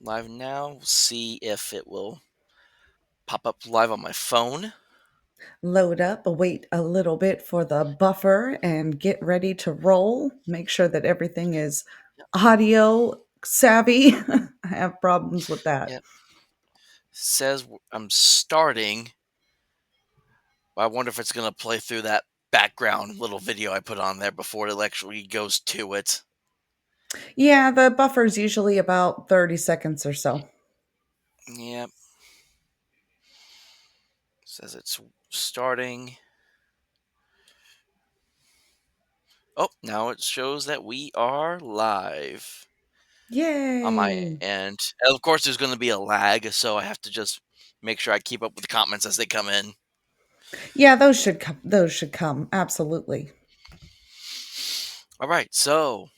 Live now. See if it will pop up live on my phone. Load up, wait a little bit for the buffer, and get ready to roll. Make sure that everything is Yep. audio savvy. I have problems with that. Yep. Says I'm starting. I wonder if it's gonna play through that background little video I put on there before it actually goes to it. Yeah, the buffer is usually about 30 seconds or so. Yep. Says it's starting. Oh, now it shows that we are live on my Yay! end. And of course, there's going to be a lag, so I have to just make sure I keep up with the comments as they come in. Yeah, those should come. Those should come. Absolutely. All right, so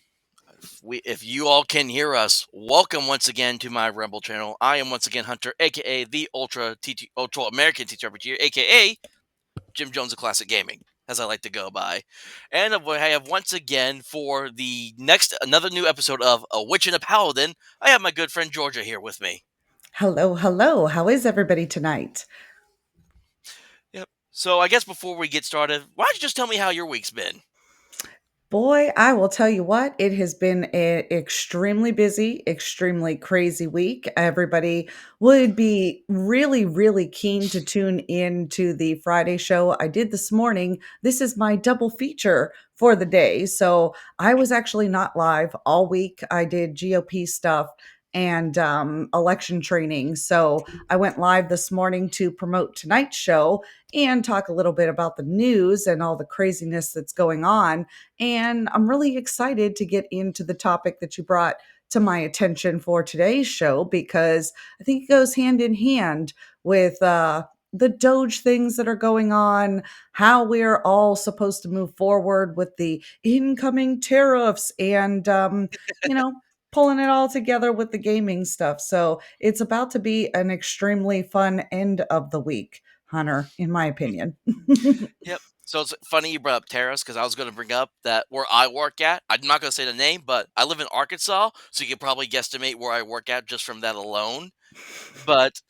if you all can hear us, welcome once again to my Rebel channel. I am once again Hunter, aka the Ultra American TTRPGer, aka Jim Jones of Classic Gaming, as I like to go by. And I have once again for the next another new episode of A Witch and a Paladin. I have my good friend Georgia here with me. Hello, hello. How is everybody tonight? Yep. So I guess before we get started, why don't you just tell me how your week's been? Boy, I will tell you what, it has been an extremely busy, extremely crazy week. Everybody would be really, really keen to tune in to the Friday show I did this morning. This is my double feature for the day. So I was actually not live all week. I did GOP stuff and election training. So I went live this morning to promote tonight's show and talk a little bit about the news and all the craziness that's going on. And I'm really excited to get into the topic that you brought to my attention for today's show because I think it goes hand in hand with the Doge things that are going on, how we're all supposed to move forward with the incoming tariffs, and, you know, pulling it all together with the gaming stuff. So it's about to be an extremely fun end of the week, Hunter, in my opinion. Yep. So it's funny you brought up tariffs because I was going to bring up that where I work at, I'm not going to say the name, but I live in Arkansas, so you can probably guesstimate where I work at just from that alone. But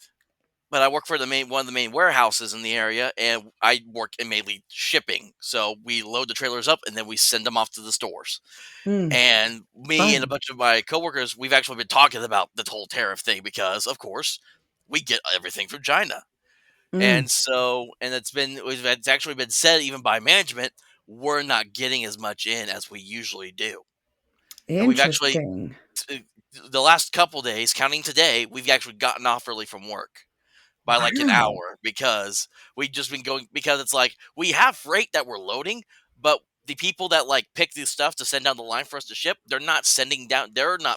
I work for the main one of the main warehouses in the area, and I work in mainly shipping. So we load the trailers up and then we send them off to the stores. Mm, And me and a fun. bunch of my coworkers, we've actually been talking about the whole tariff thing because, of course, we get everything from China. Mm, And so, and it's actually been said even by management, we're not getting as much in as we usually do. And we've actually, interesting. the last couple days, counting today, we've actually gotten off early from work by like an Wow. hour because we just been going because it's like we have freight that we're loading, but the people that like pick this stuff to send down the line for us to ship, they're not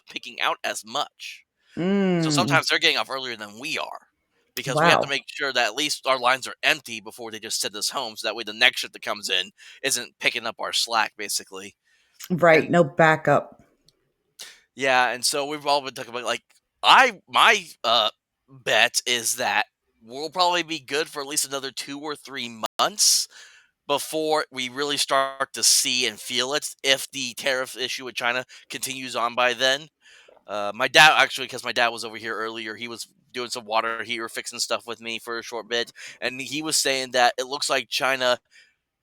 picking out as much. So Mm, sometimes they're getting off earlier than we are because we have to wow. make sure that at least our lines are empty before they just send us home. So that way the next ship that comes in isn't picking up our slack, basically. Right. And No backup. yeah, and so we've all been talking about like my bet is that we'll probably be good for at least another 2 or 3 months before we really start to see and feel it if the tariff issue with China continues on by then. My dad actually, because my dad was over here earlier, he was doing some water heater fixing stuff with me for a short bit, and he was saying that it looks like China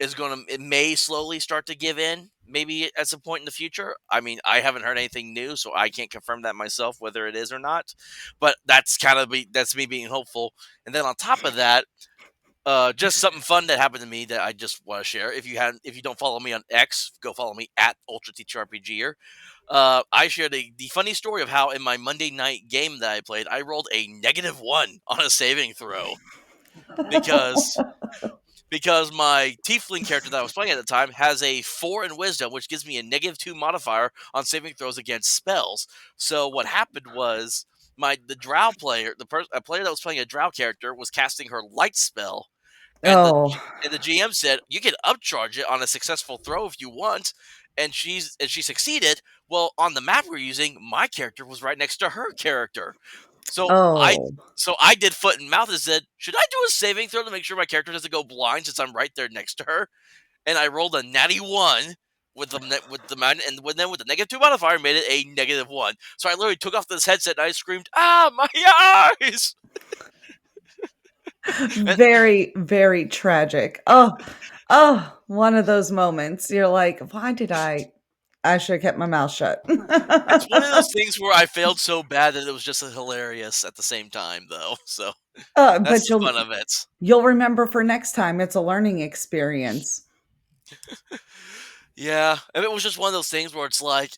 it may slowly start to give in, maybe at some point in the future. I mean, I haven't heard anything new, so I can't confirm that myself whether it is or not. But that's me being hopeful. And then on top of that, just something fun that happened to me that I just want to share. If you don't follow me on X, go follow me at Ultra TTRPGer. I shared the funny story of how in my Monday night game that I played, I rolled a -1 on a saving throw because my tiefling character that I was playing at the time has a 4 in wisdom, which gives me a -2 modifier on saving throws against spells. So what happened was the drow player, a player that was playing a drow character, was casting her light spell, and Oh, the GM said you can upcharge it on a successful throw if you want, and she succeeded. Well, on the map we're using, my character was right next to her character, so oh, I did foot and mouth and said, should I do a saving throw to make sure my character doesn't go blind since I'm right there next to her? And I rolled a natty 1, with the man, and then with the -2 modifier made it a -1. So I literally took off this headset and I screamed, "Ah, my eyes!" And Very, very tragic. Oh, one of those moments. You're like, "Why did I should have kept my mouth shut." it's one of those things where I failed so bad that it was just hilarious at the same time, though. So that's But the fun of it. you'll remember for next time. It's a learning experience. Yeah, and it was just one of those things where it's like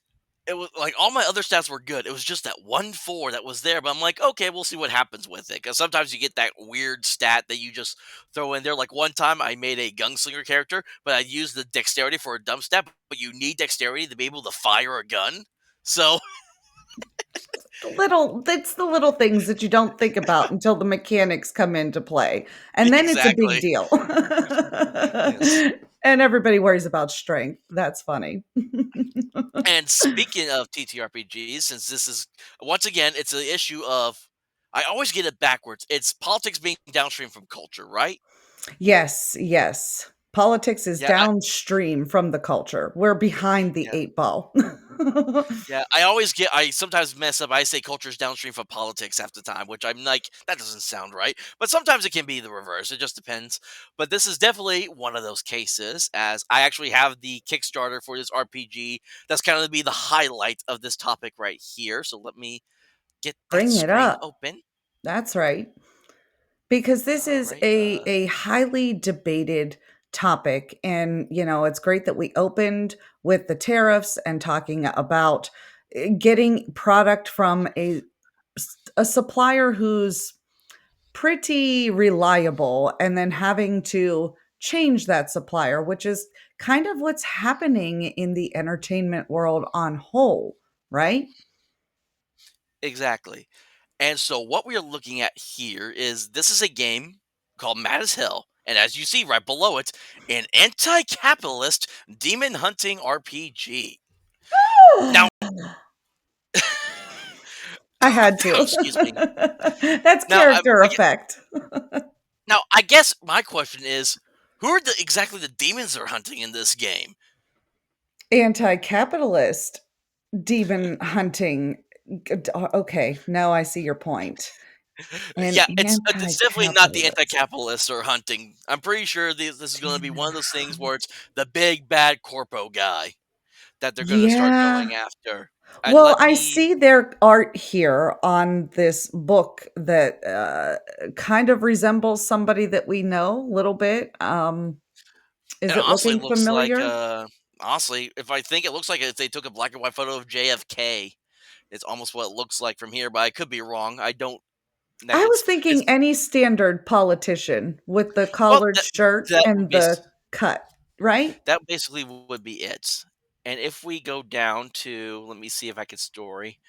it was like all my other stats were good. It was just that 1-4 that was there, but I'm like, okay, we'll see what happens with it. Because sometimes you get that weird stat that you just throw in there. Like one time, I made a gunslinger character, but I used the dexterity for a dump stat. But you need dexterity to be able to fire a gun. So It's the little things that you don't think about until the mechanics come into play, and then it's a big exactly, deal. yes. And everybody worries about strength. That's funny. And speaking of TTRPGs, since this is once again, it's an issue of I always get it backwards. It's politics being downstream from culture, right? Yes, yes. Politics is Yeah, downstream from the culture. We're behind the yeah, 8 ball. yeah. I sometimes mess up. I say culture's downstream from politics half the time, which I'm like, that doesn't sound right. But sometimes it can be the reverse. It just depends. But this is definitely one of those cases, as I actually have the Kickstarter for this RPG. That's kind of be the highlight of this topic right here. So let me get that Bring it screen up. open. That's right. Because this All is right. a highly debated topic, and, it's great that we opened with the tariffs and talking about, getting product from a supplier who's pretty reliable and then having to change that supplier, which is kind of what's happening in the entertainment world on whole, right? Exactly. And so what we are looking at here is this is a game called Mad as Hell. And as you see right below it, an anti-capitalist demon hunting RPG. Now, I had to. excuse me. That's Now, character effect. I guess my question is, who are exactly the demons they're hunting in this game? Anti-capitalist, demon hunting. Okay, now I see your point. An Yeah, it's definitely not the anti-capitalist. anti-capitalists are hunting. I'm pretty sure this is going to be one Demon of those things where hunt. it's the big bad corpo guy that they're going to start Yeah. going after. And Well, let I me see their art here on this book that, kind of resembles somebody that we know a little bit. Is And it honestly, it looking looks like, familiar? honestly, if I think it looks like if they took a black and white photo of JFK, it's almost what it looks like from here, but I could be wrong. I don't. That I was it's thinking any standard politician with the well, collared shirt that would and the cut, right? that basically would be it. And if we go down to, let me see if I can story.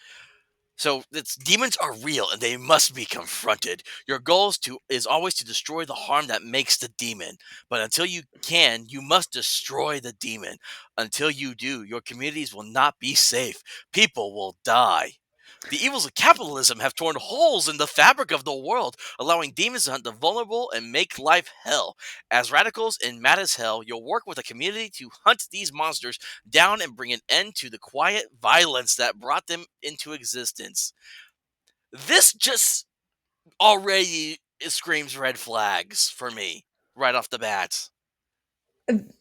So it's demons are real and they must be confronted. Your goal is always to destroy the harm that makes the demon. But until you can, you must destroy the demon. Until you do, your communities will not be safe. People will die. The evils of capitalism have torn holes in the fabric of the world, allowing demons to hunt the vulnerable and make life hell. As radicals in Mad as Hell, you'll work with a community to hunt these monsters down and bring an end to the quiet violence that brought them into existence. This just already screams red flags for me right off the bat.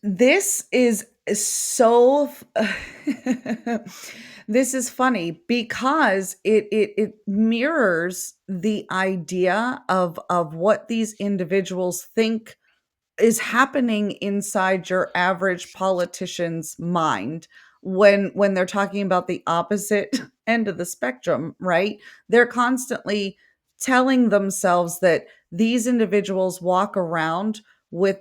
This is so this is funny because it mirrors the idea of what these individuals think is happening inside your average politician's mind when they're talking about the opposite end of the spectrum, right? They're constantly telling themselves that these individuals walk around with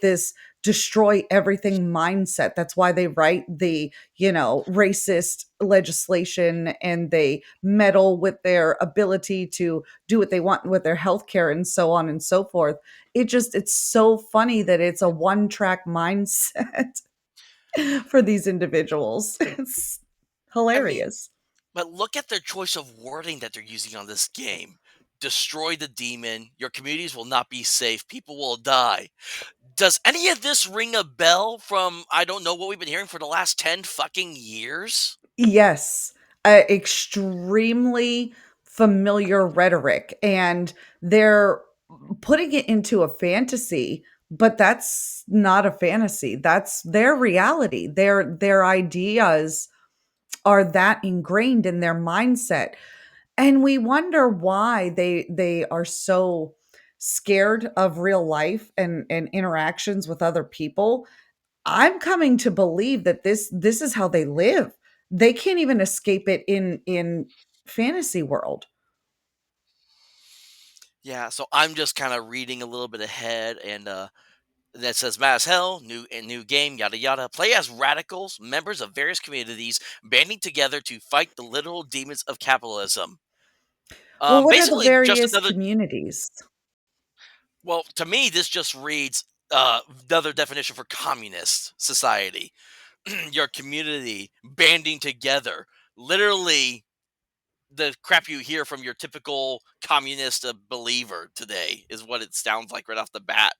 this destroy everything mindset. That's why they write the, racist legislation, and they meddle with their ability to do what they want with their healthcare and so on and so forth. It's so funny that it's a one-track mindset for these individuals. It's I mean, hilarious. but look at their choice of wording that they're using on this game. Destroy the demon. Your communities will not be safe. People will die. Does any of this ring a bell from I don't know what we've been hearing for the last 10 fucking years? Yes, extremely familiar rhetoric, and they're putting it into a fantasy, but that's not a fantasy. That's their reality. Their ideas are that ingrained in their mindset. And we wonder why they are so scared of real life and interactions with other people. I'm coming to believe that this is how they live. They can't even escape it in fantasy world. Yeah, so I'm just kind of reading a little bit ahead, and that says mad as hell, new game, yada yada. Play as radicals, members of various communities, banding together to fight the literal demons of capitalism. Well, what are the Basically, just various another. communities? Well, to me, this just reads another definition for communist society. Your community banding together, literally the crap you hear from your typical communist believer today is what it sounds like right off the bat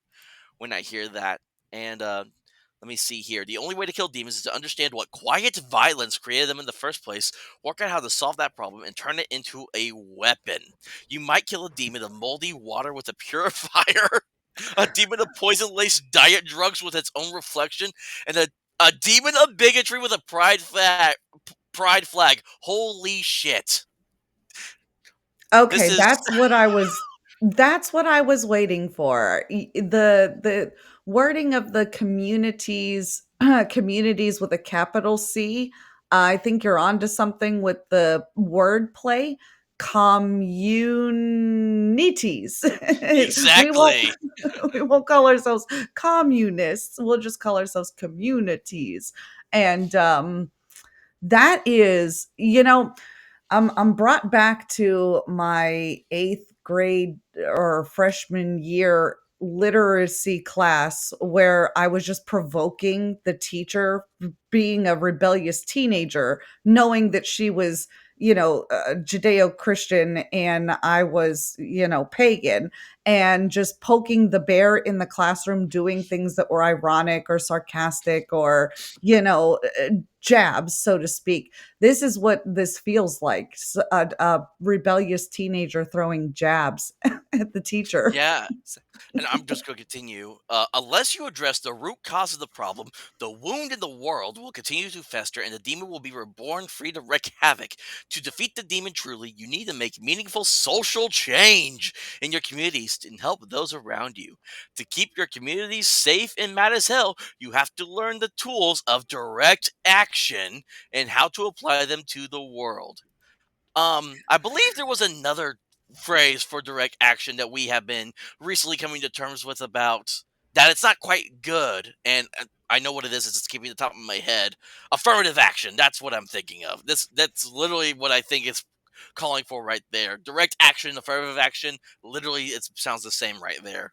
when I hear that. And let me see here. The only way to kill demons is to understand what quiet violence created them in the first place, work out how to solve that problem, and turn it into a weapon. You might kill a demon of moldy water with a purifier, a demon of poison laced diet drugs with its own reflection, and a demon of bigotry with a pride flag. Holy shit. This Okay, is that's what I was waiting for. The wording of the communities communities with a capital C. I think you're onto something with the wordplay. Communities. we won't exactly. we won't call ourselves communists. We'll just call ourselves communities. And that is, I'm brought back to my 8th grade or freshman year literacy class where I was just provoking the teacher, being a rebellious teenager, knowing that she was, Judeo-Christian and I was, pagan, and just poking the bear in the classroom, doing things that were ironic or sarcastic or, jabs, so to speak. This is what this feels like, a rebellious teenager throwing jabs at the teacher. Yeah. And I'm just going to continue. Unless you address the root cause of the problem, the wound in the world will continue to fester and the demon will be reborn free to wreak havoc. To defeat the demon truly, you need to make meaningful social change in your communities and help those around you. To keep your communities safe and mad as hell, you have to learn the tools of direct action and how to apply them to the world. I believe there was another phrase for direct action that we have been recently coming to terms with about that it's not quite good, and I know what it is. It's keeping the top of my head. Affirmative action. That's what I'm thinking of. That's literally what I think it's calling for right there. Direct action, affirmative action. Literally, it sounds the same right there.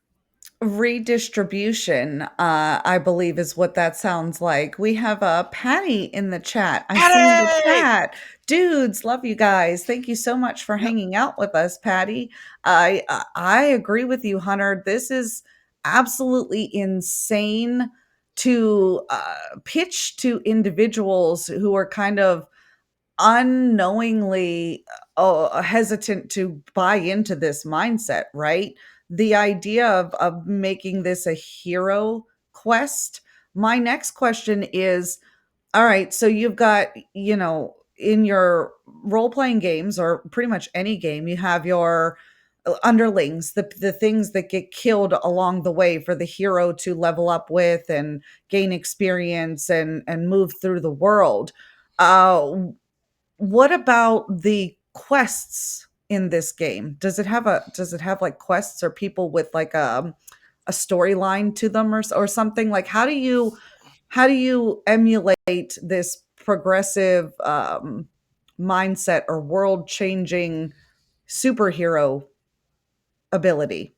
Redistribution, I believe is what that sounds like. We have a Patty in the chat. I see the Patty. chat. Dudes, love you guys. Thank you so much for Yep. hanging out with us, Patty. I agree with you, Hunter. This is absolutely insane to pitch to individuals who are kind of unknowingly hesitant to buy into this mindset, right? The idea of making this a hero quest. My next question is, all right, so you've got, in your role-playing games or pretty much any game, you have your underlings, the things that get killed along the way for the hero to level up with and gain experience and move through the world. Uh what about the quests in this game? Does it have like quests or people with like a storyline to them or something? Like how do you emulate this progressive mindset or world changing superhero ability?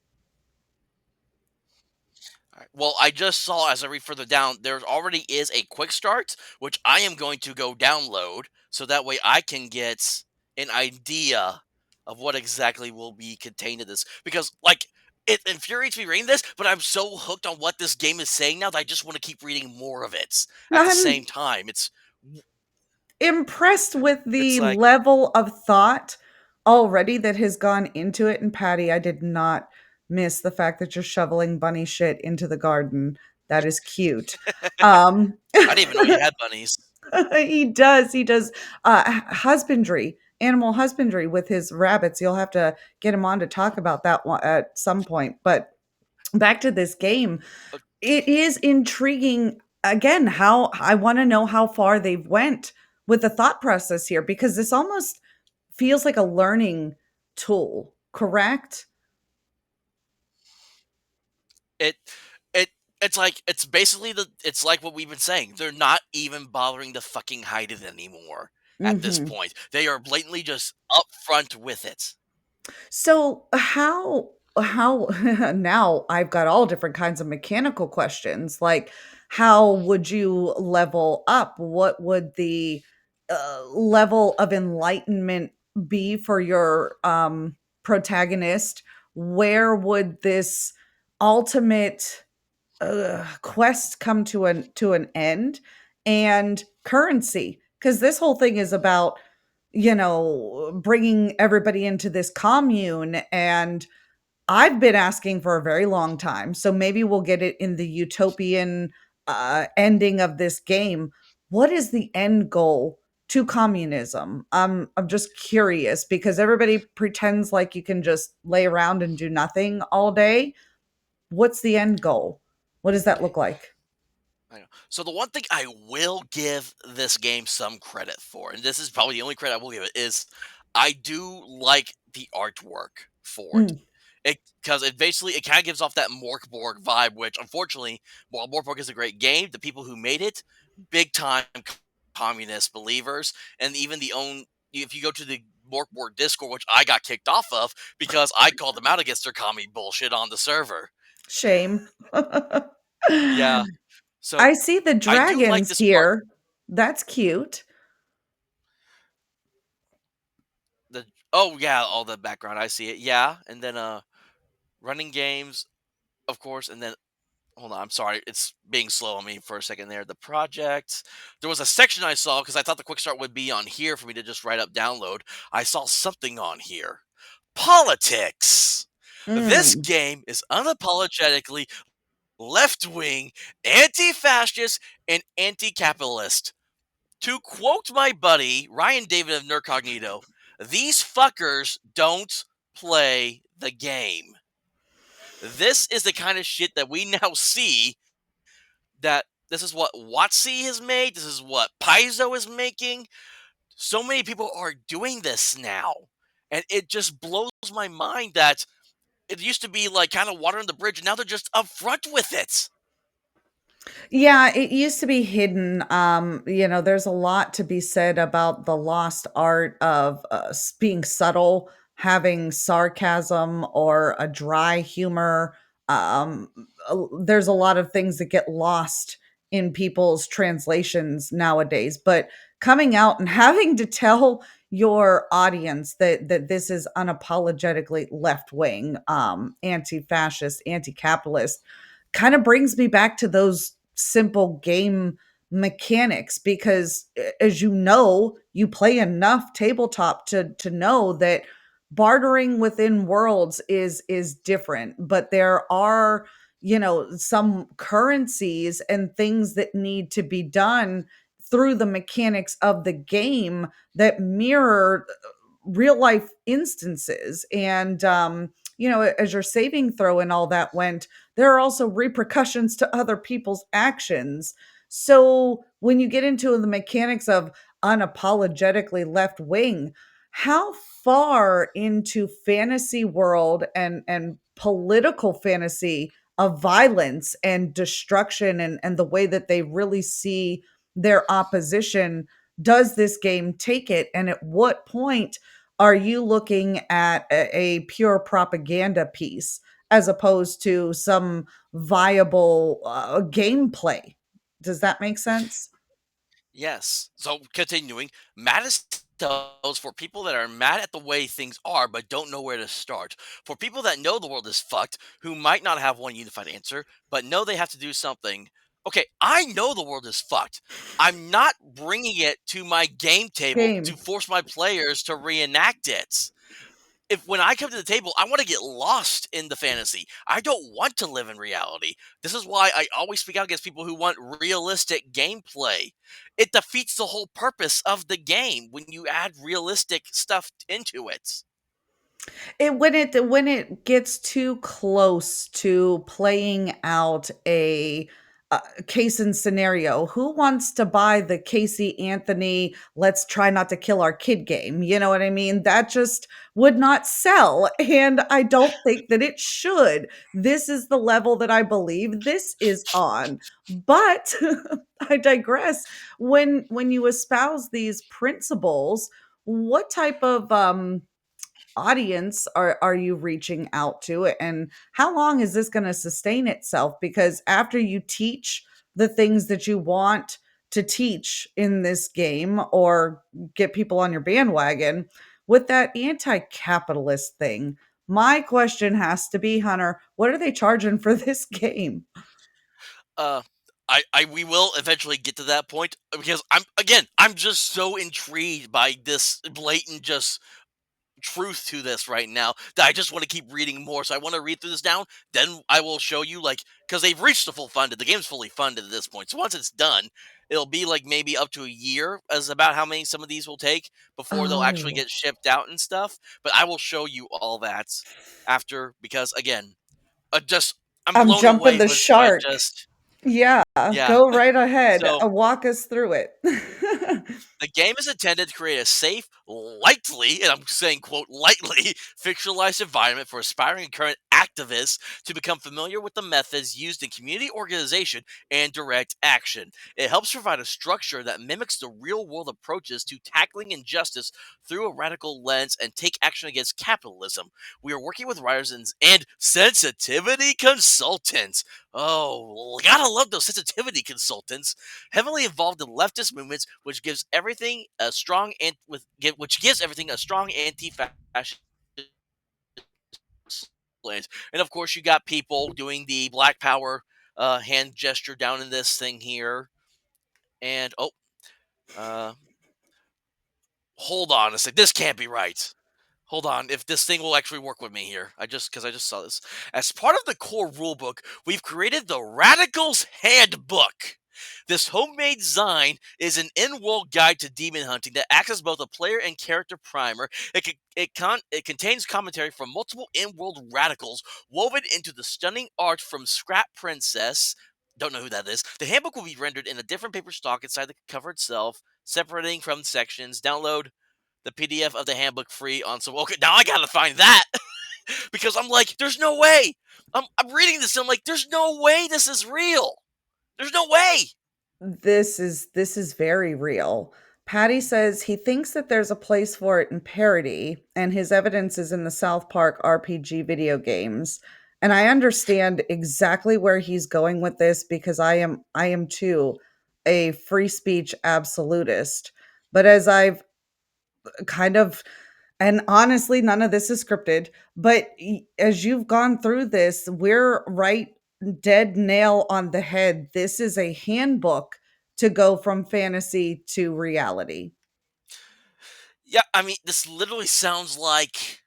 Alright, well, I just saw as I read further down, there already is a quick start, which I am going to go download so that way I can get an idea of what exactly will be contained in this. Because, like, it infuriates me reading this, but I'm so hooked on what this game is saying now that I just want to keep reading more of it at the I'm same time. impressed with It's the like level of thought already that has gone into it. And Patty, I did not miss the fact that you're shoveling bunny shit into the garden. That is cute. Um, I didn't even know you had bunnies. he does husbandry, animal husbandry with his rabbits. You'll have to get him on to talk about that one at some point. But back to this game, Uh, it is intriguing again how I want to know how far they've went with the thought process here, because this almost feels like a learning tool, correct? It it it's like it's like what we've been saying. They're not even bothering to fucking hide it anymore at this Mhm. point. They are blatantly just upfront with it. So how now I've got all different kinds of mechanical questions, like how would you level up? What would the level of enlightenment be for your protagonist? Where would this ultimate quest come to an end? And currency, because this whole thing is about, bringing everybody into this commune, and I've been asking for a very long time, so maybe we'll get it in the utopian ending of this game. What is the end goal to communism? I'm just curious, because everybody pretends like you can just lay around and do nothing all day. What's the end goal? What does that Okay. look like? I know. So the one thing I will give this game some credit for, and this is probably the only credit I will give it, is I do like the artwork for it. Mm, Because it basically it kind of gives off that Morkborg vibe, which unfortunately, while Morkborg is a great game, the people who made it, big time communist believers, and even the own if you go to the Morkborg Discord, which I got kicked off of because I called them out against their commie bullshit on the server. shame. Yeah. So I see the I do like dragons this part. here. That's cute. The oh yeah, all the background I see it. Yeah, and then running games, of course, and then hold on, I'm sorry, it's being slow on me for a second there. The project, there was a section I saw because I thought the quick start would be on here for me to just write up download. I saw something on here. Politics. This Mm. game is unapologetically left wing, anti fascist, and anti capitalist. To quote my buddy Ryan David of Nerdcognito, these fuckers don't play the game. This is the kind of shit that we now see that this is what WotC has made. This is what Paizo is making. So many people are doing this now. And it just blows my mind that it used to be like kind of water on the bridge, and now they're just upfront with it. Yeah, it used to be hidden. There's a lot to be said about the lost art of being subtle, having sarcasm or a dry humor. Um, there's a lot of things that get lost in people's translations nowadays. But coming out and having to tell your audience that this is unapologetically left wing, anti-fascist, anti-capitalist, kind of brings me back to those simple game mechanics, because as you play enough tabletop to know that bartering within worlds is different, but there are, some currencies and things that need to be done through the mechanics of the game that mirror real life instances. And as your saving throw and all that went, there are also repercussions to other people's actions. So when you get into the mechanics of unapologetically left wing, how far into fantasy world and political fantasy of violence and destruction, and the way that they really see their opposition, does this game take it? And at what point are you looking at a pure propaganda piece as opposed to some viable gameplay? Does that make sense? Yes. So continuing, Madison those for people that are mad at the way things are but don't know where to start. For people that know the world is fucked, who might not have one unified answer, but know they have to do something. Okay, I know the world is fucked. I'm not bringing it to my game table to Game. force my players to reenact it. If when I come to the table, I want to get lost in the fantasy. I don't want to live in reality. This is why I always speak out against people who want realistic gameplay. It defeats the whole purpose of the game when you add realistic stuff into it. When it gets too close to playing out a case and scenario, who wants to buy the Casey Anthony "let's try not to kill our kid" game? You know what I mean? That just would not sell, and I don't think that it should. This is the level that I believe this is on. But I digress. When you espouse these principles, what type of audience are you reaching out to, and how long is this going to sustain itself? Because after you teach the things that you want to teach in this game or get people on your bandwagon with that anti-capitalist thing, my question has to be, Hunter, what are they charging for this game? Uh, I we will eventually get to that point because I'm just so intrigued by this blatant just truth to this right now that I just want to keep reading more. So I want to read through this down. Then I will show you, like, because they've reached the full funded. The game's fully funded at this point. So once it's done, it'll be like maybe up to a year as about how many some of these will take before they'll actually Oh, get shipped out and stuff. But I will show you all that after because again, just I'm I'm blown jumping away the with what shark. just Yeah, yeah. go right ahead. So Walk us through it. the game is intended to create a safe, lightly, and I'm saying, quote, lightly fictionalized environment for aspiring and current activists to become familiar with the methods used in community organization and direct action. It helps provide a structure that mimics the real world approaches to tackling injustice through a radical lens and take action against capitalism. We are working with writers and sensitivity consultants. Oh, gotta love those sensitivity consultants heavily involved in leftist movements, which gives everything a strong and which gives everything a strong anti-fascist slant. And of course, you got people doing the Black Power hand gesture down in this thing here. And uh, hold on a sec. This can't be right. Hold on, if this thing will actually work with me here. Because I just saw this. As part of the core rulebook, we've created the Radical's Handbook. This homemade zine is an in-world guide to demon hunting that acts as both a player and character primer. It contains commentary from multiple in-world radicals woven into the stunning art from Scrap Princess. Don't know who that is. The handbook will be rendered in a different paper stock inside the cover itself, separating from sections. Download the PDF of the handbook free on some. Okay, now I gotta find that because I'm like, there's no way. I'm reading this and I'm like, there's no way this is real. There's no way. This is very real. Patty says he thinks that there's a place for it in parody, and his evidence is in the South Park RPG video games. And I understand exactly where he's going with this because I am too a free speech absolutist. But as I've kind of, and honestly, none of this is scripted, but as you've gone through this, we're right dead nail on the head. This is a handbook to go from fantasy to reality. Yeah, I mean, this literally sounds like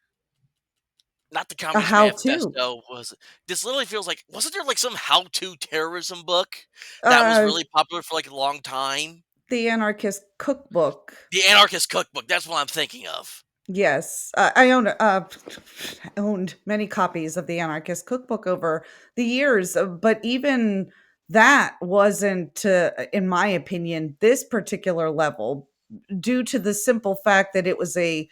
not the A Communist how to. Manifesto. Was it? This literally feels like wasn't there like some how-to terrorism book that was Uh, really popular for like a long time? the Anarchist Cookbook. The Anarchist Cookbook. That's what I'm thinking of. Yes, I owned many copies of the Anarchist Cookbook over the years, but even that wasn't, in my opinion, this particular level, due to the simple fact that it was a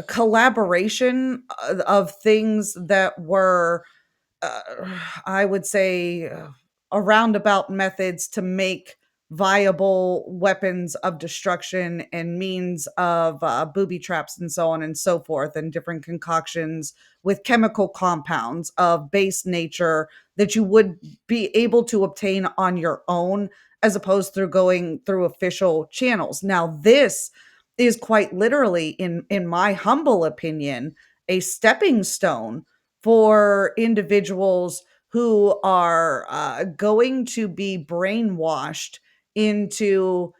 collaboration of things that were uh, I would say, roundabout methods to make viable weapons of destruction and means of booby traps and so on and so forth, and different concoctions with chemical compounds of base nature that you would be able to obtain on your own as opposed to going through official channels. Now, this is quite literally, in my humble opinion, a stepping stone for individuals who are going to be brainwashed into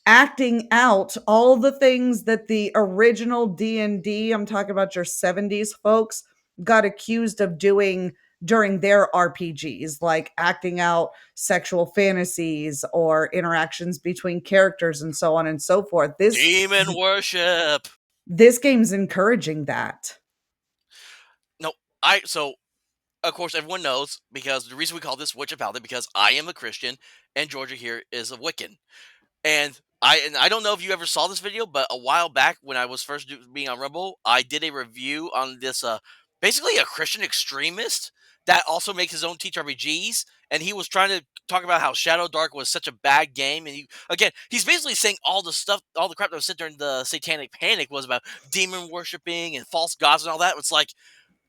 acting out all the things that the original D&D, I'm talking about your 70s folks, got accused of doing during their RPGs, like acting out sexual fantasies or interactions between characters and so on and so forth. Demon worship. This game's encouraging that. No, I so of course everyone knows because the reason we call this Witch A Paladin because I am a Christian and Georgia here is a Wiccan. And I don't know if you ever saw this video, but a while back when I was first being on Rumble, I did a review on this basically a Christian extremist that also makes his own TTRPGs, and he was trying to talk about how Shadow Dark was such a bad game, and again, he's basically saying all the stuff, all the crap that was said during the Satanic Panic was about demon worshiping and false gods and all that. It's like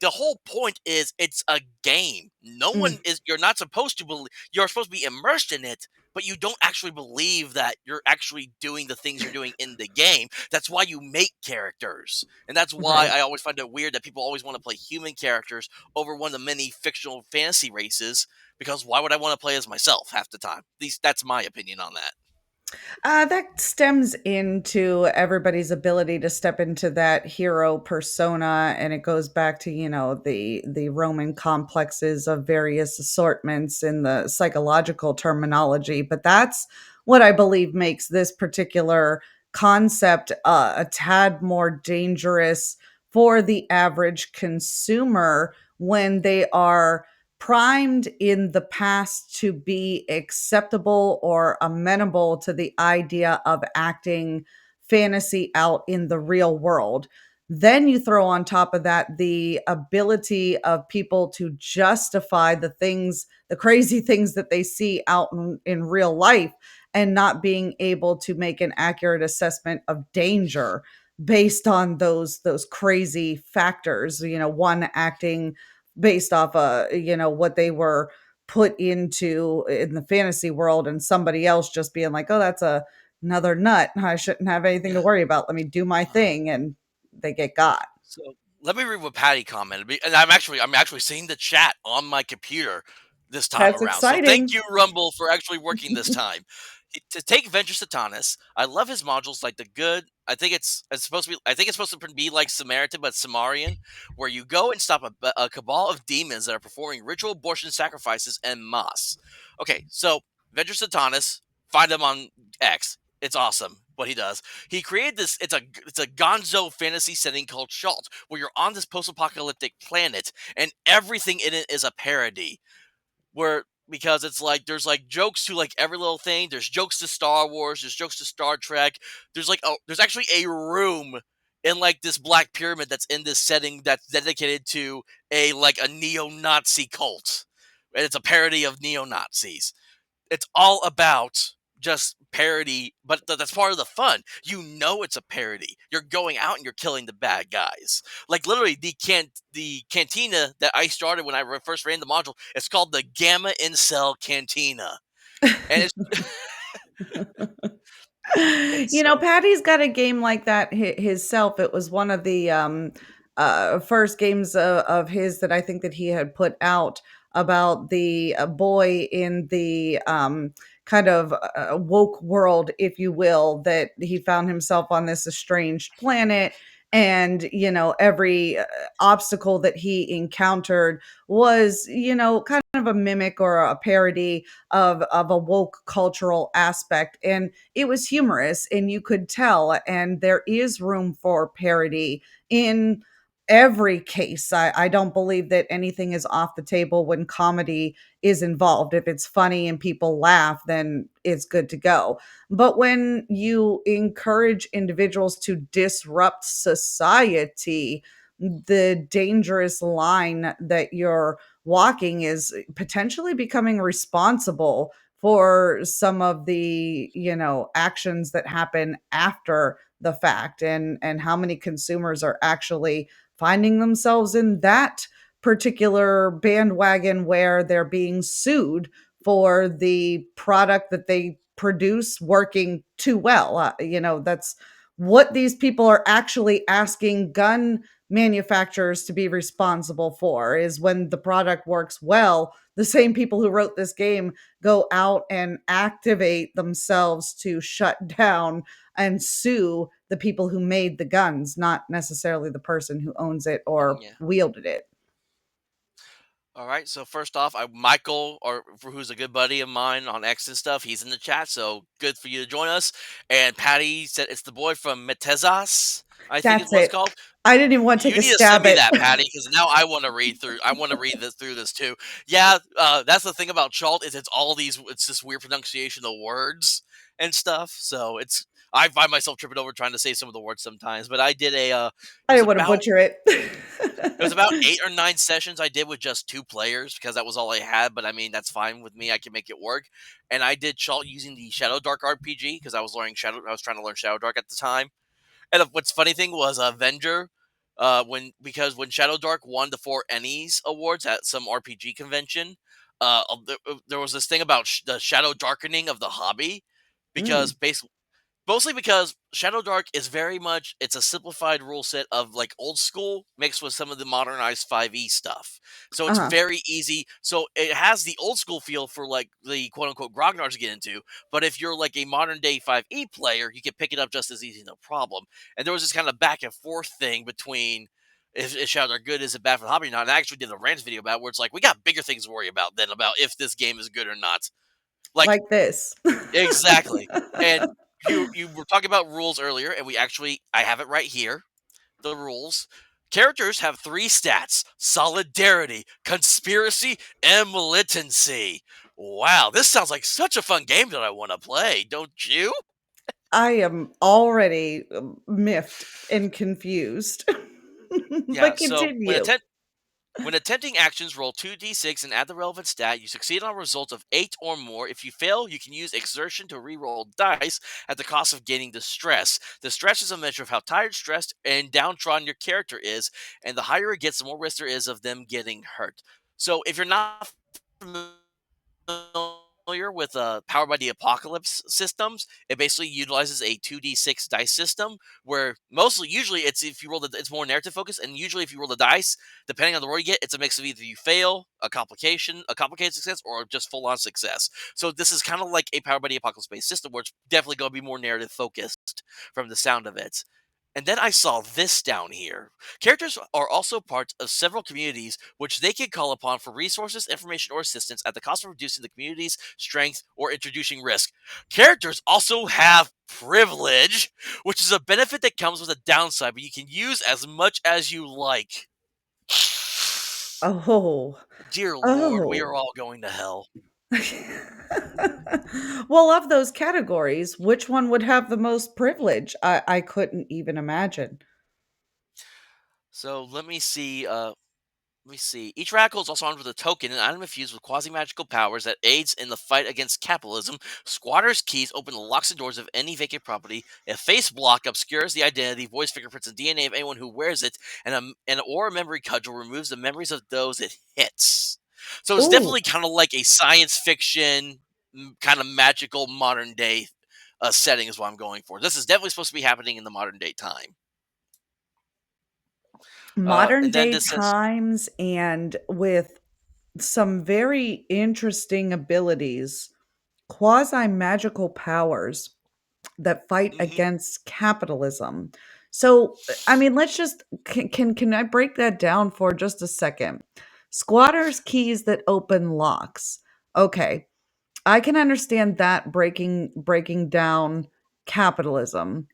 the whole point is it's a game. No one Mm, is you're not supposed to believe you're supposed to be immersed in it, but you don't actually believe that you're actually doing the things you're doing in the game. That's why you make characters. And that's why right. I always find it weird that people always want to play human characters over one of the many fictional fantasy races because why would I want to play as myself half the time? At least that's my opinion on that. That stems into everybody's ability to step into that hero persona, and it goes back to, the Roman complexes of various assortments in the psychological terminology. But that's what I believe makes this particular concept a tad more dangerous for the average consumer when they are primed in the past to be acceptable or amenable to the idea of acting fantasy out in the real world. Then you throw on top of that the ability of people to justify the things, the crazy things that they see out in real life, and not being able to make an accurate assessment of danger based on those crazy factors. One acting based off what they were put into in the fantasy world, and somebody else just being like, oh, that's another nut, I shouldn't have anything to Yeah. worry about, let me do my thing, and they get got. So let me read what Patty commented, and I'm actually seeing the chat on my computer this time That's around. So thank exciting. you, Rumble, for actually working this time. To take Venture Satanis, I love his modules like the good. I think it's supposed to be. I think it's supposed to be like Samaritan, but Samarian, where you go and stop a cabal of demons that are performing ritual abortion sacrifices and mass. Okay, so Venture Satanis, find him on X. It's awesome what he does. He created this. It's a Gonzo fantasy setting called Shalt, where you're on this post-apocalyptic planet, and everything in it is a parody. Where because it's like there's like jokes to like every little thing. There's jokes to Star Wars. There's jokes to Star Trek. There's actually a room in like this black pyramid that's in this setting that's dedicated to a neo-Nazi cult, and it's a parody of neo-Nazis. It's all about just parody, but that's part of the fun. You know it's a parody. You're going out and you're killing the bad guys. Like literally, the cantina that I started when I first ran the module, it's called the Gamma Incel Cantina, and it's and so Patty's got a game like that hisself. It was one of the first games of his that I think that he had put out about the boy in the kind of woke world, if you will, that he found himself on this estranged planet. And, every obstacle that he encountered was, kind of a mimic or a parody of a woke cultural aspect. And it was humorous and you could tell, and there is room for parody in every case. I don't believe that anything is off the table when comedy is involved. If it's funny and people laugh, then it's good to go. But when you encourage individuals to disrupt society, the dangerous line that you're walking is potentially becoming responsible for some of the actions that happen after the fact, and how many consumers are actually finding themselves in that particular bandwagon where they're being sued for the product that they produce working too well. That's what these people are actually asking gun manufacturers to be responsible for is when the product works well, the same people who wrote this game go out and activate themselves to shut down and sue the people who made the guns, not necessarily the person who owns it or Yeah. wielded it. All right. So first off, Michael, or who's a good buddy of mine on X and stuff, he's in the chat. So good for you to join us. And Patty said it's the boy from Metezas, I think is That's what it's it. called. I didn't even want to take You a need to send stab me at. that, Patty, because now I want to read through. I want to read this through this too. Yeah, that's the thing about Chalt is it's all these. It's this weird pronunciation of words and stuff. So it's I find myself tripping over trying to say some of the words sometimes. But I did a. It I was didn't want to about butcher it. it was about 8 or 9 sessions I did with just 2 players because that was all I had. But I mean, that's fine with me. I can make it work. And I did Chalt using the Shadow Dark RPG because I was learning Shadow. I was trying to learn Shadow Dark at the time. And what's funny thing was Avenger, when Shadow Dark won the 4 Ennies awards at some RPG convention, there was this thing about the shadow darkening of the hobby, because Mm, basically mostly because Shadow Dark is very much it's a simplified rule set of like old school mixed with some of the modernized 5e stuff. So it's uh-huh. very easy. So it has the old school feel for like the quote unquote grognards to get into. But if you're like a modern day 5e player, you can pick it up just as easy, no problem. And there was this kind of back and forth thing between if Shadow Dark good, is it bad for the hobby or not? And I actually did a rant video about it where it's like we got bigger things to worry about than about if this game is good or not. Like Like this. exactly. And you were talking about rules earlier, and I have it right here. The rules. Characters have 3 stats: solidarity, conspiracy, and militancy. Wow, this sounds like such a fun game that I want to play, don't you? I am already miffed and confused. Yeah, But so continue. when attempting actions, roll 2d6 and add the relevant stat. You succeed on a result of 8 or more. If you fail, you can use exertion to re-roll dice at the cost of gaining distress. Distress is a measure of how tired, stressed, and downtrodden your character is, and the higher it gets, the more risk there is of them getting hurt. So if you're not familiar with Powered by the Apocalypse systems, it basically utilizes a 2d6 dice system where usually it's if you roll it's more narrative focused, and usually if you roll the dice, depending on the roll you get, it's a mix of either you fail, a complicated success, or just full on success. So this is kind of like a Powered by the Apocalypse based system where it's definitely going to be more narrative focused from the sound of it. And then I saw this down here. Characters are also part of several communities which they can call upon for resources, information, or assistance at the cost of reducing the community's strength or introducing risk. Characters also have privilege, which is a benefit that comes with a downside, but you can use as much as you like. Oh. Dear Lord, we are Oh. all going to hell. Well, of those categories, which one would have the most privilege? I couldn't even imagine. So let me see. Each radical is also armed with a token, an item infused with quasi-magical powers that aids in the fight against capitalism. Squatter's keys open the locks and doors of any vacant property. A face block obscures the identity, voice, fingerprints, and DNA of anyone who wears it, or a memory cudgel removes the memories of those it hits. So it's Ooh, definitely kind of like a science fiction, kind of magical modern day setting is what I'm going for. This is definitely supposed to be happening in the modern day time. modern And then day this says, times and with some very interesting abilities, quasi magical powers that fight mhm, against capitalism. So, I mean, let's just can I break that down for just a second? Squatters' keys that open locks. Okay, I can understand that breaking down capitalism.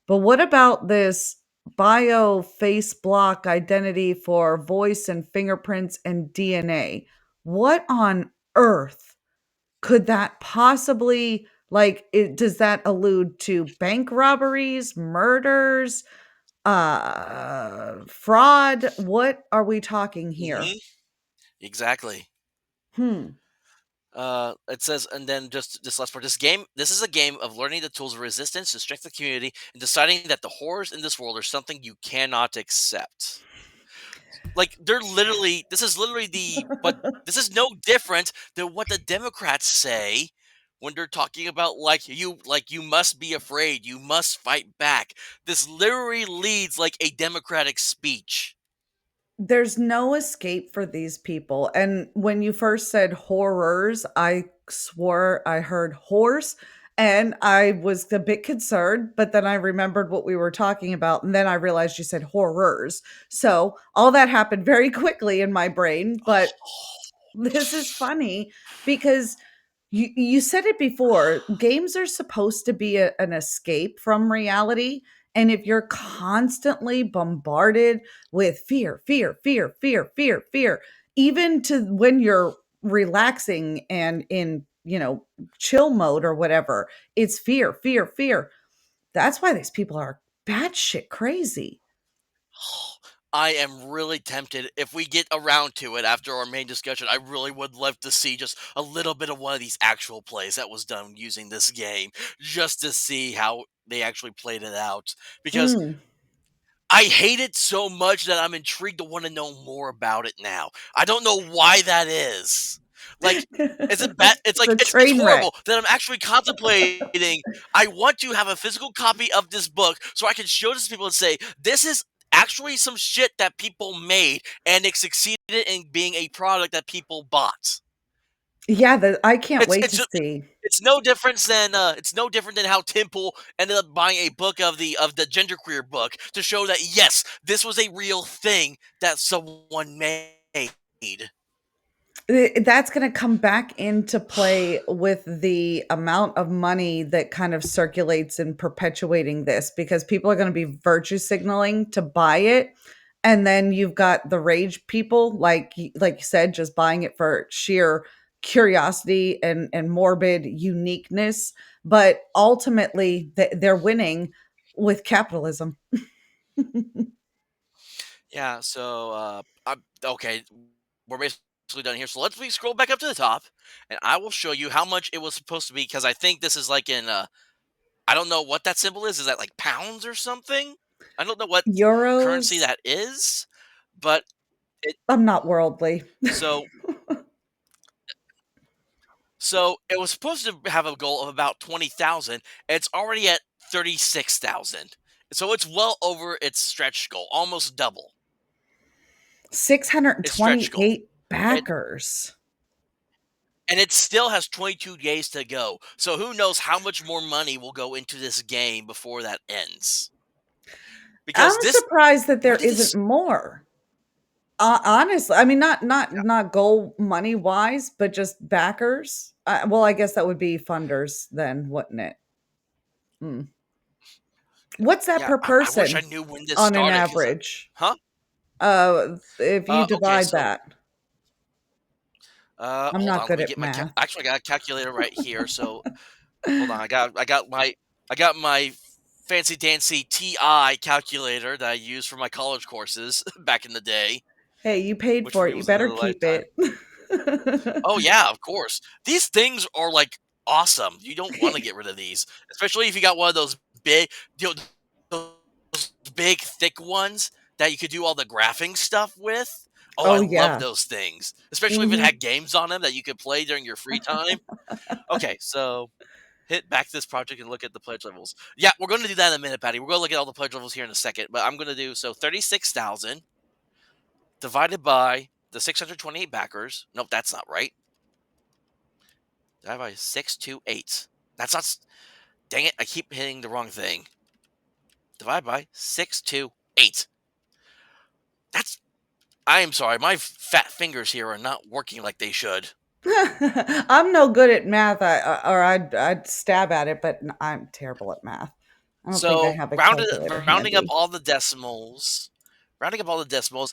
But what about this bio face block identity for voice and fingerprints and DNA? What on earth could that possibly does that allude to bank robberies, murders, fraud? What are we talking here? mhm, exactly. Hmm. It says, and then just last part. This is a game of learning the tools of resistance to strengthen the community and deciding that the horrors in this world are something you cannot accept. Like this is literally but this is no different than what the Democrats say when they're talking about like you must be afraid, you must fight back. This literally leads like a democratic speech. There's no escape for these people, and when you first said horrors, I swore I heard horse, and I was a bit concerned, but then I remembered what we were talking about, and then I realized you said horrors. So, all that happened very quickly in my brain, but this is funny because you said it before, games are supposed to be an escape from reality, and if you're constantly bombarded with fear, fear, fear, fear, fear, fear, even to when you're relaxing and in, chill mode or whatever, it's fear, fear, fear. That's why these people are batshit crazy. I am really tempted if we get around to it after our main discussion. I really would love to see just a little bit of one of these actual plays that was done using this game, just to see how they actually played it out. Because Mm. I hate it so much that I'm intrigued to want to know more about it now. I don't know why that is. Like, is it bad? It's It's like a it's train wreck. horrible that I'm actually contemplating. I want to have a physical copy of this book so I can show this to people and say this is actually some shit that people made and it succeeded in being a product that people bought. Yeah, I can't It's wait it's to ju- see. it's no different than it's no different than how Temple ended up buying a book of the genderqueer book to show that yes, this was a real thing that someone made. That's gonna come back into play with the amount of money that kind of circulates in perpetuating this, because people are gonna be virtue signaling to buy it, and then you've got the rage people, like you said, just buying it for sheer curiosity and morbid uniqueness, but ultimately, they're winning with capitalism. Yeah, so I'm okay. We're basically done here. So let's we scroll back up to the top, and I will show you how much it was supposed to be because I think this is like in I don't know what that symbol is. Is that like pounds or something? I don't know what currency Euros? that is, but it I'm not worldly. so So it was supposed to have a goal of about 20,000. It's already at 36,000. So it's well over its stretch goal, almost double its stretch goal. 628 It backers. and it still has 22 days to go. So who knows how much more money will go into this game before that ends. Because I'm this surprised that there where did isn't this more. Honestly, I mean, yeah, not goal money wise, but just backers. Well, I guess that would be funders then, wouldn't it? Mm. What's that yeah, per I wish I person knew when this on an started cuz average? huh? If you Okay, divide so that, I'm hold not on, let good me at get my math. actually I got a calculator right here. So hold on, I got my fancy dancy TI calculator that I used for my college courses back in the day, Hey, you paid which for for me it. You was better another keep lifetime. it. Oh yeah, of course. These things are like awesome. You don't want to get rid of these, especially if you got one of those big, you know, those big thick ones that you could do all the graphing stuff with. Oh, I Oh love yeah. those things, especially if it Mhm. had games on them that you could play during your free time. Okay, so hit back to this project and look at the pledge levels. Yeah, we're going to do that in a minute, Patty. We're going to look at all the pledge levels here in a second, but I'm going to do so 36,000 divided by the 628 backers. Nope, that's not right. Divided by 628. That's not. Dang it, I keep hitting the wrong thing. Divided by 628. That's. I am sorry, my fat fingers here are not working like they should. I'm no good at math, or I'd stab at it, but I'm terrible at math. I don't think I So have a calculator handy. rounding up all the decimals,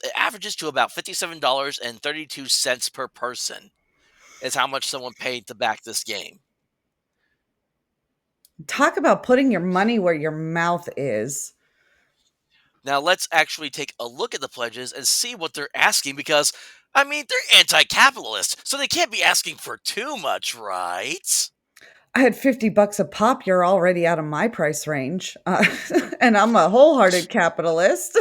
it averages to about $57.32 per person. Is how much someone paid to back this game. Talk about putting your money where your mouth is. Now let's actually take a look at the pledges and see what they're asking because I mean they're anti-capitalist, so they can't be asking for too much, right? I had $50 a pop, you're already out of my price range, and I'm a wholehearted capitalist.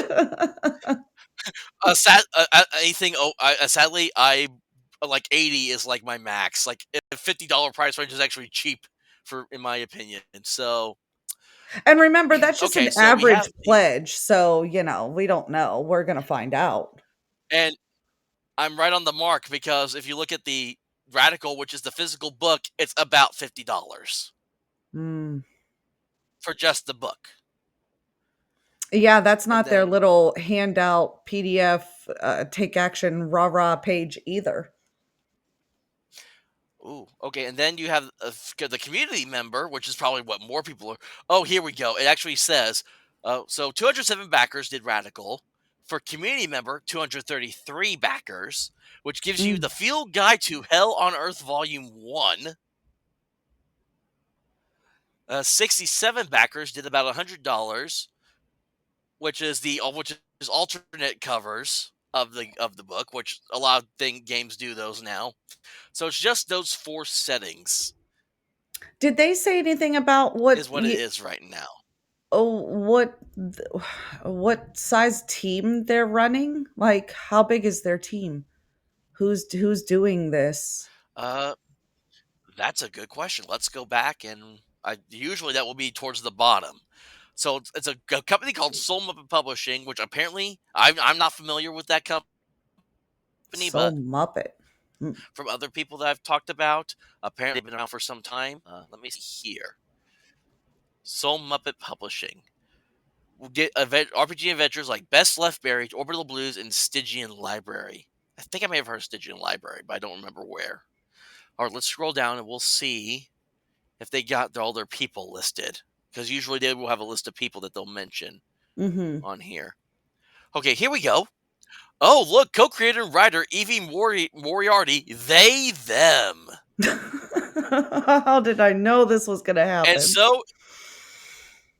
Anything? Oh, sadly, I like 80 is like my max. Like a $50 price range is actually cheap for in my opinion. And so And remember, that's just okay, an so we have average pledge, so, we don't know. We're gonna find out. and I'm right on the mark because if you look at the Radical, which is the physical book, it's about $50 Mm. for just the book. Yeah, that's And not their then little handout PDF, take action rah-rah page either. ooh, okay, and then you have the community member, which is probably what more people are. Oh, here we go. It actually says, so 207 backers did Radical. For community member, 233 backers, which gives you Mm. the Field Guide to Hell on Earth Volume 1. 67 backers did about $100, which is alternate covers of the book, which a lot of games do those now. So it's just those four settings Did they say anything about is what it is right now. what size team they're running? Like, how big is their team? Who's doing this? Uh, that's a good question. Let's go back and usually that will be towards the bottom. So it's a company called Soul Muppet Publishing, which apparently I'm not familiar with that company, Soul but Muppet. Mm. from other people that I've talked about, apparently they've been around for some time. Let me see here. Soul Muppet Publishing. We'll get RPG adventures like Best Left Buried, Orbital Blues, and Stygian Library. I think I may have heard of Stygian Library, but I don't remember where. All right, let's scroll down and we'll see if they got all their people listed. Because usually they will have a list of people that they'll mention Mhm. on here. Okay, here we go. Oh, look, co-creator and writer Evie Moriarty, they, them. How did I know this was gonna And happen? so,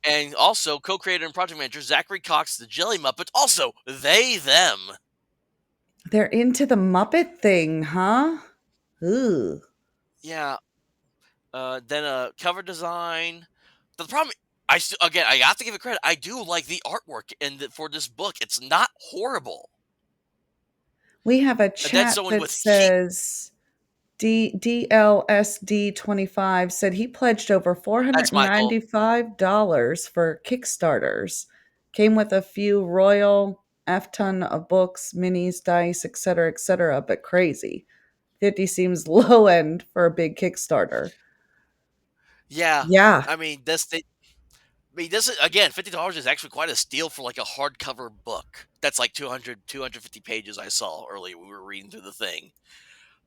and also co-creator and project manager Zachary Cox, the Jelly Muppet, also they, them. They're into the Muppet thing, huh? Ooh. Yeah, then a cover design. The problem, again, I have to give it credit. I do like the artwork for this book. It's not horrible. We have a And then chat someone that with heat. says DLSD25 said he pledged over That's Michael. $495 for Kickstarters. Came with a few royal F ton of books, minis, dice, etc., but crazy. 50 seems low end for a big Kickstarter. Yeah, Yeah. I mean I mean this is again $50 is actually quite a steal for like a hardcover book. That's like 250 pages. I saw earlier. We were reading through the thing.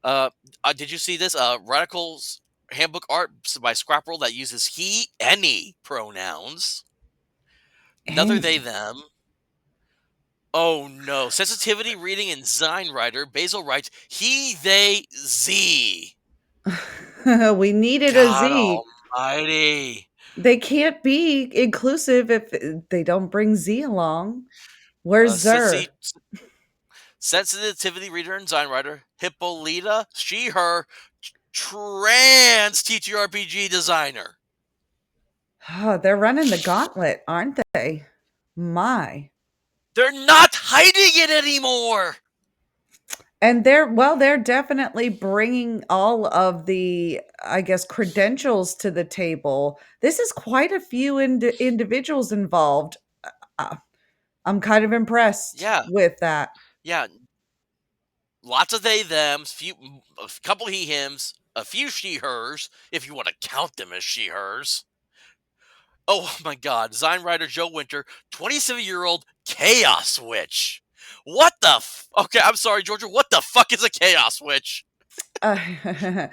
Uh, did you see this? Radical's handbook art by Scrapple that uses he, any pronouns. Another they, Any. them. Oh no. Sensitivity reading and design writer Basil writes he, they, z. We needed a God Z. almighty. They can't be inclusive if they don't bring Z along. Where's Zer? Sissy, sensitivity reader and design writer Hippolyta, she, her, trans TTRPG designer. Oh, they're running the gauntlet, aren't they? My. They're not hiding it anymore. And they're definitely bringing all of the, I guess, credentials to the table. This is quite a few individuals involved. Uh, I'm kind of impressed Yeah, with that. yeah. Lots of they, thems, a couple he, hims, a few she, hers, if you want to count them as she, hers. Oh my god, design writer Joe Winter, 27-year-old chaos witch. What the Okay, I'm sorry, Georgia. What the fuck is a chaos witch? A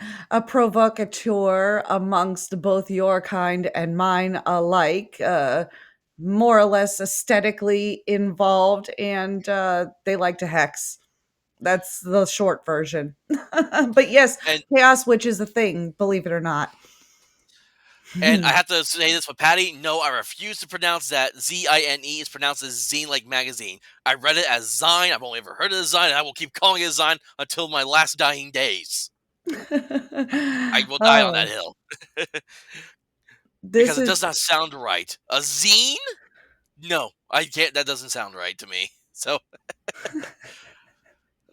provocateur amongst both your kind and mine alike, more or less aesthetically involved, and they like to hex. That's the short version. But yes, And chaos witch is a thing, believe it or not. and I have to say this with Patty. No, I refuse to pronounce that. Zine is pronounced as zine like magazine. I read it as Zine. I've only ever heard of the Zine, and I will keep calling it Zine until my last dying days. I will die on that Oh, hill because this it does is not sound right. A zine? No, I can't. That doesn't sound right to me. So,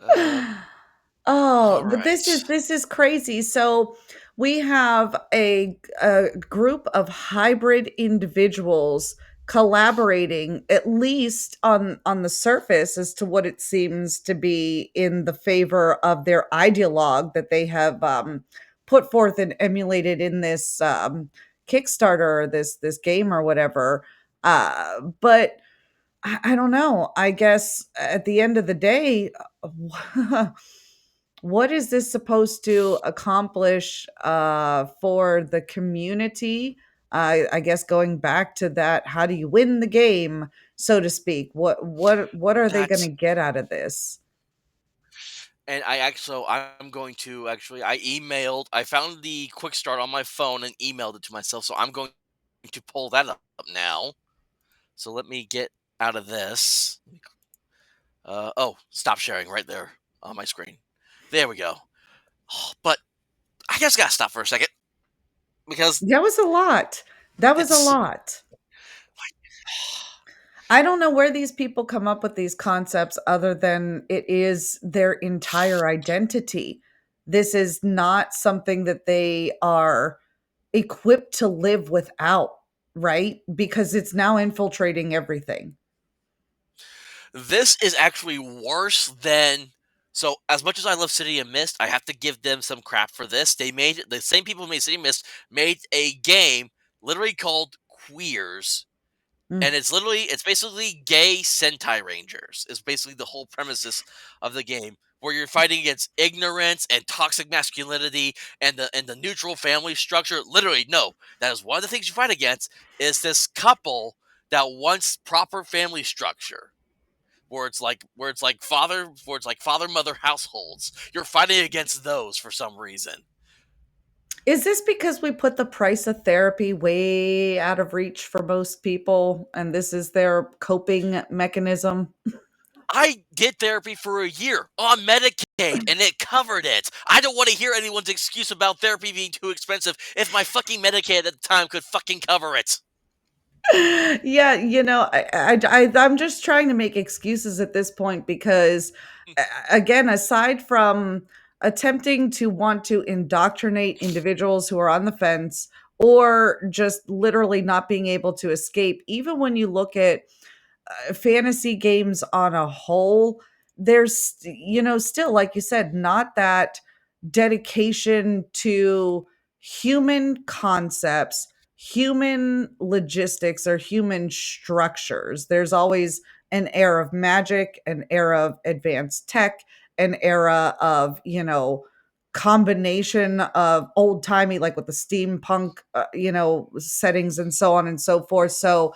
uh, oh, Oh, All but right. this is crazy. So we have a group of hybrid individuals collaborating, at least on the surface, as to what it seems to be in the favor of their ideologue that they have put forth and emulated in this Kickstarter or this game or whatever. But I don't know. I guess at the end of the day, what is this supposed to accomplish for the community? I guess going back to that, how do you win the game, so to speak? What are they going to That's get out of this? and I'm going to actually I found the quick start on my phone and emailed it to myself, so I'm going to pull that up now. So let me get out of this. Oh, stop sharing right there on my screen. There we go. But I just gotta stop for a second because That was a lot. That was a it's lot. I don't know where these people come up with these concepts other than it is their entire identity. This is not something that they are equipped to live without, right? Because it's now infiltrating everything. this is actually worse than. So as much as I love City of Mist, I have to give them some crap for this. They made the same people who made City of Mist made a game literally called Queers, Mm. and it's basically gay Sentai Rangers. Is basically the whole premises of the game, where you're fighting against ignorance and toxic masculinity and the neutral family structure. Literally, no, that is one of the things you fight against. Is this couple that wants proper family structure, where it's like father mother households. You're fighting against those for some reason. Is this because we put the price of therapy way out of reach for most people and this is their coping mechanism? I did therapy for a year on Medicaid and it covered it. I don't want to hear anyone's excuse about therapy being too expensive if my fucking Medicaid at the time could fucking cover it. Yeah, I'm just trying to make excuses at this point because, again, aside from attempting to want to indoctrinate individuals who are on the fence or just literally not being able to escape, even when you look at fantasy games on a whole, there's, still, like you said, not that dedication to human concepts, human logistics, or human structures. There's always an era of magic, an era of advanced tech, an era of, combination of old timey, like with the steampunk, settings and so on and so forth. So,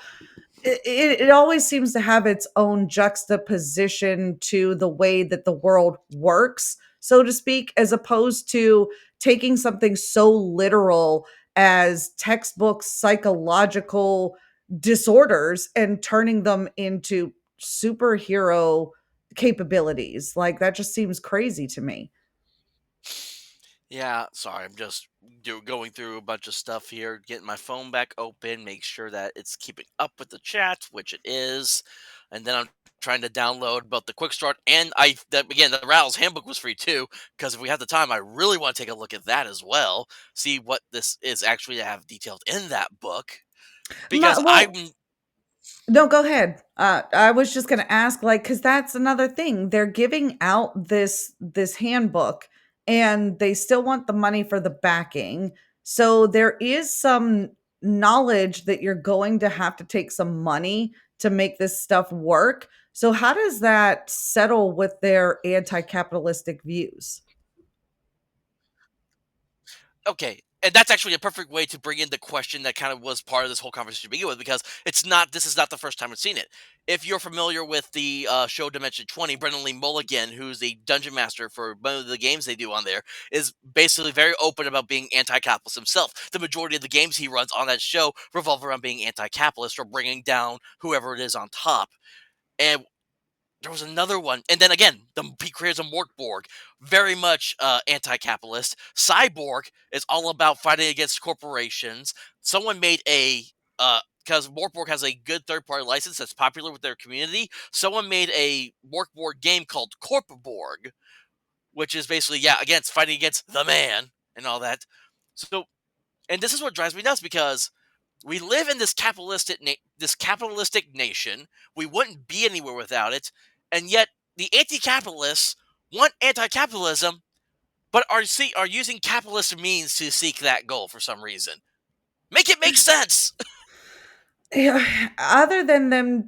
it always seems to have its own juxtaposition to the way that the world works, so to speak, as opposed to taking something so literal as textbook psychological disorders and turning them into superhero capabilities. Like, that just seems crazy to me. Yeah, sorry, I'm just going through a bunch of stuff here, getting my phone back open, make sure that it's keeping up with the chat, which it is, and then I'm trying to download both the quick start and again the Rattles handbook was free too, because if we have the time, I really want to take a look at that as well, see what this is actually to have detailed in that book, because I'm. Well, no, go ahead. I was just gonna ask, like, because that's another thing. They're giving out this handbook, and they still want the money for the backing. So there is some knowledge that you're going to have to take some money to make this stuff work. So how does that settle with their anti-capitalistic views? Okay, and that's actually a perfect way to bring in the question that kind of was part of this whole conversation to begin with, because this is not the first time I've seen it. If you're familiar with the show Dimension 20, Brendan Lee Mulligan, who's the dungeon master for one of the games they do on there, is basically very open about being anti-capitalist himself. The majority of the games he runs on that show revolve around being anti-capitalist or bringing down whoever it is on top. And there was another one, and then again, he creates a Morkborg, very much anti-capitalist. Cyborg is all about fighting against corporations. Someone made a because Morkborg has a good third-party license that's popular with their community. Someone made a Morkborg game called Corpborg, which is basically, yeah, against fighting against the man and all that. So, and this is what drives me nuts because we live in this capitalistic nation. We wouldn't be anywhere without it, and yet the anti-capitalists want anti-capitalism, but are using capitalist means to seek that goal for some reason. Make it make sense. Yeah, other than them,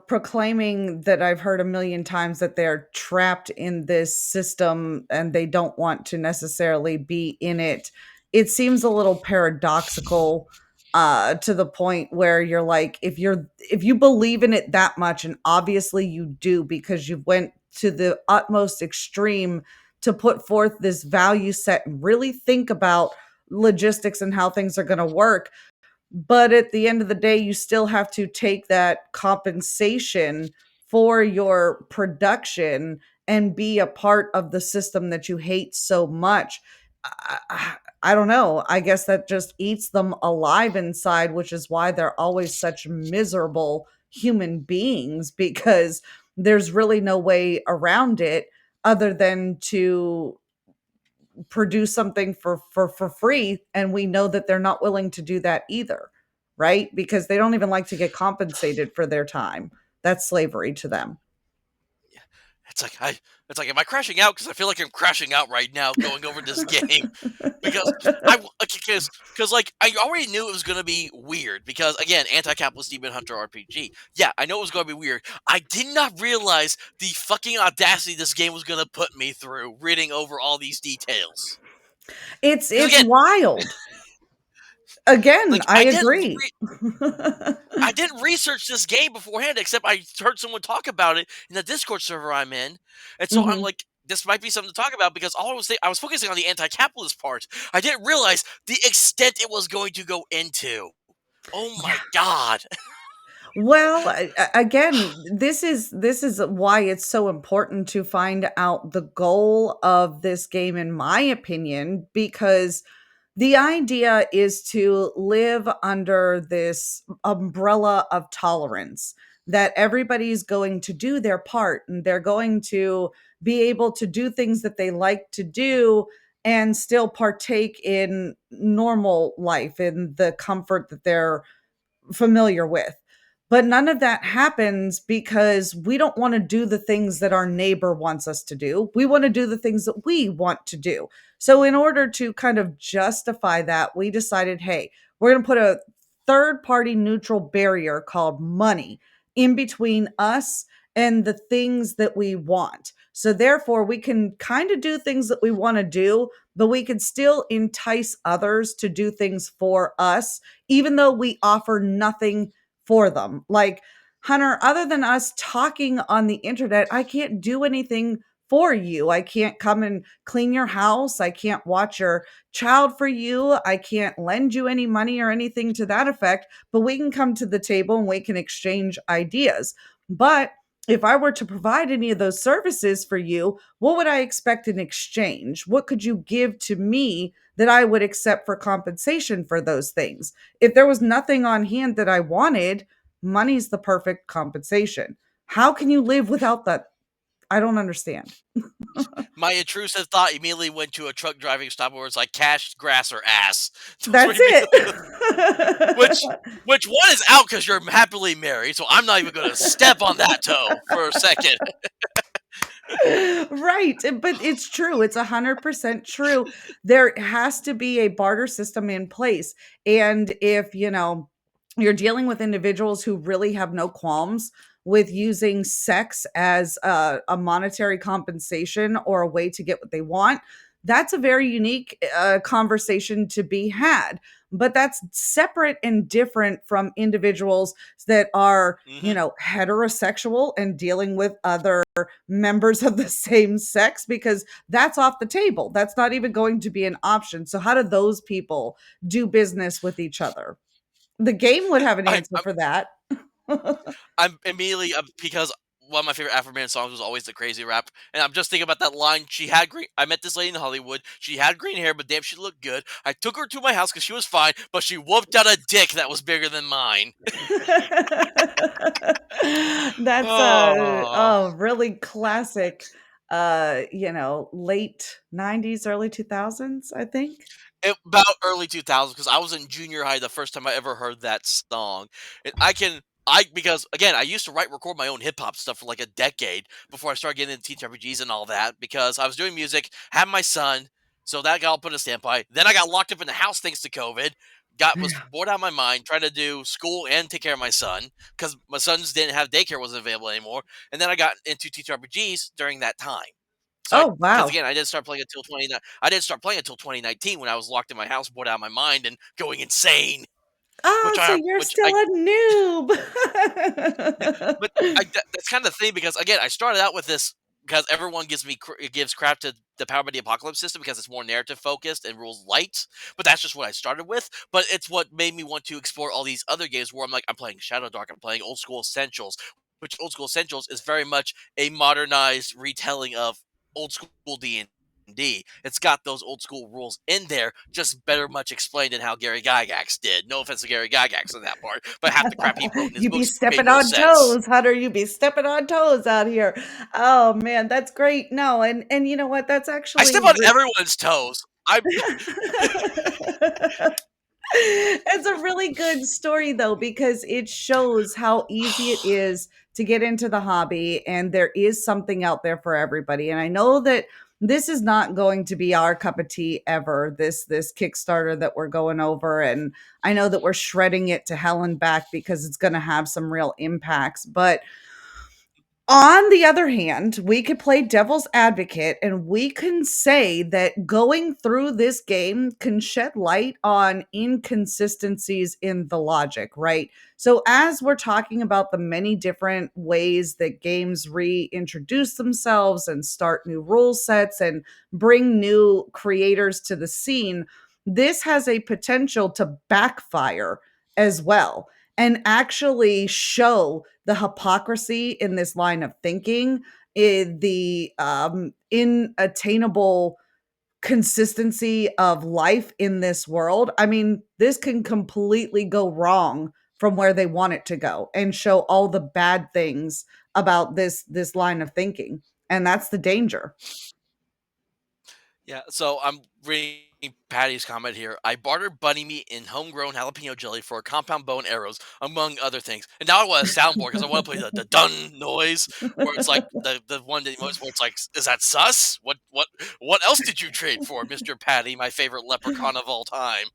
proclaiming that I've heard a million times that they're trapped in this system and they don't want to necessarily be in it, it seems a little paradoxical to the point where you're like, if you believe in it that much, and obviously you do because you went to the utmost extreme to put forth this value set and really think about logistics and how things are going to work, but at the end of the day, you still have to take that compensation for your production and be a part of the system that you hate so much. I don't know. I guess that just eats them alive inside, which is why they're always such miserable human beings because there's really no way around it other than to produce something for free, and we know that they're not willing to do that either, right? Because they don't even like to get compensated for their time. That's slavery to them. It's like it's like, am I crashing out? Because I feel like I'm crashing out right now going over this game because because like I already knew it was gonna be weird because again, anti-capitalist demon hunter RPG. Yeah, I know it was gonna be weird. I did not realize the fucking audacity this game was gonna put me through reading over all these details. Because It's again, wild. Again, like I agree. I didn't research this game beforehand, except I heard someone talk about it in the Discord server I'm in, and so I'm Mhm. like, this might be something to talk about because I was focusing on the anti-capitalist part. I didn't realize the extent it was going to go into. Oh Yeah. my god! Well, again, this is why it's so important to find out the goal of this game, in my opinion, because the idea is to live under this umbrella of tolerance that everybody's going to do their part and they're going to be able to do things that they like to do and still partake in normal life in the comfort that they're familiar with. But none of that happens because we don't want to do the things that our neighbor wants us to do. We want to do the things that we want to do. So, in order to kind of justify that, we decided, hey, we're going to put a third party neutral barrier called money in between us and the things that we want. So, therefore, we can kind of do things that we want to do, but we can still entice others to do things for us even though we offer nothing for them. Like, Hunter, other than us talking on the internet, I can't do anything for you. I can't come and clean your house. I can't watch your child for you. I can't lend you any money or anything to that effect, but we can come to the table and we can exchange ideas. But if I were to provide any of those services for you, what would I expect in exchange? What could you give to me that I would accept for compensation for those things? If there was nothing on hand that I wanted, money's the perfect compensation. How can you live without that? I don't understand. My intrusive thought immediately went to a truck driving stop where it's like cash, grass, or ass. Those were That's immediately which it. which one is out because you're happily married, so I'm not even going to step on that toe for a second. Right, but it's true, it's 100% true. There has to be a barter system in place, and if, you're dealing with individuals who really have no qualms with using sex as a monetary compensation or a way to get what they want, that's a very unique conversation to be had. But that's separate and different from individuals that are, Hmm. heterosexual and dealing with other members of the same sex, because that's off the table. That's not even going to be an option. So, how do those people do business with each other? The game would have an I, answer for that. I'm immediately because one of my favorite Afro Man songs was always the crazy rap, and I'm just thinking about that line. She had green. I met this lady in Hollywood. She had green hair, but damn, she looked good. I took her to my house because she was fine, but she whooped out a dick that was bigger than mine. That's a Oh, really classic. late 90s, early 2000s, I think. About early 2000s, because I was in junior high the first time I ever heard that song. And because again, I used to record my own hip hop stuff for like a decade before I started getting into TTRPGs and all that, because I was doing music, had my son, so that got all put in a standby. Then I got locked up in the house thanks to COVID. Was Yeah. bored out of my mind trying to do school and take care of my son because my sons didn't have daycare, wasn't available anymore. And then I got into TTRPGs during that time. So Oh, because wow. again, I didn't start playing until 2019 when I was locked in my house, bored out of my mind, and going insane. Oh, so you're Which still I a yeah, but that's kind of the thing because again, I started out with this because everyone gives crap to the Power by the Apocalypse system because it's more narrative focused and rules light. But that's just what I started with. But it's what made me want to explore all these other games where I'm playing Shadow Dark, I'm playing Old School Essentials, which Old School Essentials is very much a modernized retelling of old school D&D. It's got those old school rules in there, just better much explained than how Gary Gygax did. No offense to Gary Gygax in that part, but half the crap he wrote in his You be books made stepping no on sense. toes, Hunter. You be stepping on toes out here. Oh man, that's great. No, and you know what? That's I actually step on everyone's toes. I It's a really good story though, because it shows how easy it is to get into the hobby, and there is something out there for everybody. And I know that this is not going to be our cup of tea ever, this Kickstarter that we're going over. And I know that we're shredding it to hell and back because it's going to have some real impacts. But on the other hand, we could play devil's advocate and we can say that going through this game can shed light on inconsistencies in the logic, right? So, as we're talking about the many different ways that games reintroduce themselves and start new rule sets and bring new creators to the scene, this has a potential to backfire as well and actually show the hypocrisy in this line of thinking, the inattainable consistency of life in this world. I mean, this can completely go wrong from where they want it to go and show all the bad things about this line of thinking. And that's the danger. Yeah, so I'm reading Patty's comment here. I bartered bunny meat and homegrown jalapeno jelly for compound bow and arrows, among other things. And now I want a soundboard because I want to play the dun noise, where it's like the one that where it's like, is that sus? What else did you trade for, Mister Patty, my favorite leprechaun of all time?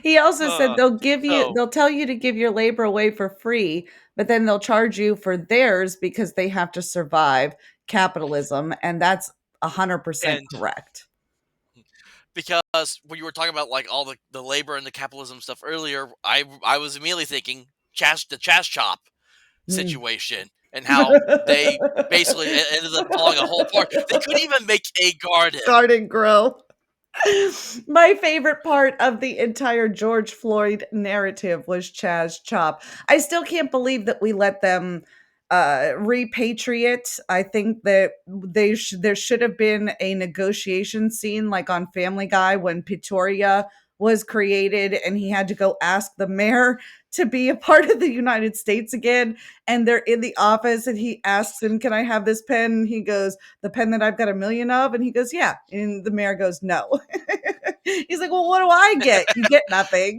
He also said Uh, so they'll tell you to give your labor away for free, but then they'll charge you for theirs because they have to survive capitalism, and that's 100% and correct. because when you were talking about like all the labor and the capitalism stuff earlier, I was immediately thinking the Chas Chop Mm. situation and how they basically ended up falling a whole apart. They couldn't even make a garden. Garden grow. My favorite part of the entire George Floyd narrative was Chaz Chop. I still can't believe that we let them repatriate. I think that there should have been a negotiation scene like on Family Guy when Pretoria was created and he had to go ask the mayor to be a part of the United States again. And they're in the office and he asks him, "Can I have this pen?" And he goes, "The pen that I've got a million of?" And he goes, "Yeah." And the mayor goes, "No." He's like, "Well, what do I get?" "You get nothing."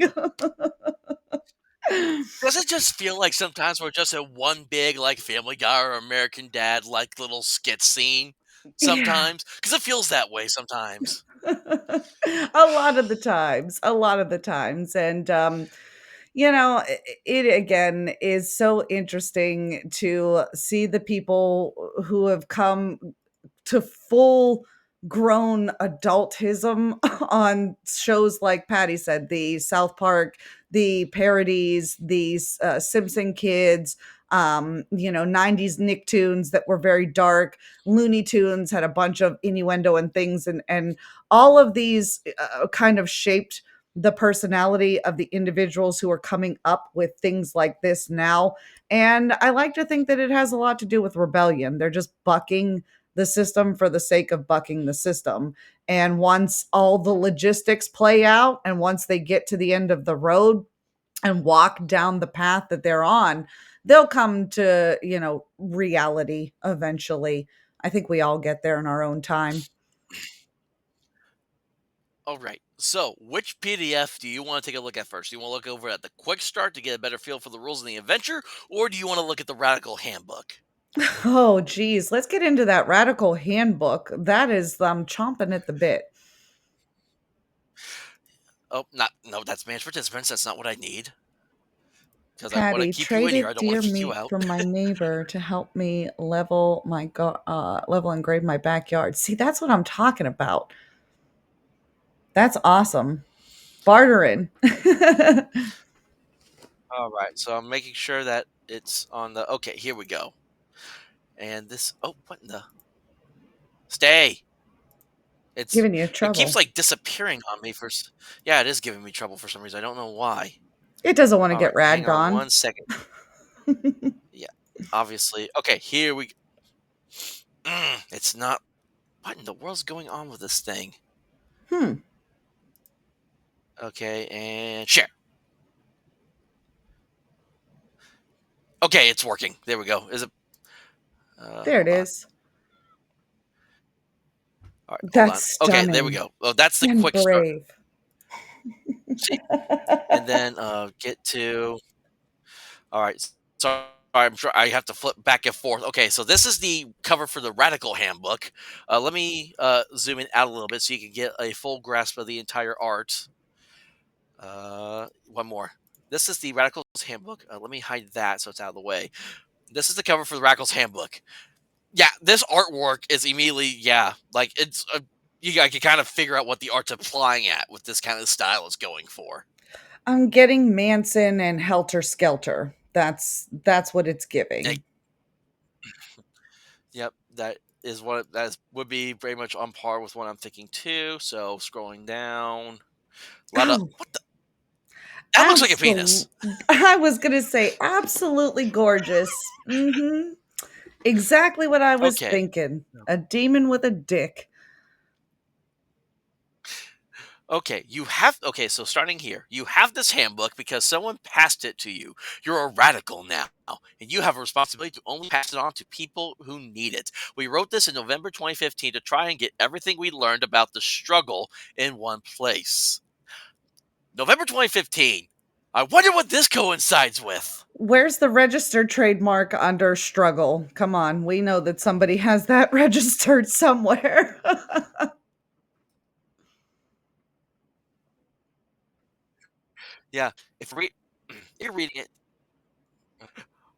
Does it just feel like sometimes we're just in one big like Family Guy or American Dad like little skit scene Yeah. sometimes? Because it feels that way sometimes. A lot of the times. And, it again is so interesting to see the people who have come to full grown adultism on shows like Patty said, the South Park, the parodies, the Simpson kids, 90s Nicktoons that were very dark. Looney Tunes had a bunch of innuendo and things, and all of these kind of shaped the personality of the individuals who are coming up with things like this now. And I like to think that it has a lot to do with rebellion. They're just bucking the system for the sake of bucking the system. And once all the logistics play out, and once they get to the end of the road and walk down the path that they're on, they'll come to, reality eventually. I think we all get there in our own time. All right. So, which PDF do you want to take a look at first? Do you want to look over at the quick start to get a better feel for the rules of the adventure, or do you want to look at the radical handbook? Oh, geez. Let's get into that radical handbook. That is, chomping at the bit. Oh, not no, that's managed participants. That's not what I need because I want to Patty keep you in here. I traded don't want deer to kick you meat out. from my neighbor to help me level and grade my backyard. See, that's what I'm talking about. That's awesome. Bartering. All right. So I'm making sure that it's on the. Okay, here we go. And this. Oh, what in the? Stay. It's Giving you it keeps trouble. like disappearing on me for. Yeah, it is giving me trouble for some reason. I don't know why. It doesn't want to All get right, hang ragged on on. 1 second. Yeah, obviously. Okay, here we. It's not. What in the world's going on with this thing? Hmm. Okay, and share. Okay, it's working. There we go. Is it? There it Hold on. is. All right, hold That's on. Okay, there we stunning go. Oh, that's the and quick start. brave. See, and then get to. All right. Sorry, I'm sure I have to flip back and forth. Okay, so this is the cover for the Radical Handbook. Let me zoom in out a little bit so you can get a full grasp of the entire art. One more. This is the Radicals Handbook. Let me hide that so it's out of the way. This is the cover for the Radicals Handbook. Yeah, this artwork is immediately like it's I can kind of figure out what the art's applying at with this kind of style it's going for. I'm getting Manson and Helter Skelter. That's what it's Like, giving. yep, that is what would be very much on par with what I'm thinking too. So scrolling down, a lot of Oh, what the that looks like a absolutely. penis. I was gonna say absolutely gorgeous. Exactly what I was Okay, thinking. A demon with a dick. okay, you have okay. So starting here, you have this handbook because someone passed it to you. You're a radical now, and you have a responsibility to only pass it on to people who need it. We wrote this in November 2015 to try and get everything we learned about the struggle in one place. November 2015. I wonder what this coincides with. Where's the registered trademark under struggle? Come on, we know that somebody has that registered somewhere. Yeah, if re- you're reading it.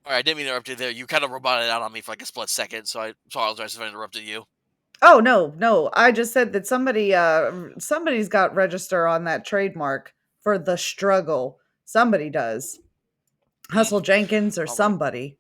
All right, I didn't mean to interrupt you there. You kind of roboted out on me for like a split second, so I apologize if I interrupted you. Oh, no, no. I just said that somebody's got register on that trademark for the struggle. Somebody does. Mm, Hustle Jenkins or all right, somebody.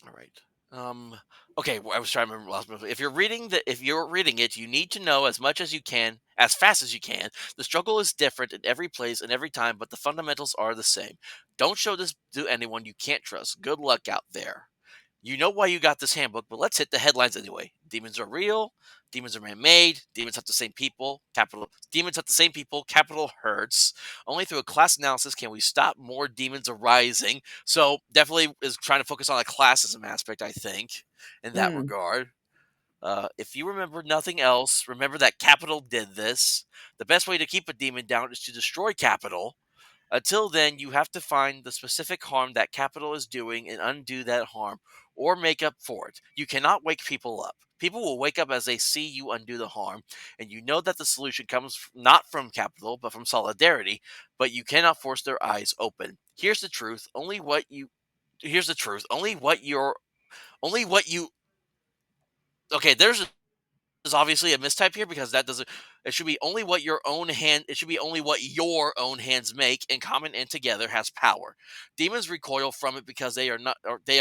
all right. Um. Okay, I was trying to remember last movie. If you're reading it, you need to know as much as you can, as fast as you can. The struggle is different in every place and every time, but the fundamentals are the same. Don't show this to anyone you can't trust. Good luck out there. You know why you got this handbook, but let's hit the headlines anyway. Demons are real. Demons are man-made. Demons have the same people. Capital. Demons have the same people. Capital hurts. Only through a class analysis can we stop more demons arising. So definitely is trying to focus on a classism aspect, I think, in that Mm, regard. If you remember nothing else, remember that Capital did this. The best way to keep a demon down is to destroy Capital. Until then, you have to find the specific harm that capital is doing and undo that harm or make up for it. You cannot wake people up. People will wake up as they see you undo the harm, and you know that the solution comes not from capital, but from solidarity, but you cannot force their eyes open. Here's the truth. Here's the truth. Only what you okay, there's obviously a mistype here because that doesn't it should be only what your own hand it should be only what your own hands make in common and together has power. Demons recoil from it because they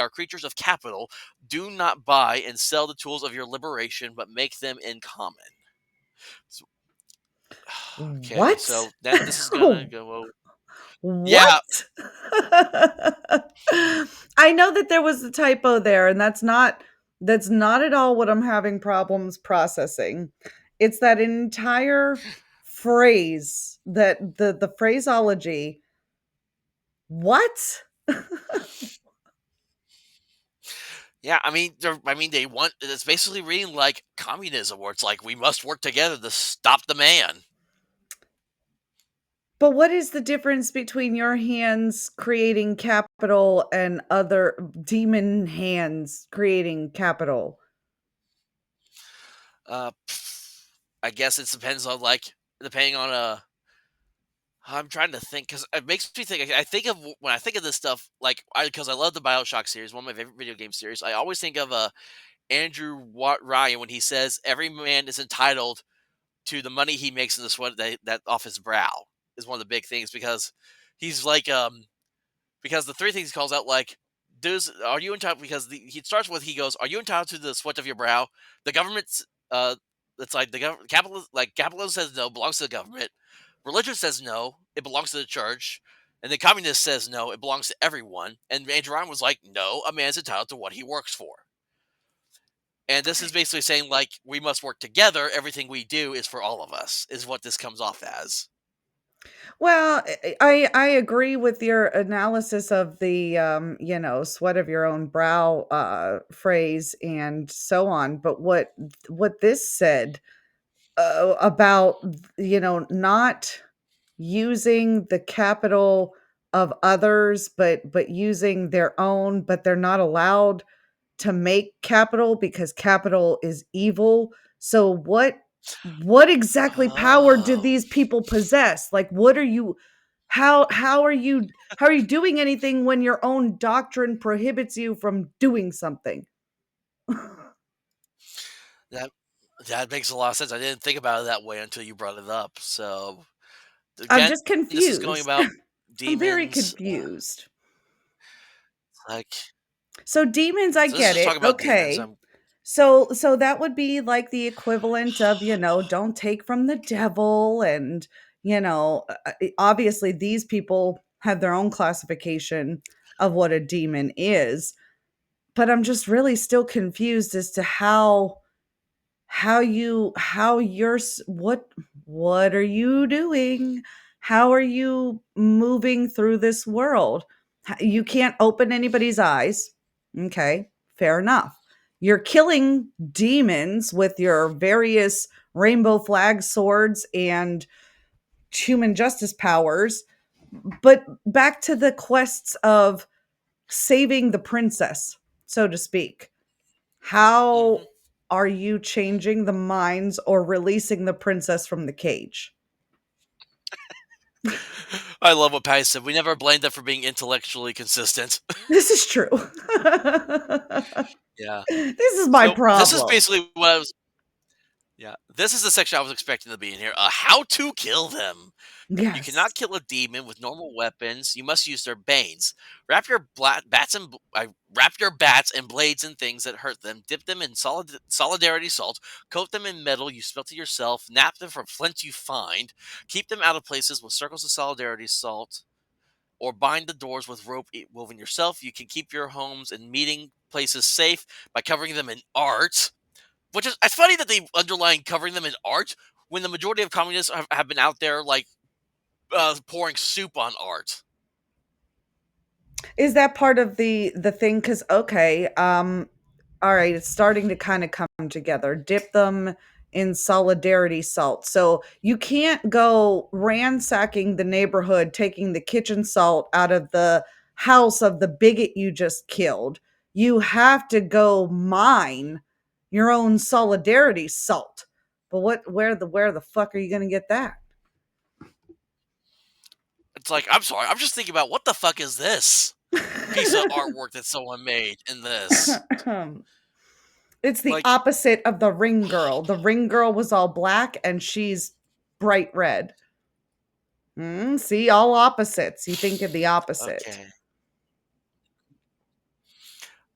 are creatures of capital. Do not buy and sell the tools of your liberation, but make them in common. So, okay, what? so then this is gonna go yeah. What? I know that there was a typo there, and that's not at all what I'm having problems processing. It's that entire phrase, that the phraseology. What? Yeah, I mean, they want it's basically reading like communism, where it's like we must work together to stop the man. But what is the difference between your hands creating capital and other demon hands creating capital? I guess it depends on like depending on I'm trying to think because it makes me think. I think of when I think of this stuff, like because I love the Bioshock series, one of my favorite video game series. I always think of Andrew Ryan when he says every man is entitled to the money he makes in the sweat that off his brow is one of the big things because he's like because the three things he calls out like dudes are you entitled because he starts with he goes are you entitled to the sweat of your brow the government's it's like the government capitalism says no belongs to the government religion says no it belongs to the church and the communist says no it belongs to everyone and Andrew Ryan was like no a man's entitled to what he works for and this is basically saying like we must work together everything we do is for all of us is what this comes off as. Well, I agree with your analysis of the sweat of your own brow phrase and so on. But what this said about not using the capital of others, but using their own, but they're not allowed to make capital because capital is evil. So what exactly power do Oh, these people possess? Like what are you how are you doing anything when your own doctrine prohibits you from doing something? that that makes a lot of sense. I didn't think about it that way until you brought it up. So I'm again, just this is going confused. about I'm very demons. confused. Like So demons, I so, this get is it. talking about demons. Okay. So that would be like the equivalent of, don't take from the devil and, obviously these people have their own classification of what a demon is, but I'm just really still confused as to how you're what are you doing? How are you moving through this world? You can't open anybody's eyes. Okay, fair enough. You're killing demons with your various rainbow flag swords and human justice powers. But back to the quests of saving the princess, so to speak. How Mhm. are you changing the minds or releasing the princess from the cage? I love what Patty said. We never blamed them for being intellectually consistent. This is true. Yeah. This is my So this is problem. basically what I was. Yeah, this is the section I was expecting to be in here. How to kill them. You cannot Yes. kill a demon with normal weapons. You must use their banes. Wrap your wrap your bats and blades in things that hurt them. Dip them in solidarity salt. Coat them in metal you smelt it yourself. Nap them from flint you find. Keep them out of places with circles of solidarity salt. Or bind the doors with rope woven yourself. You can keep your homes and meeting places safe by covering them in art. Which is it's funny that they underline covering them in art when the majority of communists have been out there like pouring soup on art. Is that part of the thing? Because okay, all right, it's starting to kind of come together. Dip them in solidarity salt. So you can't go ransacking the neighborhood, taking the kitchen salt out of the house of the bigot you just killed. You have to go mine your own solidarity salt. But where the fuck are you gonna get that? It's like, I'm sorry, I'm just thinking about what the fuck is this piece of artwork that someone made in this? It's the Like, opposite of the ring girl. The ring girl was all black and she's bright red. See, all opposites. You think of the opposite. okay,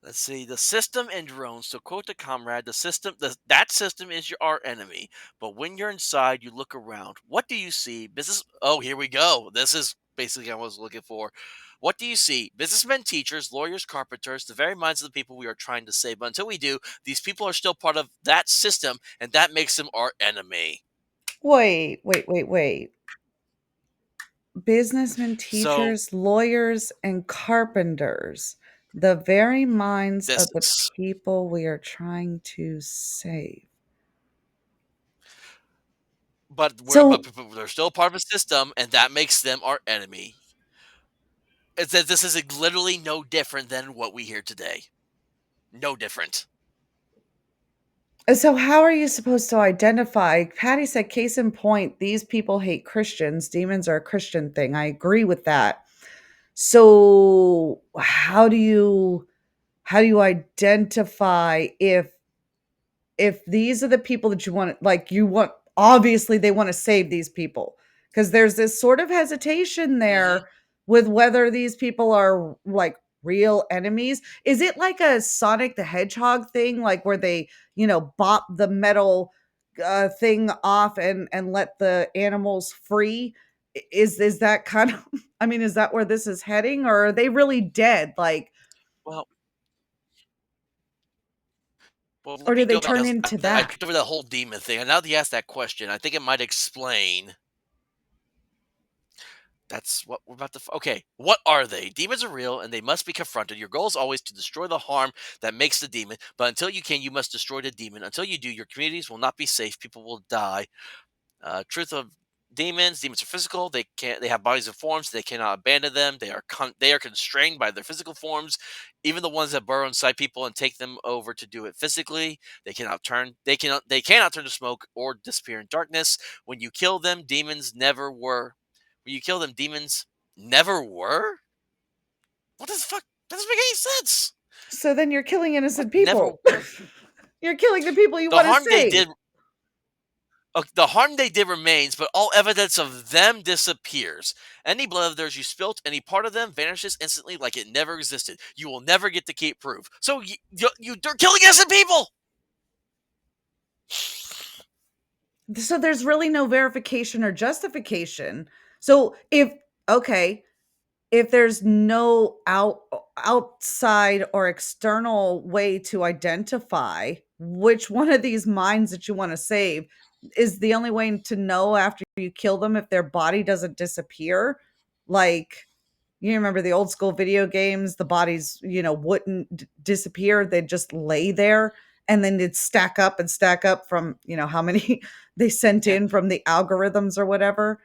let's see. The system and drones. To quote the comrade, that system is our enemy. But when you're inside, you look around. What do you see? Business. Oh, here we go. This is basically what I was looking for. What do you see? Businessmen, teachers, lawyers, carpenters, the very minds of the people we are trying to save. But until we do, these people are still part of that system, and that makes them our enemy. Wait. Businessmen, So, teachers, lawyers, and carpenters. The very minds This of the is, people we are trying to save. but So they're still part of a system, and that makes them our enemy. It's that this is literally no different than what we hear today. No different. so how are you supposed to identify? Patty said, case in point, these people hate Christians. Demons are a Christian thing. I agree with that. So how do you identify if these are the people that you want, like you want, obviously they want to save these people, because there's this sort of hesitation Hmm. there with whether these people are like real enemies. Is it like a Sonic the Hedgehog thing, like where they, bop the metal thing off and let the animals free? Is that kind of I mean, is that where this is heading, or are they really dead, like, Well, or let do me they go back. turn into I that? skipped over the whole demon thing, and now that you asked that question, I think it might explain. That's what we're about to. Okay, what are they? Demons are real, and they must be confronted. Your goal is always to destroy the harm that makes the demon. But until you can, you must destroy the demon. Until you do, your communities will not be safe. People will die. Truth of demons: demons are physical. They can't. They have bodies and forms. They cannot abandon them. They are constrained by their physical forms. Even the ones that burrow inside people and take them over to do it physically, they cannot turn. They cannot turn to smoke or disappear in darkness. When you kill them, demons never were. When you kill them, demons never were. What the fuck? That doesn't make any sense. So then you're killing What innocent never? people. You're killing the people you The want to harm they save. did the harm they did remains, but all evidence of them disappears. Any blood of theirs you spilt, any part of them vanishes instantly like it never existed. You will never get to keep proof. So they're killing innocent people. So there's really no verification or justification. So if okay, if there's no outside or external way to identify which one of these minds that you want to save, is the only way to know after you kill them if their body doesn't disappear, like, you remember the old school video games, the bodies, wouldn't disappear, they'd just lay there, and then they'd stack up from, how many they sent Yeah, in from the algorithms or whatever.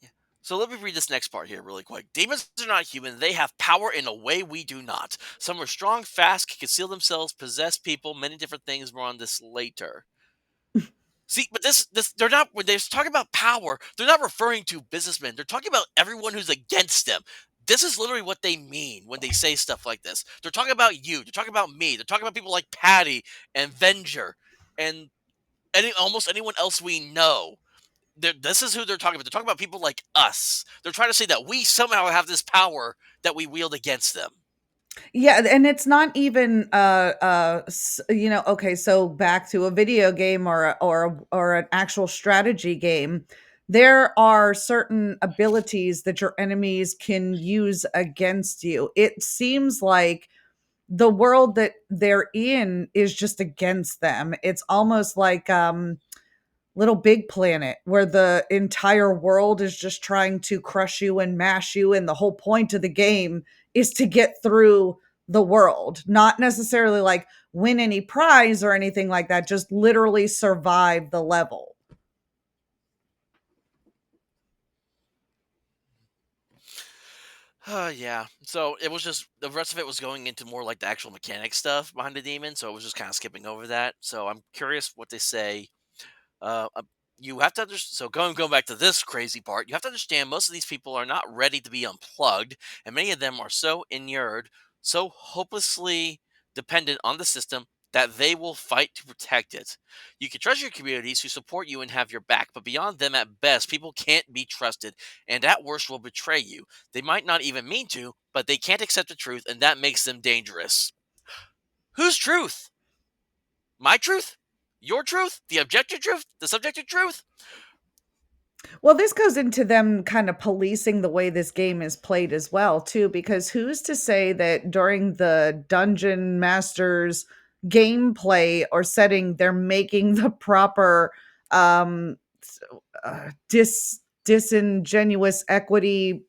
yeah. So let me read this next part here really quick. Demons are not human. They have power in a way we do not. Some are strong, fast, can conceal themselves, possess people, many different things. More on this later. See, but this they're not when they're talking about power, they're not referring to businessmen. They're talking about everyone who's against them. This is literally what they mean when they say stuff like this. They're talking about you. They're talking about me. They're talking about people like Patty and Venger and almost anyone else we know. This is who they're talking about. They're talking about people like us. They're trying to say that we somehow have this power that we wield against them. Yeah, and it's not even okay, so back to a video game or an actual strategy game. There are certain abilities that your enemies can use against you. It seems like the world that they're in is just against them. It's almost like Little Big Planet, where the entire world is just trying to crush you and mash you. And the whole point of the game is to get through the world, not necessarily like win any prize or anything like that, just literally survive the level. Yeah. So it was just the rest of it was going into more like the actual mechanic stuff behind the demon. So it was just kind of skipping over that. So I'm curious what they say. Uh, uh, you have to understand. So going back to this crazy part, you have to understand most of these people are not ready to be unplugged, and many of them are so inured, so hopelessly dependent on the system that they will fight to protect it. You can trust your communities who support you and have your back, but beyond them, at best, people can't be trusted, and at worst, will betray you. They might not even mean to, but they can't accept the truth, and that makes them dangerous. Whose truth? My truth? Your truth? The objective truth? The subjective truth? Well, this goes into them kind of policing the way this game is played as well, too, because who's to say that during the dungeon masters gameplay or setting, they're making the proper disingenuous equity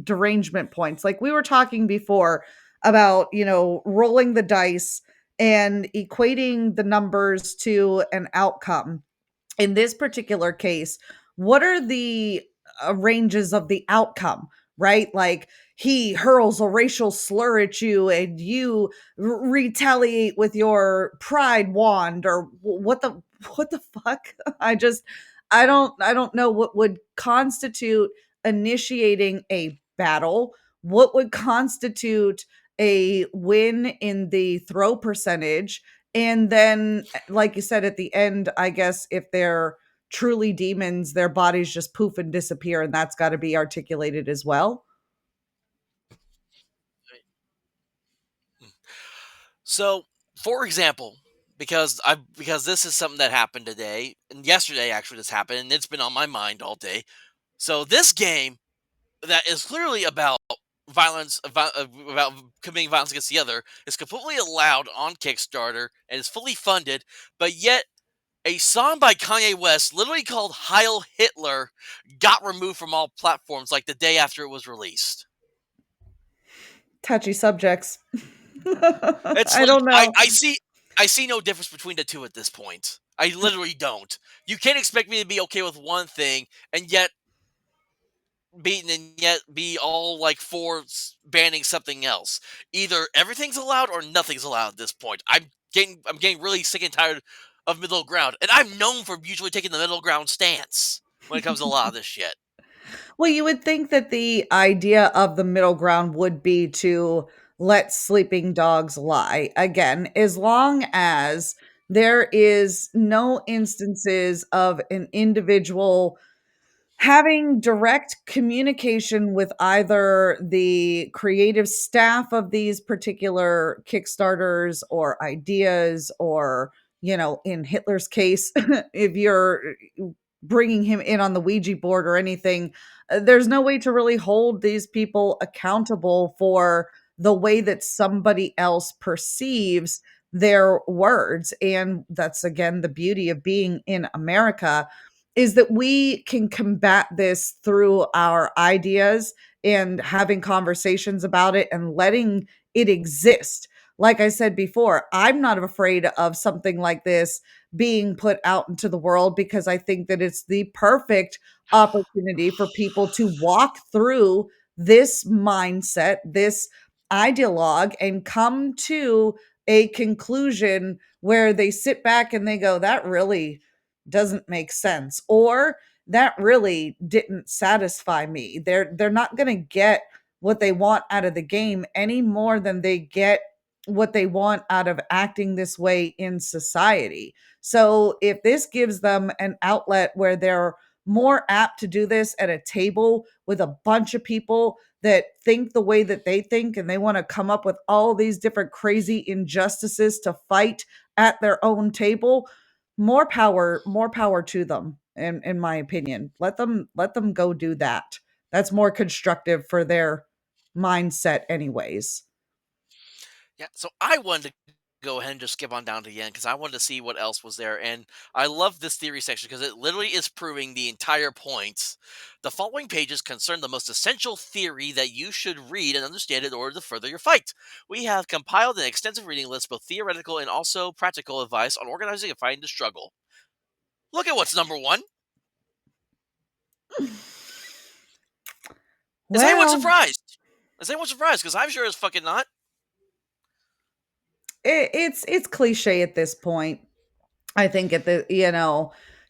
derangement points. Like we were talking before about, rolling the dice and equating the numbers to an outcome. In this particular case, what are the ranges of the outcome, right? Like he hurls a racial slur at you and you retaliate with your pride wand, or what the fuck? I don't know what would constitute initiating a battle, what would constitute a win in the throw percentage, and then, like you said, at the end, I guess if they're truly demons, their bodies just poof and disappear, and that's got to be articulated as well. So, for example, because this is something that happened today and yesterday, actually, this happened, and it's been on my mind all day. So, this game that is clearly about about committing violence against the other is completely allowed on Kickstarter and is fully funded, but yet a song by Kanye West, literally called "Heil Hitler," got removed from all platforms like the day after it was released. Touchy subjects. It's I like don't know. I see no difference between the two at this point. I literally don't. You can't expect me to be okay with one thing and yet be all like for banning something else. Either everything's allowed or nothing's allowed at this point. I'm getting really sick and tired of middle ground, and I'm known for usually taking the middle ground stance when it comes to a lot of this shit. Well, you would think that the idea of the middle ground would be to let sleeping dogs lie. Again, as long as there is no instances of an individual having direct communication with either the creative staff of these particular Kickstarters or ideas, or, in Hitler's case, if you're bringing him in on the Ouija board or anything, there's no way to really hold these people accountable for the way that somebody else perceives their words. And that's, again, the beauty of being in America, is that we can combat this through our ideas and having conversations about it and letting it exist. Like I said before, I'm not afraid of something like this being put out into the world, because I think that it's the perfect opportunity for people to walk through this mindset, this ideologue, and come to a conclusion where they sit back and they go, that really doesn't make sense, or that really didn't satisfy me. They're not going to get what they want out of the game any more than they get what they want out of acting this way in society. So if this gives them an outlet where they're more apt to do this at a table with a bunch of people that think the way that they think, and they want to come up with all these different crazy injustices to fight at their own table, more power to them, in my opinion. Let them go do that. That's more constructive for their mindset anyways. Yeah, so I wanted to go ahead and just skip on down to the end because I wanted to see what else was there. And I love this theory section because it literally is proving the entire point. The following pages concern the most essential theory that you should read and understand in order to further your fight. We have compiled an extensive reading list, both theoretical and also practical advice on organizing and fighting the struggle. Look at what's number one. Is anyone Well, surprised? Is anyone surprised? Because I'm sure as fucking not. it's cliche at this point. I think at the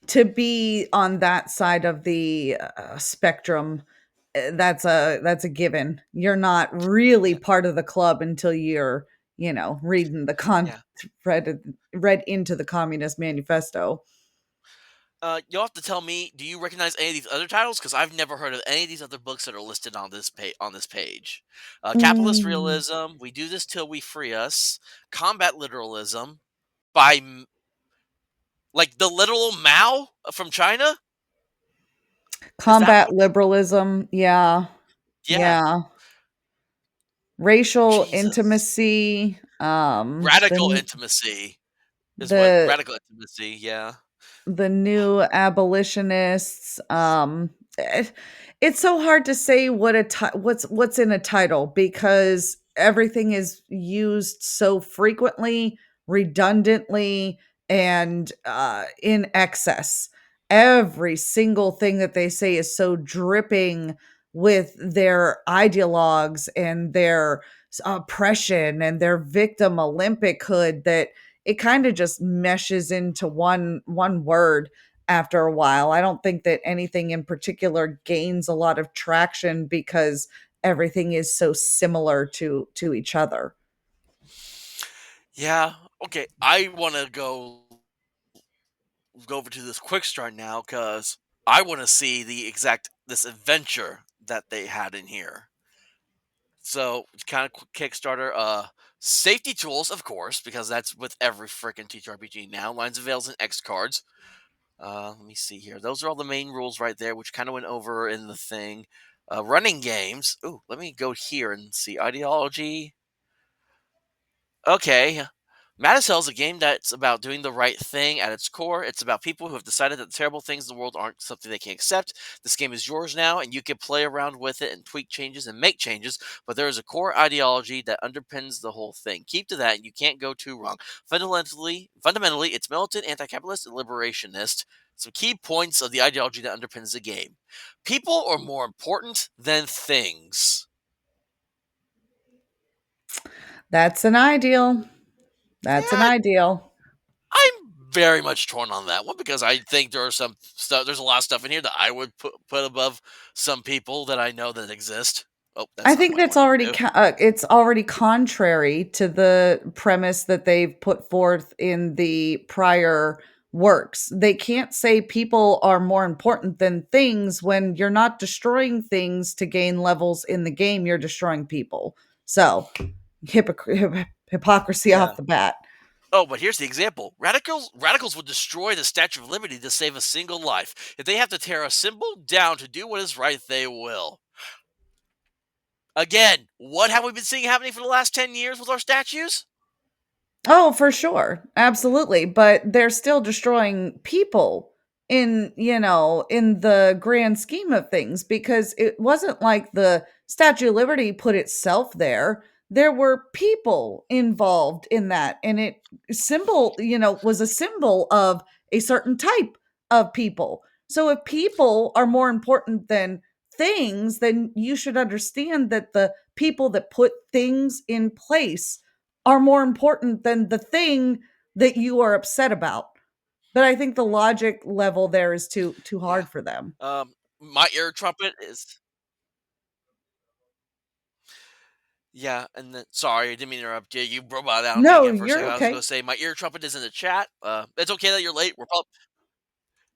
to be on that side of the spectrum, that's a given. You're not really Yeah, part of the club until you're reading the yeah. read read into the Communist Manifesto. You'll have to tell me. Do you recognize any of these other titles? Because I've never heard of any of these other books that are listed on this page. Capitalist Mm, realism. We do this till we free us. Combat literalism by like the literal Mao from China. Is that combat what? liberalism, yeah, Yeah. yeah. Racial Jesus. intimacy, Radical intimacy is what the radical intimacy. Yeah. the new abolitionists. It's so hard to say what's in a title, because everything is used so frequently, redundantly, and in excess. Every single thing that they say is so dripping with their ideologues and their oppression and their victim Olympic-hood that it kind of just meshes into one word after a while. I don't think that anything in particular gains a lot of traction because everything is so similar to each other. Yeah. Okay. I want to go over to this quick start now because I want to see the exact this adventure that they had in here. So kind of quick Kickstarter. Safety tools, of course, because that's with every freaking TTRPG now. Lines of veils and X cards. Let me see here. Those are all the main rules right there, which kind of went over in the thing. Running games. Ooh, let me go here and see ideology. Okay. Madisel is a game that's about doing the right thing at its core. It's about people who have decided that the terrible things in the world aren't something they can accept. This game is yours now, and you can play around with it and tweak changes and make changes, but there is a core ideology that underpins the whole thing. Keep to that, and you can't go too wrong. Fundamentally, it's militant, anti-capitalist, and liberationist. Some key points of the ideology that underpins the game. People are more important than things. That's an ideal. That's an Yeah, ideal. I'm very much torn on that one because I think there are some stuff. There's a lot of stuff in here that I would put above some people that I know that exist. Oh, I that's not think what I that's wanted already to do. it's already contrary to the premise that they've put forth in the prior works. They can't say people are more important than things when you're not destroying things to gain levels in the game, you're destroying people. So, hypocrisy Yeah. off the bat. Oh, but here's the example. Radicals would destroy the Statue of Liberty to save a single life. If they have to tear a symbol down to do what is right, they will. Again, what have we been seeing happening for the last 10 years with our statues? Oh, for sure. Absolutely. But they're still destroying people in the grand scheme of things because it wasn't like the Statue of Liberty put itself there. There were people involved in that. And it was a symbol of a certain type of people. So if people are more important than things, then you should understand that the people that put things in place are more important than the thing that you are upset about. But I think the logic level there is too Yeah. hard for them. My ear trumpet is. Yeah, and then sorry, I didn't mean to interrupt you. You robot out on me No, again for a you're second. I was going okay. to say my ear trumpet is in the chat. It's okay that you're late. We're probably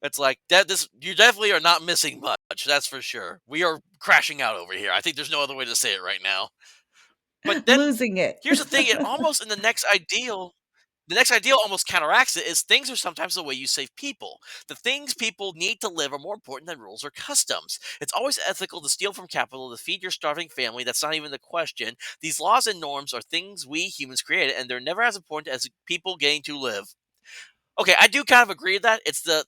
it's like that. This you definitely are not missing much. That's for sure. We are crashing out over here. I think there's no other way to say it right now. But then Losing it. here's the thing: it almost in the next ideal almost counteracts it. Is things are sometimes the way you save people. The things people need to live are more important than rules or customs. It's always ethical to steal from capital to feed your starving family. That's not even the question. These laws and norms are things we humans created, and they're never as important as people getting to live. Okay, I do kind of agree with that. It's the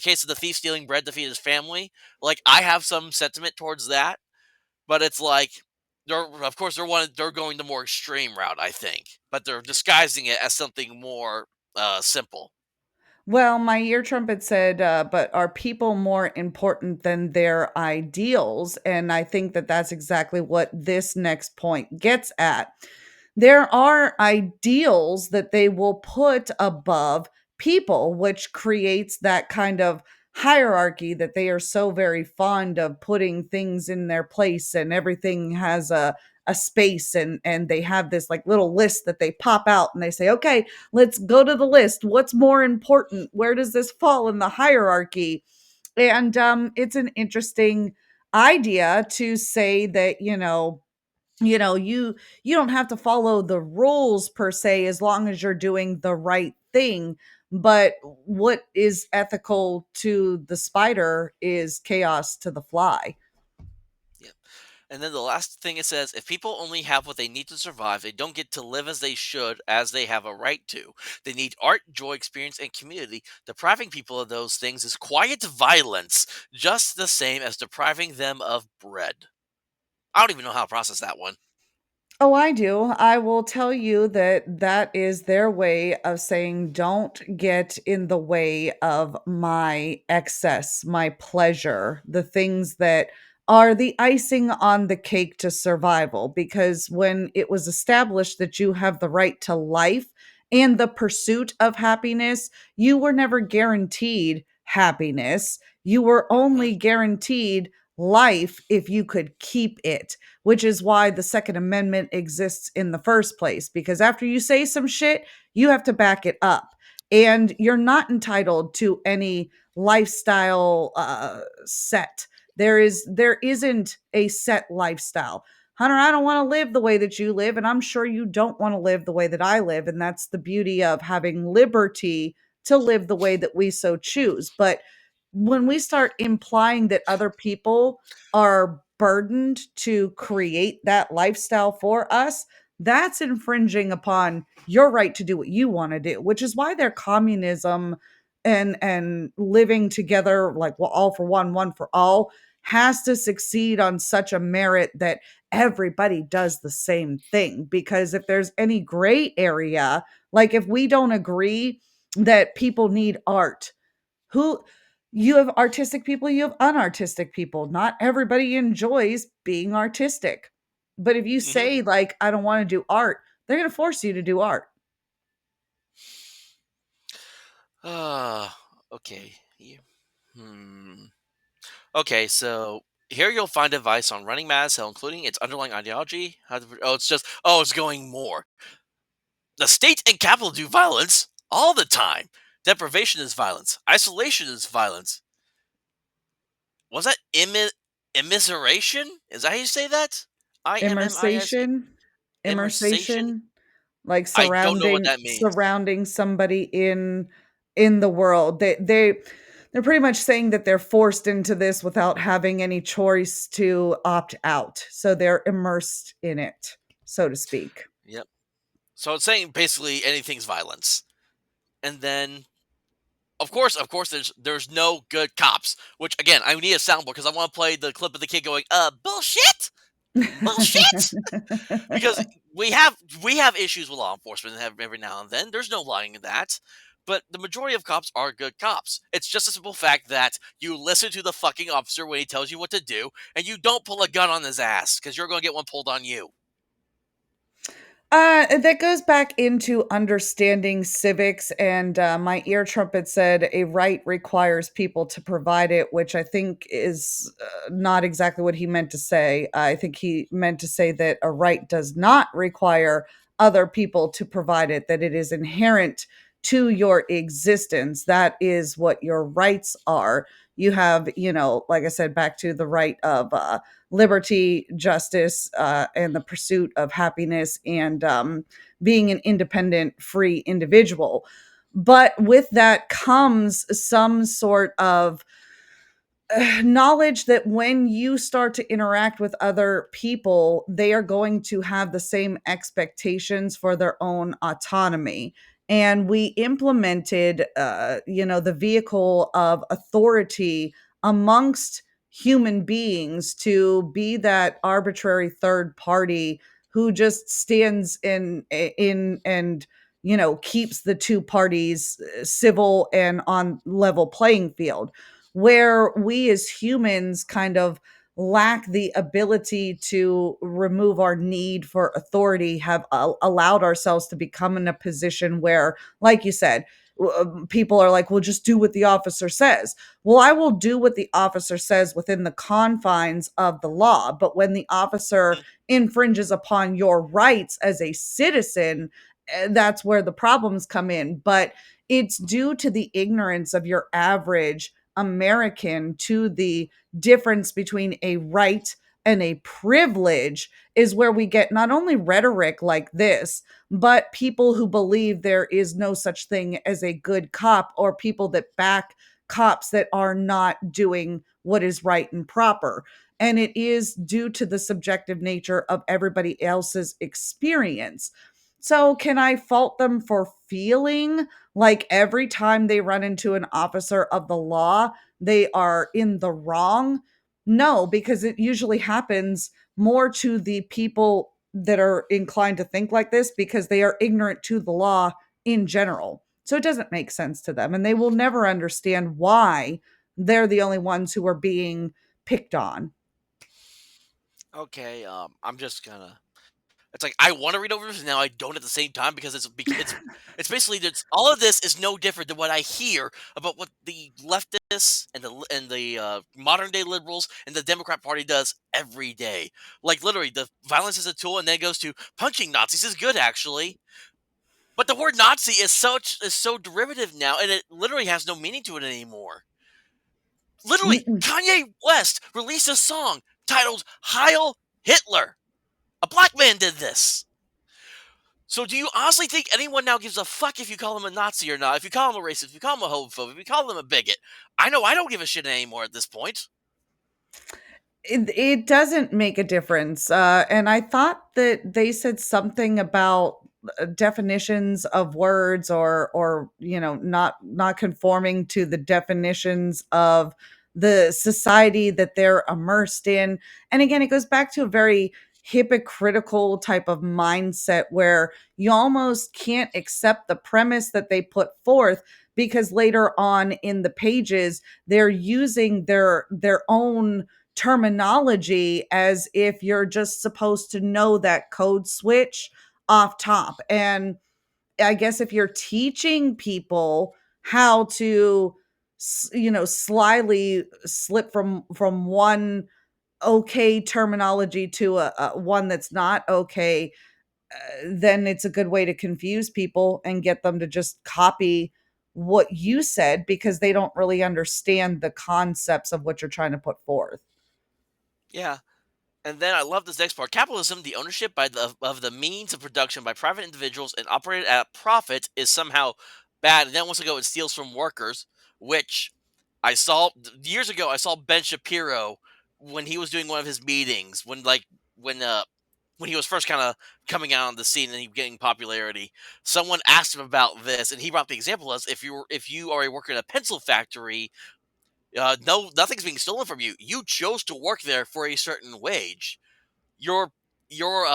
case of the thief stealing bread to feed his family. Like I have some sentiment towards that, but it's like they're of course they're going the more extreme route, I think, but they're disguising it as something more simple. Well, my ear trumpet said, but are people more important than their ideals? And I think that that's exactly what this next point gets at. There are ideals that they will put above people, which creates that kind of hierarchy that they are so very fond of putting things in their place and everything has a space and they have this like little list that they pop out and they say, okay, let's go to the list. What's more important? Where does this fall in the hierarchy? And it's an interesting idea to say that, you don't have to follow the rules per se as long as you're doing the right thing. But what is ethical to the spider is chaos to the fly. Yeah. And then the last thing it says, if people only have what they need to survive, they don't get to live as they should, as they have a right to. They need art, joy, experience, and community. Depriving people of those things is quiet violence, just the same as depriving them of bread. I don't even know how to process that one. Oh, I do. I will tell you that that is their way of saying, don't get in the way of my excess, my pleasure, the things that are the icing on the cake to survival. Because when it was established that you have the right to life and the pursuit of happiness, you were never guaranteed happiness. You were Mhm. only guaranteed life if you could keep it, which is why the Second Amendment exists in the first place. Because after you say some shit, you have to back it up. And you're not entitled to any lifestyle set. There isn't a set lifestyle. Hunter, I don't want to live the way that you live, and I'm sure you don't want to live the way that I live. And that's the beauty of having liberty to live the way that we so choose. But when we start implying that other people are burdened to create that lifestyle for us, that's infringing upon your right to do what you want to do, which is why their communism and living together like well, all for one for all has to succeed on such a merit that everybody does the same thing. Because if there's any gray area, like if we don't agree that people need art, who you have artistic people, you have unartistic people. Not everybody enjoys being artistic. But if you Mhm. say like I don't want to do art, they're going to force you to do art. Okay. Hmm. Okay, so here you'll find advice on running Mad as Hell, including its underlying ideology. It's going more. The state and capital do violence all the time. Deprivation is violence. Isolation is violence. Was that immiseration? Is that how you say that? IMMISE? Immersation, Immersation? immersation, like I don't know what surrounding that means. surrounding somebody in the world. They're pretty much saying that they're forced into this without having any choice to opt out. So they're immersed in it, so to speak. Yep. So it's saying basically anything's violence. And then of course, there's no good cops. Which again, I need a soundboard because I want to play the clip of the kid going, bullshit, bullshit. Because we have we have issues with law enforcement every now and then. There's no lying in that. But the majority of cops are good cops. It's just a simple fact that you listen to the fucking officer when he tells you what to do, and you don't pull a gun on his ass because you're going to get one pulled on you. That goes back into understanding civics, and my ear trumpet said a right requires people to provide it, which I think is not exactly what he meant to say. I think he meant to say that a right does not require other people to provide it, that it is inherent to your existence. That is what your rights are. You have, like I said, back to the right of liberty, justice, and the pursuit of happiness and being an independent, free individual. But with that comes some sort of knowledge that when you start to interact with other people, they are going to have the same expectations for their own autonomy. And we implemented, the vehicle of authority amongst human beings to be that arbitrary third party who just stands in and keeps the two parties civil and on level playing field, where we as humans kind of lack the ability to remove our need for authority, have allowed ourselves to become in a position where, like you said, people are like, well, just do what the officer says. Well, I will do what the officer says within the confines of the law. But when the officer Mhm. infringes upon your rights as a citizen, that's where the problems come in. But it's due to the ignorance of your average American to the difference between a right and a privilege, is where we get not only rhetoric like this, but people who believe there is no such thing as a good cop, or people that back cops that are not doing what is right and proper. And it is due to the subjective nature of everybody else's experience. So, can I fault them for feeling like every time they run into an officer of the law, they are in the wrong? No, because it usually happens more to the people that are inclined to think like this because they are ignorant to the law in general. So it doesn't make sense to them, and they will never understand why they're the only ones who are being picked on. Okay, I'm just gonna. It's like I want to read over this, and now I don't at the same time because it's basically that's all of this is no different than what I hear about what the leftists and the modern day liberals and the Democrat Party does every day. Like literally, the violence is a tool, and then it goes to punching Nazis is good actually. But the word Nazi is so derivative now, and it literally has no meaning to it anymore. Literally, Kanye West released a song titled "Heil Hitler." A black man did this. So do you honestly think anyone now gives a fuck if you call him a Nazi or not? If you call him a racist, if you call him a homophobe, if you call him a bigot? I know I don't give a shit anymore at this point. It doesn't make a difference. And I thought that they said something about definitions of words, or not conforming to the definitions of the society that they're immersed in. And again, it goes back to a very hypocritical type of mindset where you almost can't accept the premise that they put forth, because later on in the pages they're using their own terminology as if you're just supposed to know that code switch off top. And I guess if you're teaching people how to slyly slip from one okay terminology to a one that's not okay, then it's a good way to confuse people and get them to just copy what you said because they don't really understand the concepts of what you're trying to put forth. Yeah. And then I love this next part. Capitalism, the ownership of the means of production by private individuals and operated at a profit, is somehow bad. And then once ago, it steals from workers, which I saw years ago. I saw Ben Shapiro when he was doing one of his meetings when when he was first kind of coming out on the scene and he getting popularity. Someone asked him about this, and he brought the example as if you are a worker in a pencil factory, no, nothing's being stolen from you. You chose to work there for a certain wage. Your your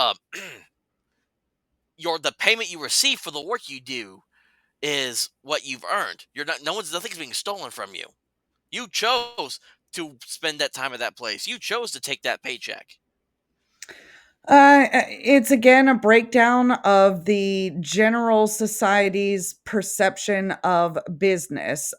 your the payment you receive for the work you do is what you've earned. You're not no one's nothing's being stolen from you. You chose to spend that time at that place. You chose to take that paycheck. It's again a breakdown of the general society's perception of business.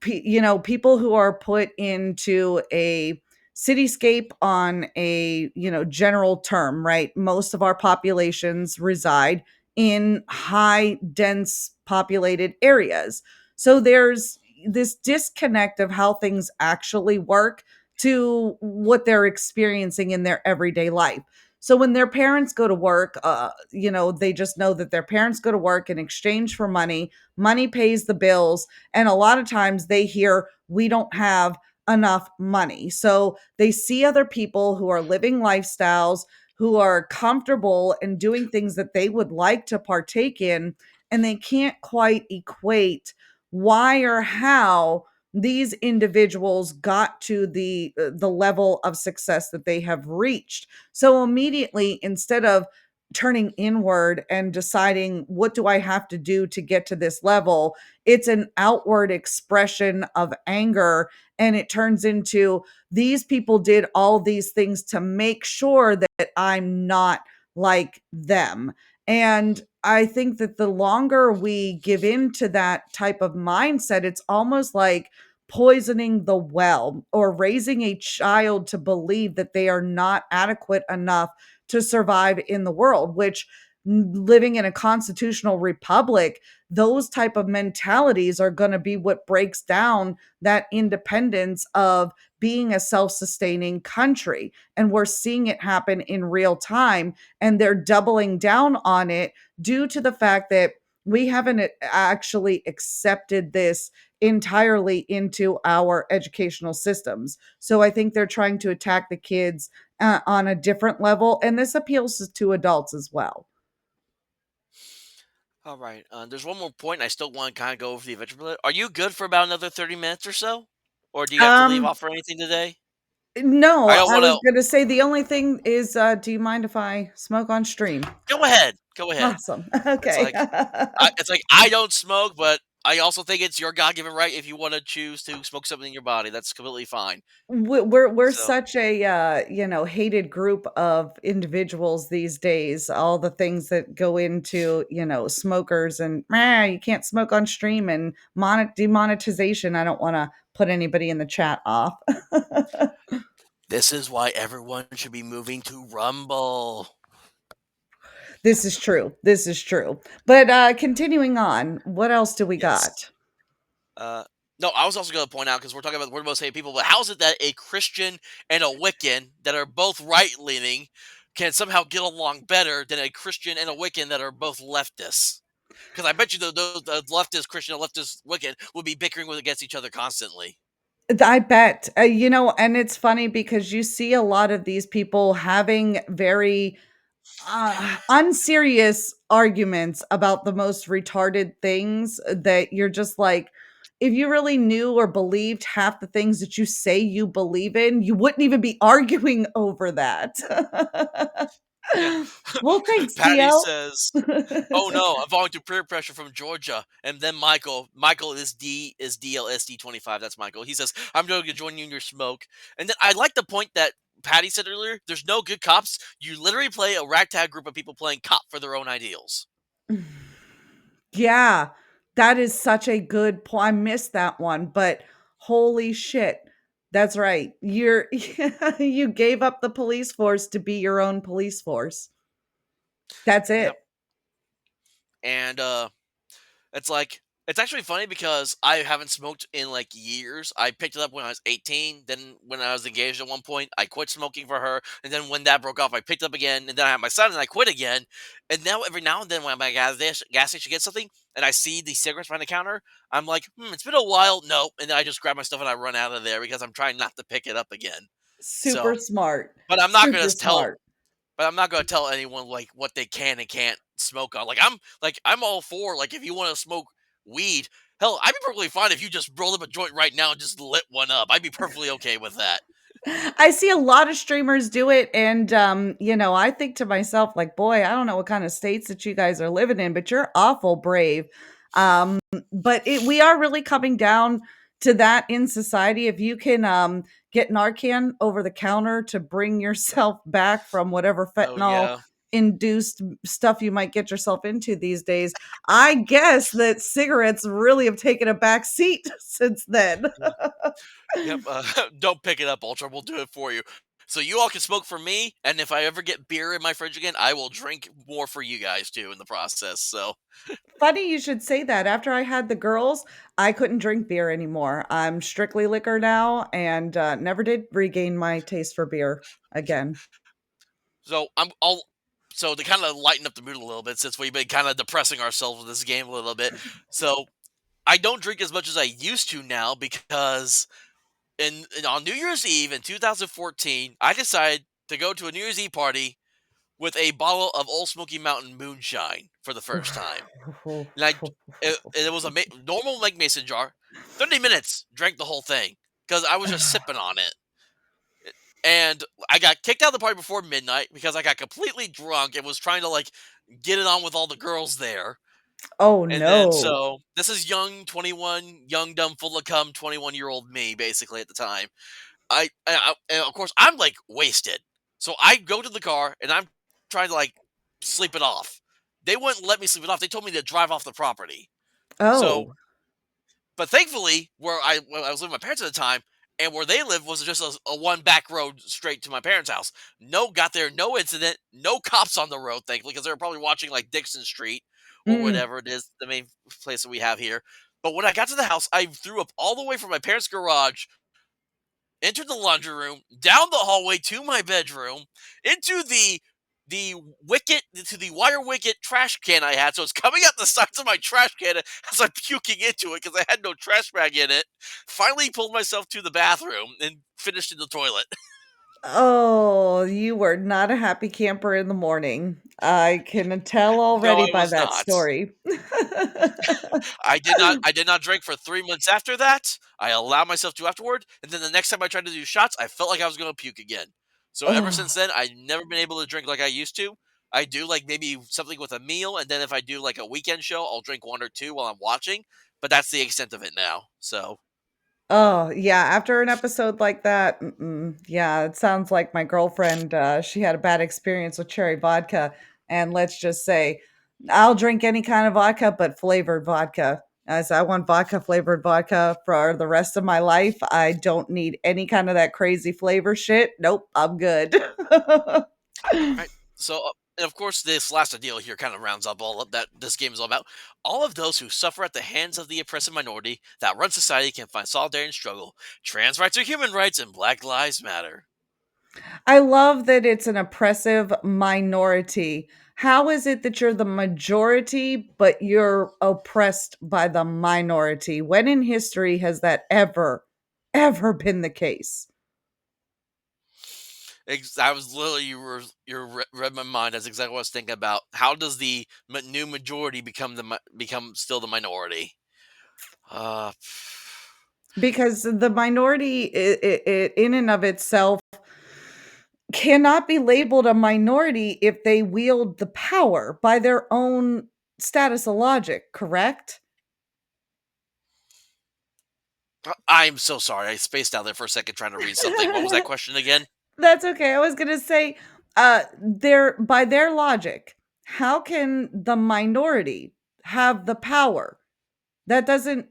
People who are put into a cityscape on a general term, right? Most of our populations reside in high, dense, populated areas. So there's this disconnect of how things actually work to what they're experiencing in their everyday life. So when their parents go to work, they just know that their parents go to work in exchange for money. Money pays the bills. And a lot of times they hear, we don't have enough money. So they see other people who are living lifestyles, who are comfortable and doing things that they would like to partake in. And they can't quite equate why or how these individuals got to the level of success that they have reached. So immediately, instead of turning inward and deciding what do I have to do to get to this level, it's an outward expression of anger, and it turns into these people did all these things to make sure that I'm not like them. And I think that the longer we give into that type of mindset, it's almost like poisoning the well or raising a child to believe that they are not adequate enough to survive in the world, which living in a constitutional republic, those type of mentalities are going to be what breaks down that independence of being a self-sustaining country. And we're seeing it happen in real time, and they're doubling down on it due to the fact that we haven't actually accepted this entirely into our educational systems. So I think they're trying to attack the kids on a different level, and this appeals to adults as well. All right. There's one more point. I still want to kind of go over the adventure bullet. Are you good for about another 30 minutes or so? Or do you have to leave Um, off for anything today? I No, don't I want was to. gonna say the only thing is, do you mind if I smoke on stream? Go ahead, go ahead. Awesome. It's Okay. like it's like I don't smoke, but I also think it's your God given right if you want to choose to smoke something in your body. That's completely fine. We're So such a, hated group of individuals these days, all the things that go into, smokers and, you can't smoke on stream and demonetization. I don't wanna put anybody in the chat off. this is why everyone should be moving to Rumble. This is true, this is true. But, continuing on, what else do we Yes. got? Uh, no, I was also going to point out because we're talking about the most hated people, but how is it that a Christian and a Wiccan that are both right leaning can somehow get along better than a Christian and a Wiccan that are both leftists? Because I bet you the leftist Christian and leftist Wiccan would be bickering with against each other constantly. I bet, and it's funny because you see a lot of these people having very unserious arguments about the most retarded things that you're just like, if you really knew or believed half the things that you say you believe in, you wouldn't even be arguing over that. Yeah. Well, thanks, Patty TL. says, "Oh no, I'm falling to peer pressure from Georgia." And then Michael is DLSD 25. That's Michael. He says, "I'm going to join you in your smoke." And then I like the point that Patty said earlier. There's no good cops. You literally play a ragtag group of people playing cop for their own ideals. Yeah, that is such a good point. I missed that one, but holy shit. That's right. You gave up the police force to be your own police force. That's Yep. it. And it's like it's actually funny because I haven't smoked in like years. I picked it up when I was 18. Then when I was engaged at one point, I quit smoking for her. And then when that broke off, I picked it up again. And then I had my son and I quit again. And now every now and then when I'm at gas station get something and I see the cigarettes behind the counter, I'm like, it's been a while. No. And then I just grab my stuff and I run out of there because I'm trying not to pick it up again. Super So, smart. but I'm not Super gonna tell smart. but I'm not gonna tell anyone like what they can and can't smoke on. I'm all for like if you want to smoke weed, hell, I'd be perfectly fine if you just rolled up a joint right now and just lit one up. I'd be perfectly okay with that. I see a lot of streamers do it, and, I think to myself, like, "Boy, I don't know what kind of states that you guys are living in, but you're awful brave." But we are really coming down to that in society. If you can, get Narcan over the counter to bring yourself back from whatever Oh fentanyl yeah. induced stuff you might get yourself into these days, I guess that cigarettes really have taken a back seat since then. Yeah. Yep. Don't pick it up, Ultra. We'll do it for you. So you all can smoke for me, and if I ever get beer in my fridge again, I will drink more for you guys too in the process. So Funny you should say that. After I had the girls, I couldn't drink beer anymore. I'm strictly liquor now and, never did regain my taste for beer again. so I'm all so to kind of lighten up the mood a little bit since we've been kind of depressing ourselves with this game a little bit. So I don't drink as much as I used to now because on New Year's Eve in 2014, I decided to go to a New Year's Eve party with a bottle of Old Smoky Mountain moonshine for the first time, and it was a normal like mason jar. 30 minutes, drank the whole thing because I was just sipping on it, and I got kicked out of the party before midnight because I got completely drunk and was trying to like get it on with all the girls there. Oh, And then no. so this is young 21, young dumb full of cum 21-year-old me basically at the time. And of course I'm like wasted. So I go to the car and I'm trying to like sleep it off. They wouldn't let me sleep it off. They told me to drive off the property. So, Oh. but thankfully where I was living with my parents at the time and where they lived was just a one back road straight to my parents' house. No, got there, no incident, no cops on the road, thankfully, because they were probably watching like Dixon Street or Mm. whatever it is, the main place that we have here. But when I got to the house, I threw up all the way from my parents' garage, entered the laundry room, down the hallway to my bedroom, into the wicket to the wire wicket trash can I had. So it's coming out the sides of my trash can as I'm puking into it because I had no trash bag in it. Finally pulled myself to the bathroom and finished in the toilet. Oh, you were not a happy camper in the morning. I can tell No, already I by was that not. story. I did not drink for 3 months after that. I allowed myself to afterward, and then the next time I tried to do shots, I felt like I was gonna puke again. So ever since Oh. then, I've never been able to drink like I used to. I do like maybe something with a meal, and then if I do like a weekend show, I'll drink 1 or 2 while I'm watching, but that's the extent of it now. So, Oh, yeah, after an episode like that, yeah, it sounds like my girlfriend, she had a bad experience with cherry vodka, and let's just say, I'll drink any kind of vodka, but flavored vodka. As I want vodka flavored vodka for the rest of my life. I don't need any kind of that crazy flavor shit. Nope, I'm good. right. So, and of course, this last deal here kind of rounds up all of that this game is all about. All of those who suffer at the hands of the oppressive minority that run society can find solidarity and struggle. Trans rights are human rights, and Black Lives Matter. I love that it's an oppressive minority. How is it that you're the majority, but you're oppressed by the minority? When in history has that ever been the case? I was literally read my mind. That's exactly what I was thinking about. How does the new majority become still the minority? Uh, Because the minority, in and of itself, cannot be labeled a minority if they wield the power by their own status of logic, correct? I'm so sorry. I spaced out there for a second trying to read something. What was that question again? That's okay. I was gonna say, their by their logic, how can the minority have the power? That doesn't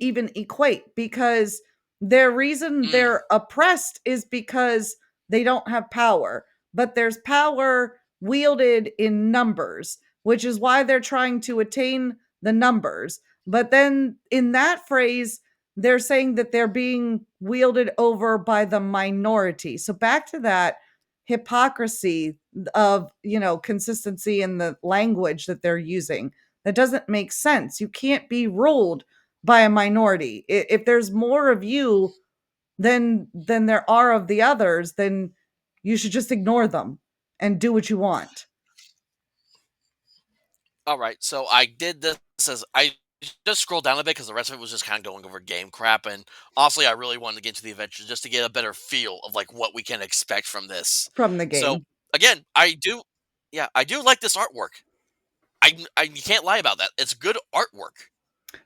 even equate because their reason Mm, they're oppressed is because they don't have power. But there's power wielded in numbers, which is why they're trying to attain the numbers. But then in that phrase, they're saying that they're being wielded over by the minority. So back to that hypocrisy of, consistency in the language that they're using. That doesn't make sense. You can't be ruled by a minority. If there's more of you than there are of the others, then you should just ignore them and do what you want. all right. So I did this as I just scrolled down a bit because the rest of it was just kind of going over game crap. And honestly, I really wanted to get into the adventure just to get a better feel of like what we can expect from this. From the So game. again, yeah, I do like this artwork. I can't lie about that. It's good artwork.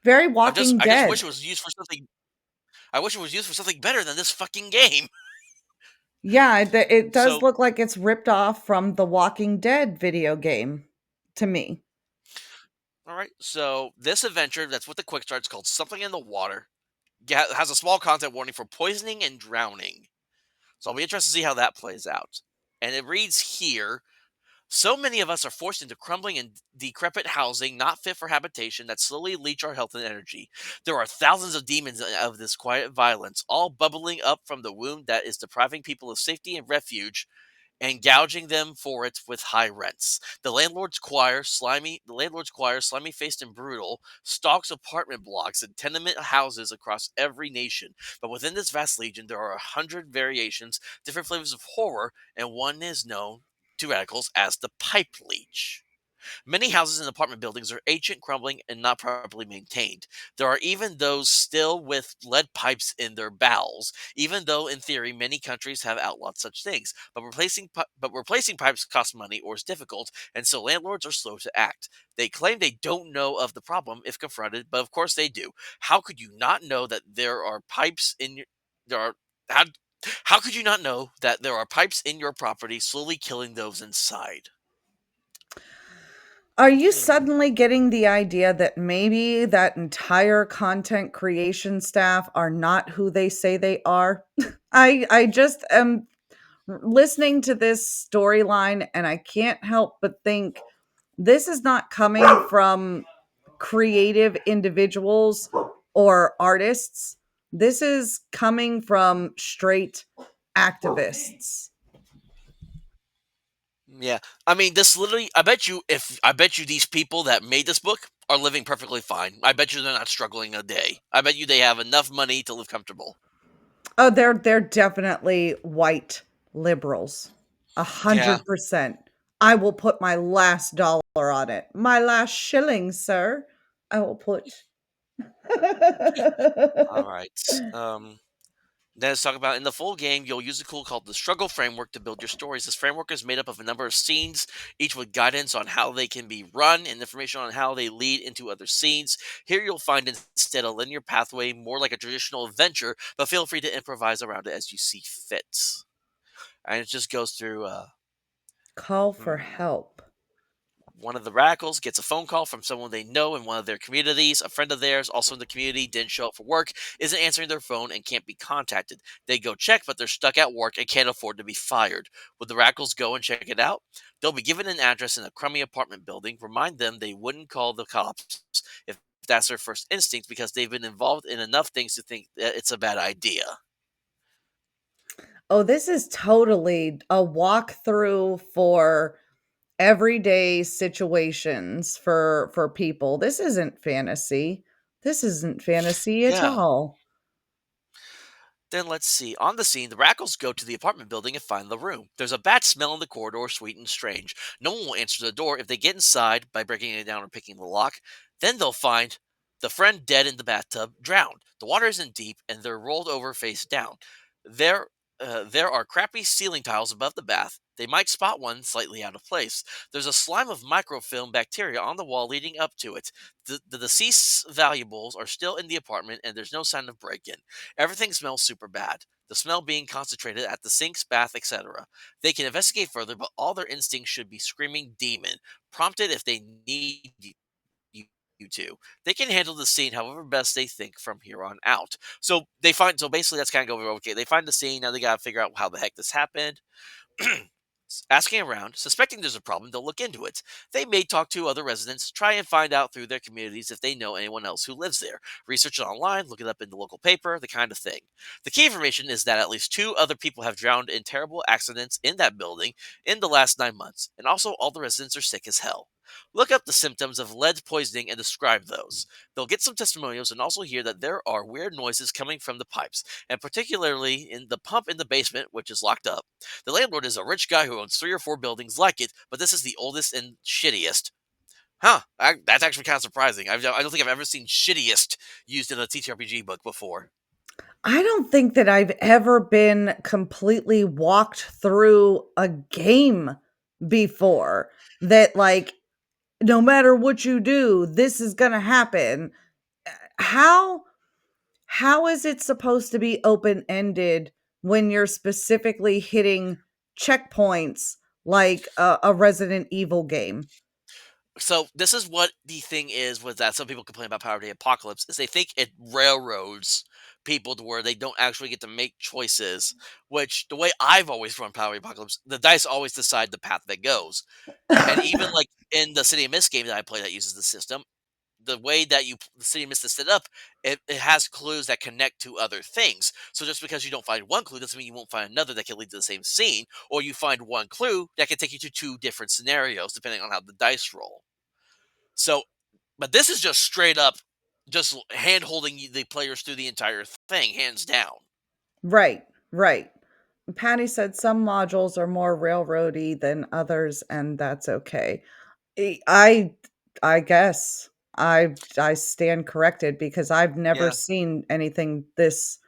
Very I Walking just wish Dead. it was used for something. I wish it was used for something better than this fucking game. Yeah, it does So, look like it's ripped off from the Walking Dead video game to me. all right. So this adventure that's with the quick start. It's called Something in the Water. Has a small content warning for poisoning and drowning. So I'll be interested to see how that plays out. And it reads here: so many of us are forced into crumbling and decrepit housing not fit for habitation that slowly leach our health and energy. There are thousands of demons of this quiet violence, all bubbling up from the wound that is depriving people of safety and refuge and gouging them for it with high rents. The landlord's choir, slimy faced and brutal, stalks apartment blocks and tenement houses across every nation. But within this vast legion, there are 100 variations, different flavors of horror, and one is known to radicals as the pipe leech. Many houses and apartment buildings are ancient, crumbling, and not properly maintained. There are even those still with lead pipes in their bowels, even though in theory many countries have outlawed such things. But replacing pipes costs money or is difficult, and so landlords are slow to act. They claim they don't know of the problem if confronted, but of course they do. How could you not know that there are pipes in your there are how, how could you not know that there are pipes in your property slowly killing those inside? Are you Hmm. suddenly getting the idea that maybe that entire content creation staff are not who they say they are? I just am listening to this storyline and I can't help but think this is not coming from creative individuals or artists. This is coming from straight activists. Yeah. I mean, this literally I bet you these people that made this book are living perfectly fine. I bet you they're not struggling a day. I bet you they have enough money to live comfortable. Oh, they're definitely white Liberals. Yeah. 100%. I will put my last dollar on it. My last shilling, sir. I will put. All right. Then let's talk about in the full game, you'll use a tool called the Struggle Framework to build your stories. This framework is made up of a number of scenes, each with guidance on how they can be run and information on how they lead into other scenes. Here you'll find instead a linear pathway, more like a traditional adventure, but feel free to improvise around it as you see fit. And it just goes through. Call for Hmm, help. One of the radicals gets a phone call from someone they know in one of their communities. A friend of theirs, also in the community, didn't show up for work, isn't answering their phone, and can't be contacted. They go check, but they're stuck at work and can't afford to be fired. Would the radicals go and check it out? They'll be given an address in a crummy apartment building. Remind them they wouldn't call the cops if that's their first instinct because they've been involved in enough things to think that it's a bad idea. Oh, this is totally a walkthrough for everyday situations for people. This isn't fantasy. This isn't fantasy at Yeah. all. Then let's see. On the scene, the Rackles go to the apartment building and find the room. There's a bad smell in the corridor, sweet and strange. No one will answer the door if they get inside by breaking it down or picking the lock. Then they'll find the friend dead in the bathtub, drowned. The water isn't deep, and they're rolled over face down. There, there are crappy ceiling tiles above the bath. They might spot one slightly out of place. There's a slime of microfilm bacteria on the wall leading up to it. The deceased's valuables are still in the apartment, and there's no sign of break-in. Everything smells super bad. The smell being concentrated at the sinks, bath, etc. They can investigate further, but all their instincts should be screaming demon, prompted if they need you to. They can handle the scene however best they think from here on out. So basically that's kind of going okay. They find the scene, now they gotta figure out how the heck this happened. Asking around, suspecting there's a problem, they'll look into it. They may talk to other residents, try and find out through their communities if they know anyone else who lives there. Research it online, look it up in the local paper, the kind of thing. The key information is that at least two other people have drowned in terrible accidents in that building in the last 9 months, and also all the residents are sick as hell. Look up the symptoms of lead poisoning and describe those. They'll get some testimonials and also hear that there are weird noises coming from the pipes, and particularly in the pump in the basement, which is locked up. The landlord is a rich guy who owns three or four buildings like it, but this is the oldest and shittiest. Huh, that's actually kind of surprising. I don't think I've ever seen shittiest used in a TTRPG book before. I don't think that I've ever been completely walked through a game before that, like, no matter what you do, this is gonna happen. How how is it supposed to be open-ended when you're specifically hitting checkpoints like a Resident Evil game? So this is what the thing is with that some people complain about Power Day Apocalypse is they think it railroads people to where they don't actually get to make choices. Which the way I've always run Power Day Apocalypse, the dice always decide the path that goes. And even like in the City of Mist game that I play that uses the system, the way that the City of Mist is set up, it has clues that connect to other things. So just because you don't find one clue doesn't mean you won't find another that can lead to the same scene, or you find one clue that can take you to two different scenarios depending on how the dice roll. So, but this is just straight up, just hand holding the players through the entire thing, hands down. Right, right. Patty said some modules are more railroady than others, and that's okay. E I guess I stand corrected because I've never Yeah, seen anything this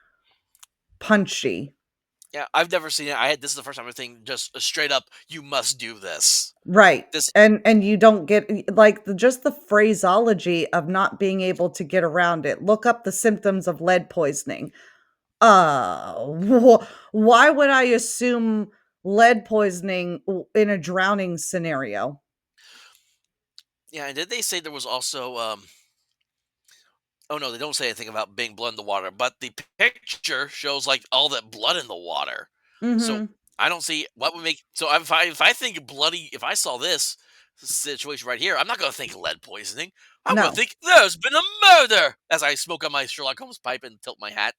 punchy. yeah. I've never seen it. This is the first time I'm thinking just a straight up, you must do this. Right, This, and you don't get like, just the phraseology of not being able to get around it. Look up the symptoms of lead poisoning. Why would I assume lead poisoning in a drowning scenario? yeah. And did they say there was also oh no, they don't say anything about being blood in the water, but the picture shows like all that blood in the water. So Mhm. I don't see what would make. So if I think bloody, if I saw this situation right here, I'm not going to think lead poisoning. I'm going to No. think there's been a murder as I smoke on my Sherlock Holmes pipe and tilt my hat.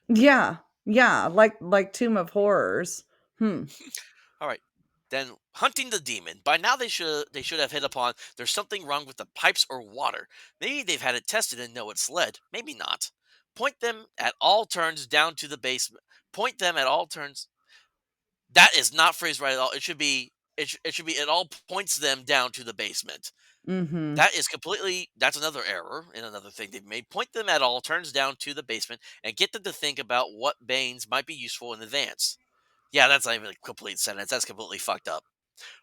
Yeah, yeah, like Tomb of Horrors. Hmm. All right. Then hunting the demon. By now they should have hit upon there's something wrong with the pipes or water. Maybe they've had it tested and know it's lead. Maybe not. Point them at all turns down to the basement. Point them at all turns That is not phrased right at all. It should be it should be it all points them down to the basement. Mhm. That is completely that's another error and another thing they've made. Point them at all turns down to the basement and get them to think about what banes might be useful in advance. Yeah, that's not even a complete sentence. That's completely fucked up.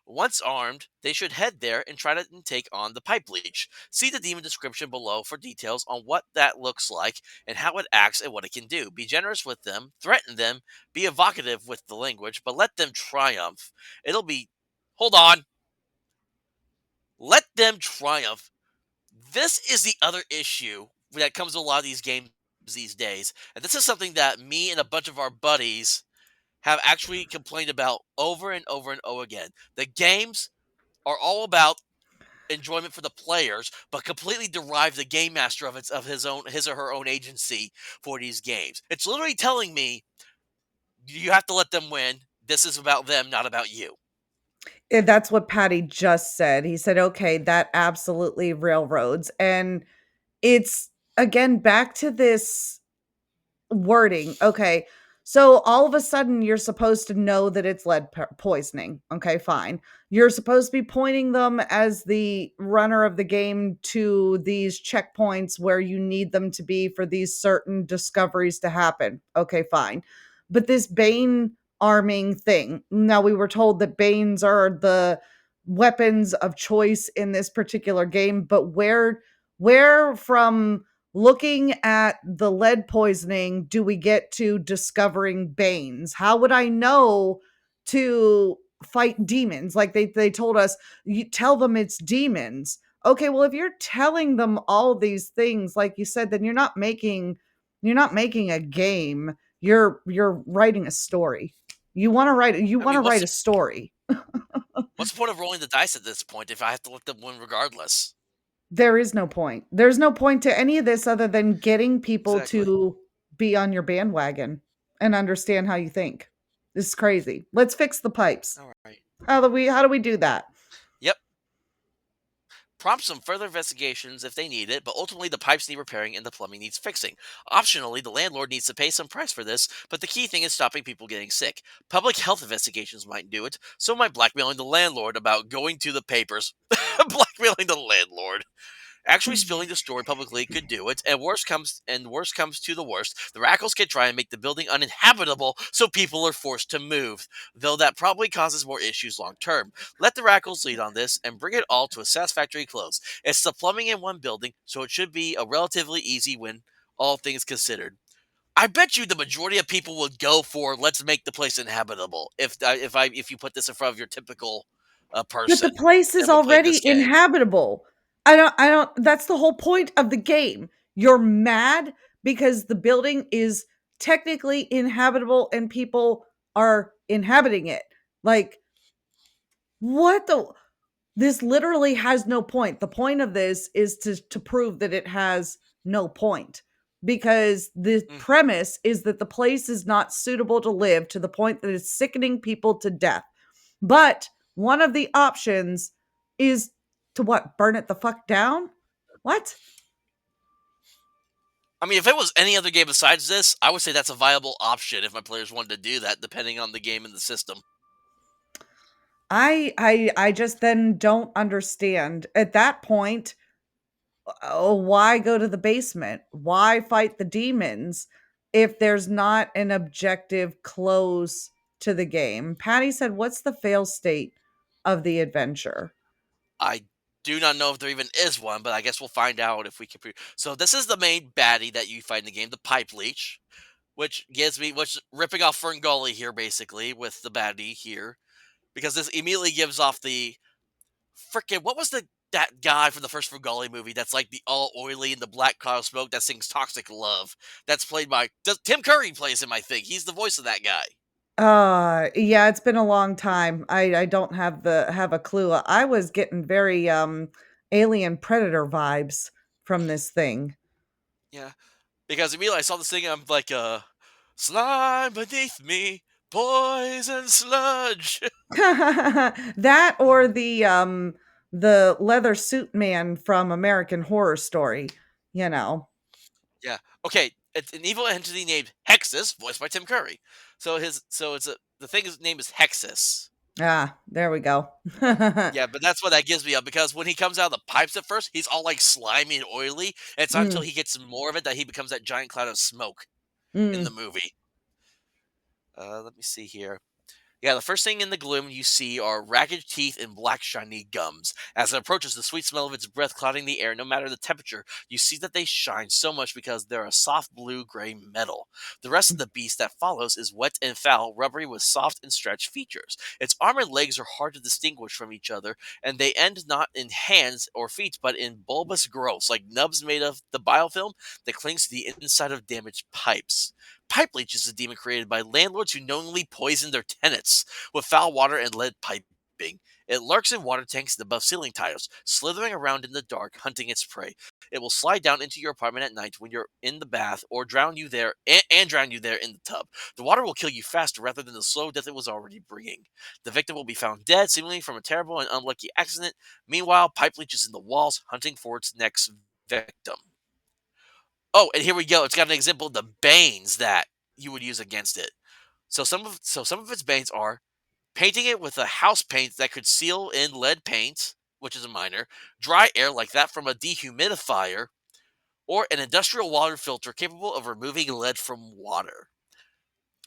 Once armed, they should head there and try to take on the pipe leech. See the demon description below for details on what that looks like and how it acts and what it can do. Be generous with them, threaten them, be evocative with the language, but let them triumph. It'll be. Hold on. Let them triumph. This is the other issue that comes with a lot of these games these days. And this is something that me and a bunch of our buddies have actually complained about over and over and over again. The games are all about enjoyment for the players, but completely derive the game master of his or her own agency for these games. It's literally telling me you have to let them win. This is about them, not about you. That's what Patty just said. He said, "Okay, that absolutely railroads." And it's again back to this wording. Okay. So all of a sudden you're supposed to know that it's poisoning. Okay, fine. You're supposed to be pointing them as the runner of the game to these checkpoints where you need them to be for these certain discoveries to happen. Okay, fine. But this Bane arming thing. Now we were told that Banes are the weapons of choice in this particular game, but where from looking at the lead poisoning do we get to discovering banes? How would I know to fight demons? Like they told us, you tell them it's demons. Okay, well if you're telling them all these things, like you said, then you're not making a game. You're writing a story. You I want mean, to write a story. what's the point of rolling the dice at this point if I have to let them win regardless? There is no point. There's no point to any of this other than getting people Exactly. to be on your bandwagon and understand how you think. This is crazy. Let's fix the pipes. All right. How do we do that? Yep. Prompt some further investigations if they need it, but ultimately the pipes need repairing and the plumbing needs fixing. Optionally, the landlord needs to pay some price for this, but the key thing is stopping people getting sick. Public health investigations might do it, so might blackmailing the landlord about going to the papers. Blackmailing the landlord. Actually spilling the story publicly could do it, and worst comes to the worst. The Rackles can try and make the building uninhabitable so people are forced to move, though that probably causes more issues long term. Let the Rackles lead on this and bring it all to a satisfactory close. It's the plumbing in one building, so it should be a relatively easy win, all things considered. I bet you the majority of people would go for let's make the place inhabitable if you put this in front of your typical But the person place is that would play this already game. inhabitable. I don't that's the whole point of the game. You're mad because the building is technically inhabitable and people are inhabiting it. Like what the this literally has no point. The point of this is to prove that it has no point because the Mm. premise is that the place is not suitable to live to the point that it's sickening people to death. But one of the options is to what? Burn it the fuck down? What? I mean, if it was any other game besides this, I would say that's a viable option if my players wanted to do that, depending on the game and the system. I just then don't understand. At that point, oh, why go to the basement? Why fight the demons if there's not an objective close to the game? Patty said, "What's the fail state of the adventure?" I do not know if there even is one, but I guess we'll find out if we can. So this is the main baddie that you fight in the game, the pipe leech, which ripping off Ferngully here basically with the baddie here, because this immediately gives off the freaking what was that guy from the first Ferngully movie that's like the all oily and the black cloud of smoke that sings "Toxic Love." That's played by Tim Curry plays him. I think he's the voice of that guy. Yeah, it's been a long time. I don't have a clue. I was getting very Alien Predator vibes from this thing. Yeah, because immediately I saw this thing, I'm like, slime beneath me, poison sludge. That or the leather suit man from American Horror Story, you know. Yeah. Okay. It's an evil entity named Hexus, voiced by Tim Curry. So it's a the thing's name is Hexus. Ah, there we go. Yeah, but that's what that gives me up because when he comes out of the pipes at first, he's all like slimy and oily. And it's not until Mm, he gets more of it that he becomes that giant cloud of smoke in the mm. movie. Let me see here. Yeah, the first thing in the gloom you see are ragged teeth and black shiny gums. As it approaches, the sweet smell of its breath clouding the air, no matter the temperature, you see that they shine so much because they're a soft blue-gray metal. The rest of the beast that follows is wet and foul, rubbery with soft and stretched features. Its arm and legs are hard to distinguish from each other, and they end not in hands or feet, but in bulbous growths, like nubs made of the biofilm that clings to the inside of damaged pipes. Pipe leech is a demon created by landlords who knowingly poison their tenants with foul water and lead piping. It lurks in water tanks and above ceiling tiles, slithering around in the dark, hunting its prey. It will slide down into your apartment at night when you're in the bath, or drown you there and drown you there in the tub. The water will kill you faster rather than the slow death it was already bringing. The victim will be found dead, seemingly from a terrible and unlucky accident. Meanwhile, pipe leech is in the walls, hunting for its next victim. Oh, and here we go. It's got an example of the banes that you would use against it. So some of its banes are painting it with a house paint that could seal in lead paint, which is a minor, dry air like that from a dehumidifier, or an industrial water filter capable of removing lead from water.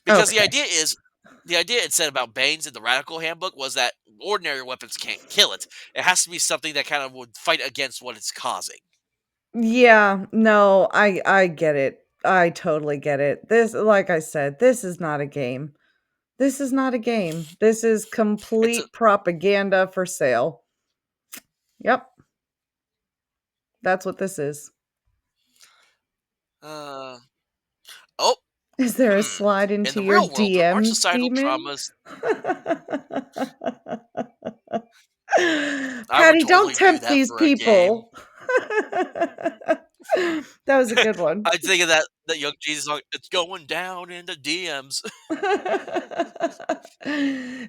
Because the Okay. idea is the idea it said about Banes in the Radical Handbook was that ordinary weapons can't kill it. It has to be something that kind of would fight against what it's causing. Yeah, no, I get it. I totally get it. This, like I said, this is not a game. This is not a game. This is It's a complete propaganda for sale. Yep, that's what this is. uh oh Is there a slide in into the your real world there aren't DMs, societal demon? traumas. I would Patty, don't totally do tempt that these for a game. people. That was a good one. I think of that Young Jesus song, "It's going down in the DMs."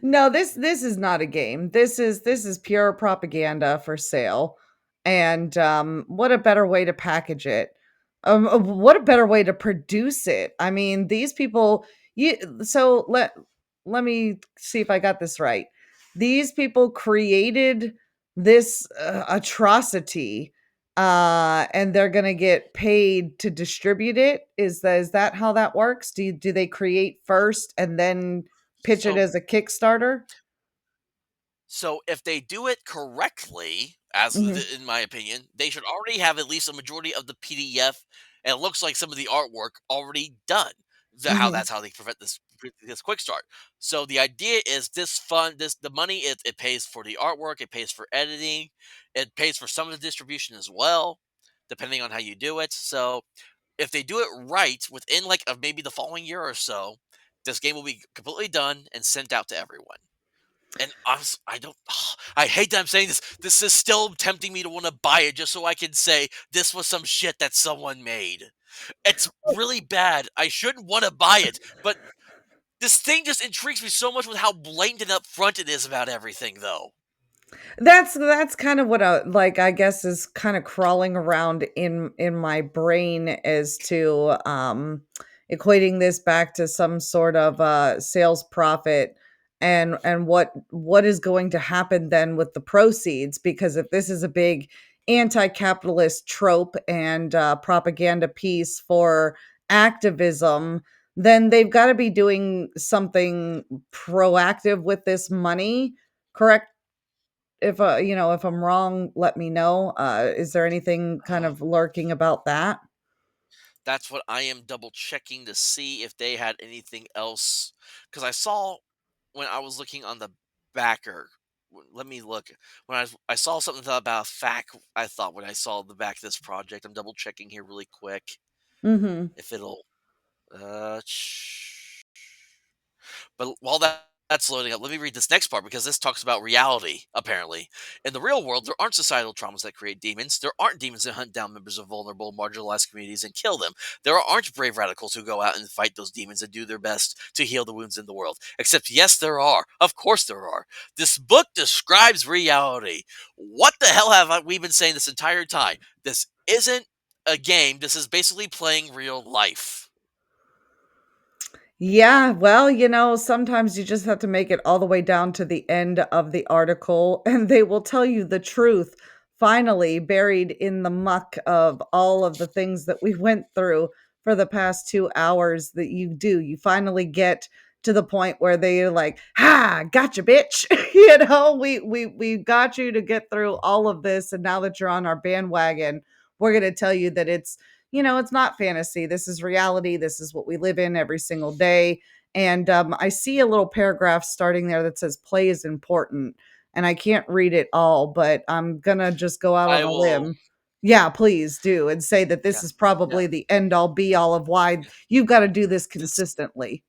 No, this is not a game. This is pure propaganda for sale. And what a better way to package it. What a better way to produce it. I mean, these people you so let me see if I got this right. These people created this atrocity, and they're gonna get paid to distribute it. Is that how that works? Do they create first and then pitch it So as a Kickstarter? So if they do it correctly, as Mhm, in my opinion, they should already have at least a majority of the PDF, and it looks like some of the artwork already done. How mhm. that's how they prevent this quick start. So the idea is this fund, this the money it pays for the artwork, it pays for editing, it pays for some of the distribution as well, depending on how you do it. So if they do it right within like maybe the following year or so, this game will be completely done and sent out to everyone. And I don't. I hate that I'm saying this. This is still tempting me to want to buy it just so I can say this was some shit that someone made. It's really bad. I shouldn't want to buy it, but this thing just intrigues me so much with how blatant and upfront it is about everything, though. That's kind of what I like, I guess, is kind of crawling around in my brain as to equating this back to some sort of sales profit, and what is going to happen then with the proceeds, because if this is a big anti-capitalist trope and propaganda piece for activism, then they've got to be doing something proactive with this money, correct? If, if I'm wrong, let me know. Is there anything kind Uh, of lurking about that? that's what I am double checking to see if they had anything else. Because I saw when I was looking on the backer. Let me look. When I saw something about a fact, I thought when I saw the back of this project, I'm double checking here really quick Mhm. if it'll. Uh, But while that's loading up, let me read this next part because this talks about reality, apparently. In the real world, there aren't societal traumas that create demons. There aren't demons that hunt down members of vulnerable, marginalized communities and kill them. There aren't brave radicals who go out and fight those demons and do their best to heal the wounds in the world. Except, yes, there are. Of course, there are. This book describes reality. What the hell we been saying this entire time? This isn't a game. This is basically playing real life. Yeah, well, sometimes you just have to make it all the way down to the end of the article, and they will tell you the truth, finally buried in the muck of all of the things that we went through for the past 2 hours that you do. You finally get to the point where they're like, "Ha, gotcha, bitch." We got you to get through all of this, and now that you're on our bandwagon, we're gonna tell you that it's not fantasy. This is reality. This is what we live in every single day. And I see a little paragraph starting there that says play is important. And I can't read it all, but I'm going to just go out on I a will. limb. Yeah, please do. And say that this Yeah, is yeah, probably the end all be all of why yeah. you've got to do this This consistently.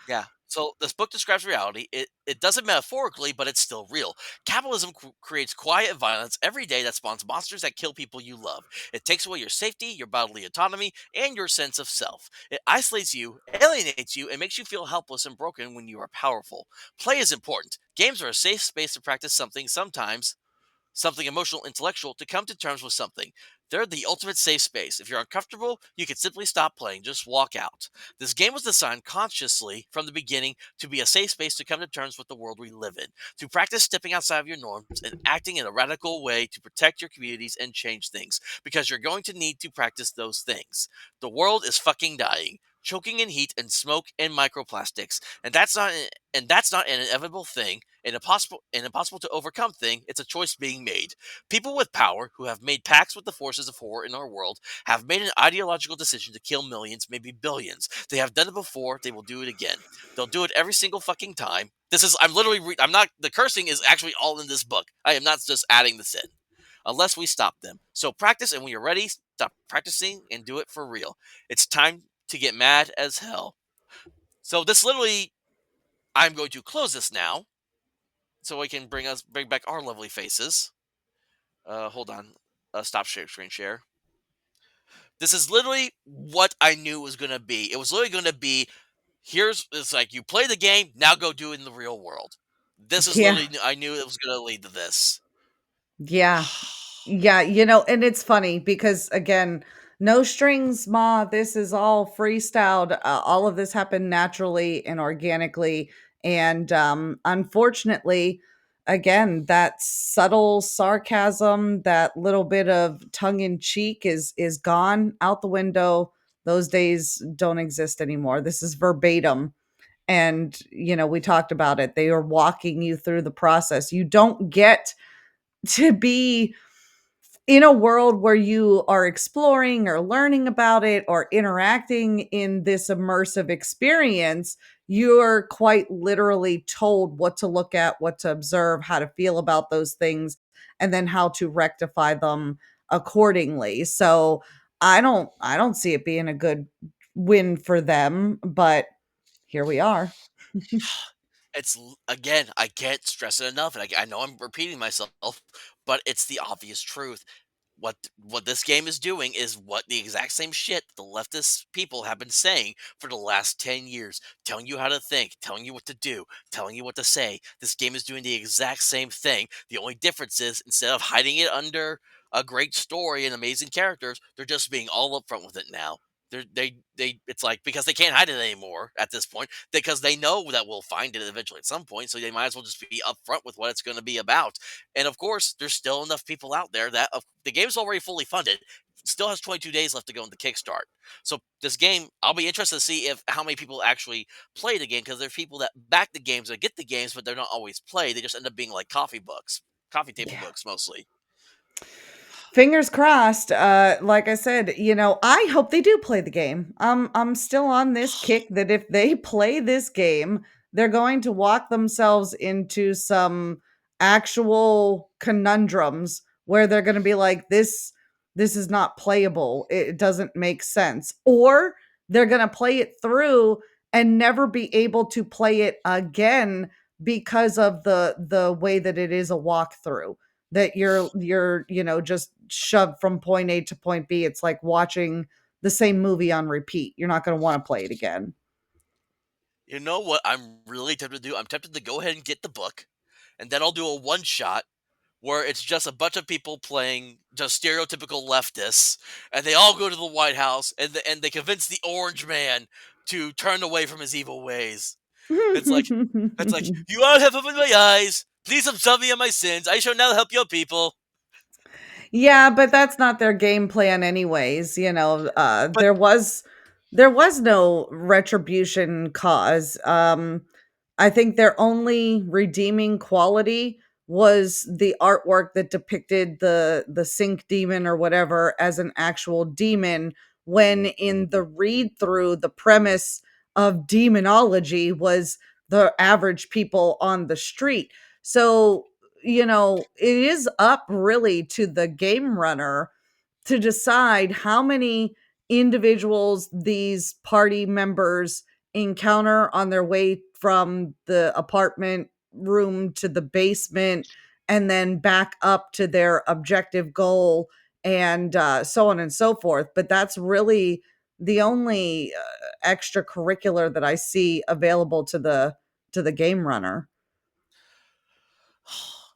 Yeah. So this book describes reality. It does it metaphorically, but it's still real. Capitalism creates quiet violence every day that spawns monsters that kill people you love. It takes away your safety, your bodily autonomy, and your sense of self. It isolates you, alienates you, and makes you feel helpless and broken when you are powerful. Play is important. Games are a safe space to practice something emotional, intellectual, to come to terms with something. They're the ultimate safe space. If you're uncomfortable, you can simply stop playing, just walk out. This game was designed consciously from the beginning to be a safe space to come to terms with the world we live in, to practice stepping outside of your norms and acting in a radical way to protect your communities and change things, because you're going to need to practice those things. The world is fucking dying. Choking in heat and smoke and microplastics, and that's not an inevitable thing, an impossible to overcome thing. It's a choice being made. People with power who have made pacts with the forces of horror in our world have made an ideological decision to kill millions, maybe billions. They have done it before, they will do it again. They'll do it every single fucking time. I'm literally, I'm not, the cursing is actually all in this book. I am not just adding this in. Unless we stop them. So practice, and when you're ready, stop practicing and do it for real. It's time to get mad as hell. So this literally, I'm going to close this now so we can bring back our lovely faces. Hold on. Stop share screen share. This is literally what I knew it was gonna be. It was literally gonna be, it's like you play the game, now go do it in the real world. This is Yeah. literally, I knew it was gonna lead to this. Yeah. Yeah, and it's funny because again, no strings, ma. This is all freestyled. All of this happened naturally and organically, and unfortunately, again, that subtle sarcasm, that little bit of tongue in cheek, is gone out the window. Those days don't exist anymore. This is verbatim, and we talked about it. They are walking you through the process. You don't get to be in a world where you are exploring or learning about it or interacting in this immersive experience. You're quite literally told what to look at, what to observe, how to feel about those things, and then how to rectify them accordingly. So I don't see it being a good win for them, but here we are. Again, I can't stress it enough, and I know I'm repeating myself, but it's the obvious truth. What this game is doing is what the exact same shit the leftist people have been saying for the last 10 years, telling you how to think, telling you what to do, telling you what to say. This game is doing the exact same thing. The only difference is, instead of hiding it under a great story and amazing characters, they're just being all upfront with it now. It's like, because they can't hide it anymore at this point, because they know that we'll find it eventually at some point, so they might as well just be upfront with what it's going to be about. And of course, there's still enough people out there that, the game's already fully funded, still has 22 days left to go in the Kickstart. So this game, I'll be interested to see if how many people actually play the game, because there's people that back the games or get the games, but they're not always play. They just end up being like coffee table Yeah. books mostly. Fingers crossed. Like I said, I hope they do play the game. I'm still on this kick that if they play this game, they're going to walk themselves into some actual conundrums where they're going to be like, this is not playable. It doesn't make sense. Or they're going to play it through and never be able to play it again because of the way that it is a walkthrough, that you're just shoved from point A to point B. It's like watching the same movie on repeat. You're not going to want to play it again. You know what I'm really tempted to do? I'm tempted to go ahead and get the book, and then I'll do a one shot where it's just a bunch of people playing just stereotypical leftists, and they all go to the White House, and they convince the Orange Man to turn away from his evil ways. It's like you all have opened my eyes. Please absolve me of my sins. I shall now help your people. Yeah, but that's not their game plan anyways, But there was no retribution cause. I think their only redeeming quality was the artwork that depicted the sink demon or whatever as an actual demon, when in the read through, the premise of demonology was the average people on the street. So, it is up really to the game runner to decide how many individuals these party members encounter on their way from the apartment room to the basement and then back up to their objective goal, and so on and so forth. But that's really the only extracurricular that I see available to the game runner.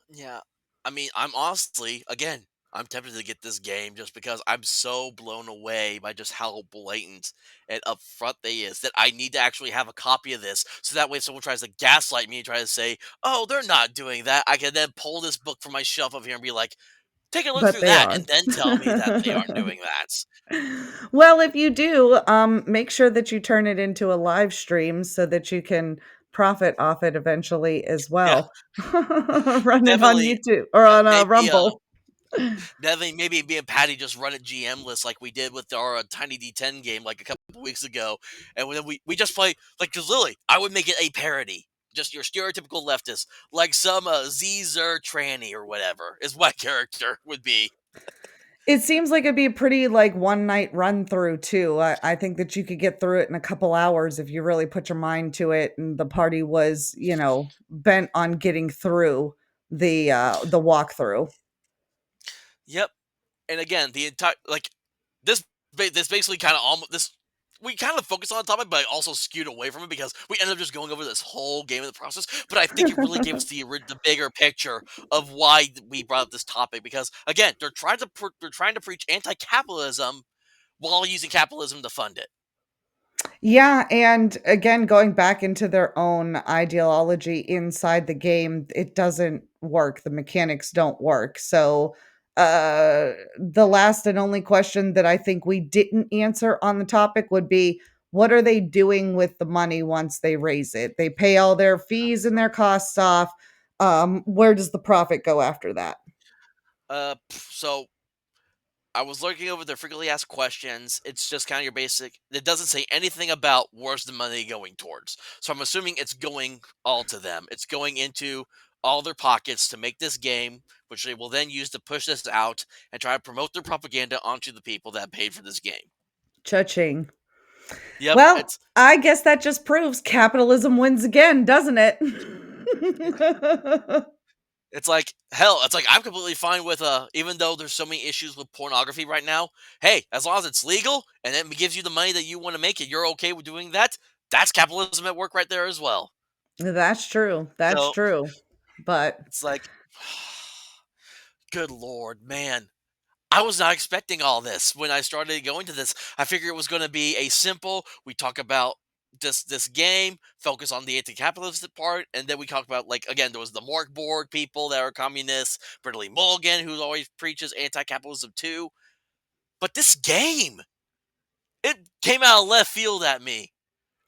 yeah, I mean, I'm honestly, again, I'm tempted to get this game just because I'm so blown away by just how blatant and upfront they is that I need to actually have a copy of this, so that way if someone tries to gaslight me and try to say, "Oh, they're not doing that," I can then pull this book from my shelf over here and be like, "Take a look But through they that," are. and then tell me that they aren't doing that. Well, if you do, make sure that you turn it into a live stream so that you can profit off it eventually as Yeah, well. Run it on definitely. YouTube or on Maybe Rumble. Definitely, maybe me and Patty just run it GM list like we did with our Tiny D10 game like a couple weeks ago, and then we just play like, because literally I would make it a parody, just your stereotypical leftist, like some Zer tranny or whatever is my character would be. It seems like it'd be a pretty like one night run through too. I think that you could get through it in a couple hours if you really put your mind to it, and the party was, bent on getting through the walkthrough. Yep, and again the entire like this this basically kind of almost this. We kind of focused on the topic, but I also skewed away from it because we ended up just going over this whole game in the process. But I think it really gave us the bigger picture of why we brought up this topic. Because again, they're trying to preach anti-capitalism while using capitalism to fund it. Yeah, and again, going back into their own ideology inside the game, it doesn't work. The mechanics don't work. So, the last and only question that I think we didn't answer on the topic would be, what are they doing with the money once they raise it? They pay all their fees and their costs off. Where does the profit go after that? So I was looking over the frequently asked questions. It's just kind of your basic. It doesn't say anything about where's the money going towards. So I'm assuming it's going all to them. It's going into all their pockets to make this game, which they will then use to push this out and try to promote their propaganda onto the people that paid for this game. Cha-ching. Yep, Well, I guess that just proves capitalism wins again, doesn't it? it's like hell. It's like I'm completely fine with even though there's so many issues with pornography right now. Hey, as long as it's legal and it gives you the money that you want to make and you're okay with doing that, that's capitalism at work right there as well. That's true. That's So true. But it's like, good lord, man. I was not expecting all this when I started going to this. I figured it was going to be a simple. We talk about this game, focus on the anti-capitalist part, and then we talk about like again there was the Mork board people that are communists, Brittany Mulligan who always preaches anti-capitalism too. But this game, it came out of left field at me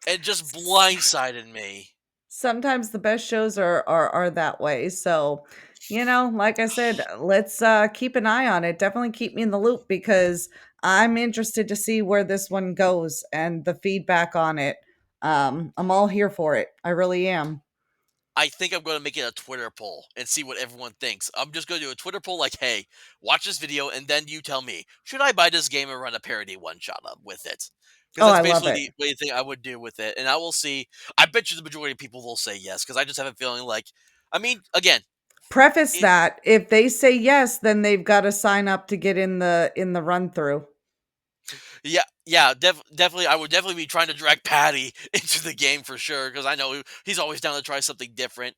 and just s- blindsided me. sometimes the best shows are that way. So, like I said, let's keep an eye on it. Definitely keep me in the loop because I'm interested to see where this one goes and the feedback on it. I'm all here for it. I really am. I think I'm going to make it a Twitter poll and see what everyone thinks. I'm just going to do a Twitter poll like, hey, watch this video and then you tell me, should I buy this game and run a parody one shot up with it? Because Oh, that's I love basically it. the way thing I would do with it. And I will see. I bet you the majority of people will say yes because I just have a feeling like, I mean, again, Preface it, that if they say yes, then they've got to sign up to get in the run through. yeah, yeah, definitely. I would definitely be trying to drag Patty into the game for sure because I know he's always down to try something different.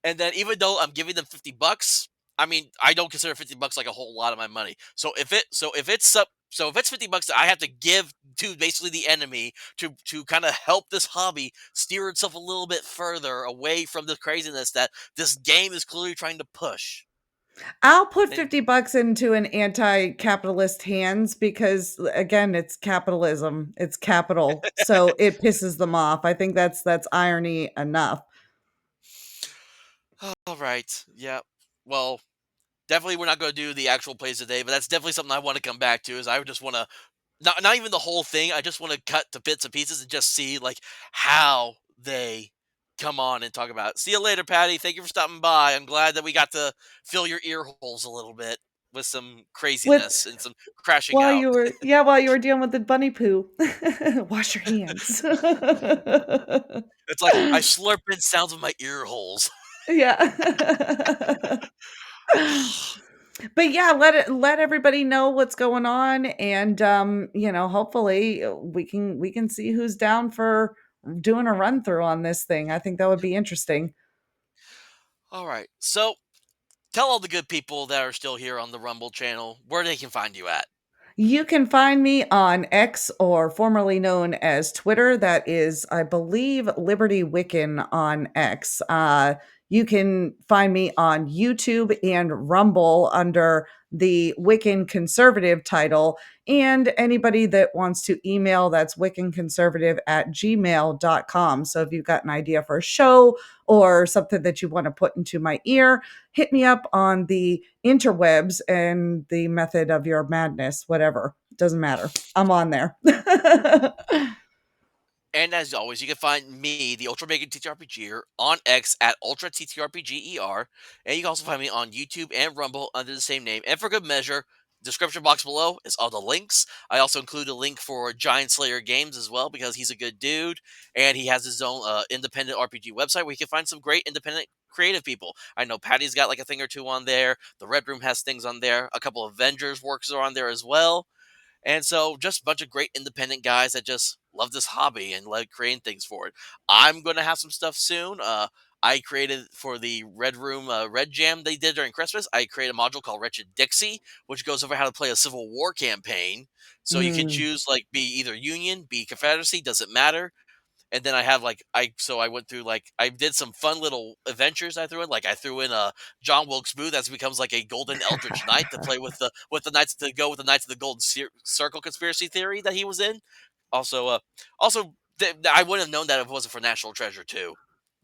And then even though I'm giving them $50, I mean, I don't consider $50 like a whole lot of my money. So if it's $50 that I have to give to basically the enemy to kind of help this hobby steer itself a little bit further away from the craziness that this game is clearly trying to push. I'll put And 50 bucks into an anti-capitalist hands because again, it's capitalism. It's capital. So it pisses them off. I think that's irony enough. all right, yeah. Well, definitely we're not going to do the actual plays today, but that's definitely something I want to come back to. Is I would just want to not even the whole thing. I just want to cut to bits and pieces and just see like how they come on and talk about it. See you later, Patty. Thank you for stopping by. I'm glad that we got to fill your ear holes a little bit with some With craziness and some crashing while out. you were yeah, while you were dealing with the bunny poo. Wash your hands. It's like I slurp in sounds of my ear holes. Yeah. But yeah, let everybody know what's going on and, hopefully, we can see who's down for doing a run through on this thing. I think that would be interesting. All right. So tell all the good people that are still here on the Rumble channel where they can find you at. You can find me on X or formerly known as Twitter. That is, I believe, Liberty Wiccan on X. You can find me on YouTube and Rumble under the Wiccan Conservative title. And anybody that wants to email, that's wiccanconservative@gmail.com. So if you've got an idea for a show or something that you want to put into my ear, hit me up on the interwebs and the method of your madness, whatever. Doesn't matter. I'm on there. And as always, you can find me, the Ultra Mega TTRPGer, on X at Ultra TTRPGer. And you can also find me on YouTube and Rumble under the same name. And for good measure, description box below is all the links. I also include a link for Giant Slayer Games as well because he's a good dude and he has his own independent RPG website where you can find some great independent creative people. I know Patty's got like a thing or two on there. The Red Room has things on there. A couple of Avengers works are on there as well. And so, just a bunch of great independent guys that just love this hobby and like creating things for it. I'm going to have some stuff soon. I created for the Red Room Red Jam they did during Christmas. I created a module called Wretched Dixie, which goes over how to play a Civil War campaign. So you can Mm. choose like be either Union, be Confederacy, doesn't matter. And then I have like I went through like I did some fun little adventures I threw in. Like I threw in a John Wilkes Booth as he becomes like a golden eldritch knight to play with the knights to go with the Knights of the Golden Circle conspiracy theory that he was in. Also I wouldn't have known that if it wasn't for National Treasure too.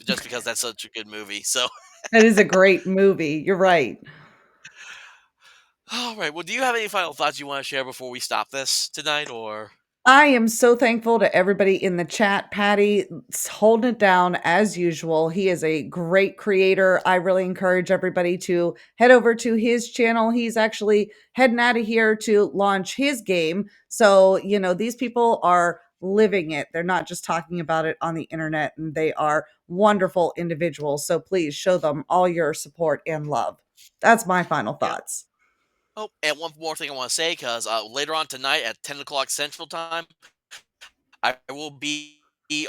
Just because that's such a good movie. So That is a great movie. You're right. all right. Well, do you have any final thoughts you want to share before we stop this tonight or I am so thankful to everybody in the chat. Patty holding it down as usual. He is a great creator. I really encourage everybody to head over to his channel. He's actually heading out of here to launch his game. So, these people are living it. They're not just talking about it on the internet, and they are wonderful individuals. So please show them all your support and love. That's my final yeah. thoughts. Oh, and one more thing I want to say because later on tonight at 10 o'clock Central Time, I will be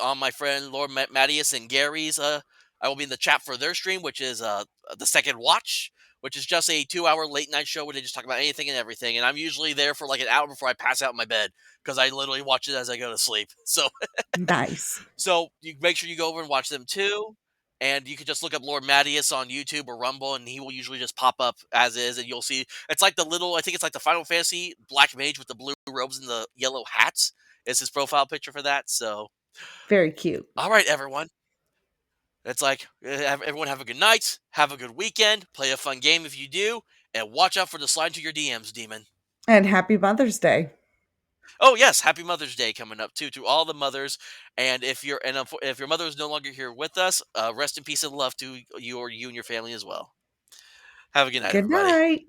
on my friend Lord Mattias and Gary's. I will be in the chat for their stream, which is the Second Watch, which is just a 2 hour late night show where they just talk about anything and everything. And I'm usually there for like an hour before I pass out in my bed because I literally watch it as I go to sleep. So Nice. so you make sure you go over and watch them too. And you can just look up Lord Mattias on YouTube or Rumble, and he will usually just pop up as is, and you'll see it's like the little I think it's like the Final Fantasy Black Mage with the blue robes and the yellow hats is his profile picture for that. So Very cute. all right, everyone. It's like everyone have a good night, have a good weekend, play a fun game if you do, and watch out for the slide to your DMs, demon. And happy Mother's Day. Oh yes, happy Mother's Day coming up too to all the mothers. And if your mother is no longer here with us, rest in peace and love to you and your family as well. Have a good night, Good everybody. night.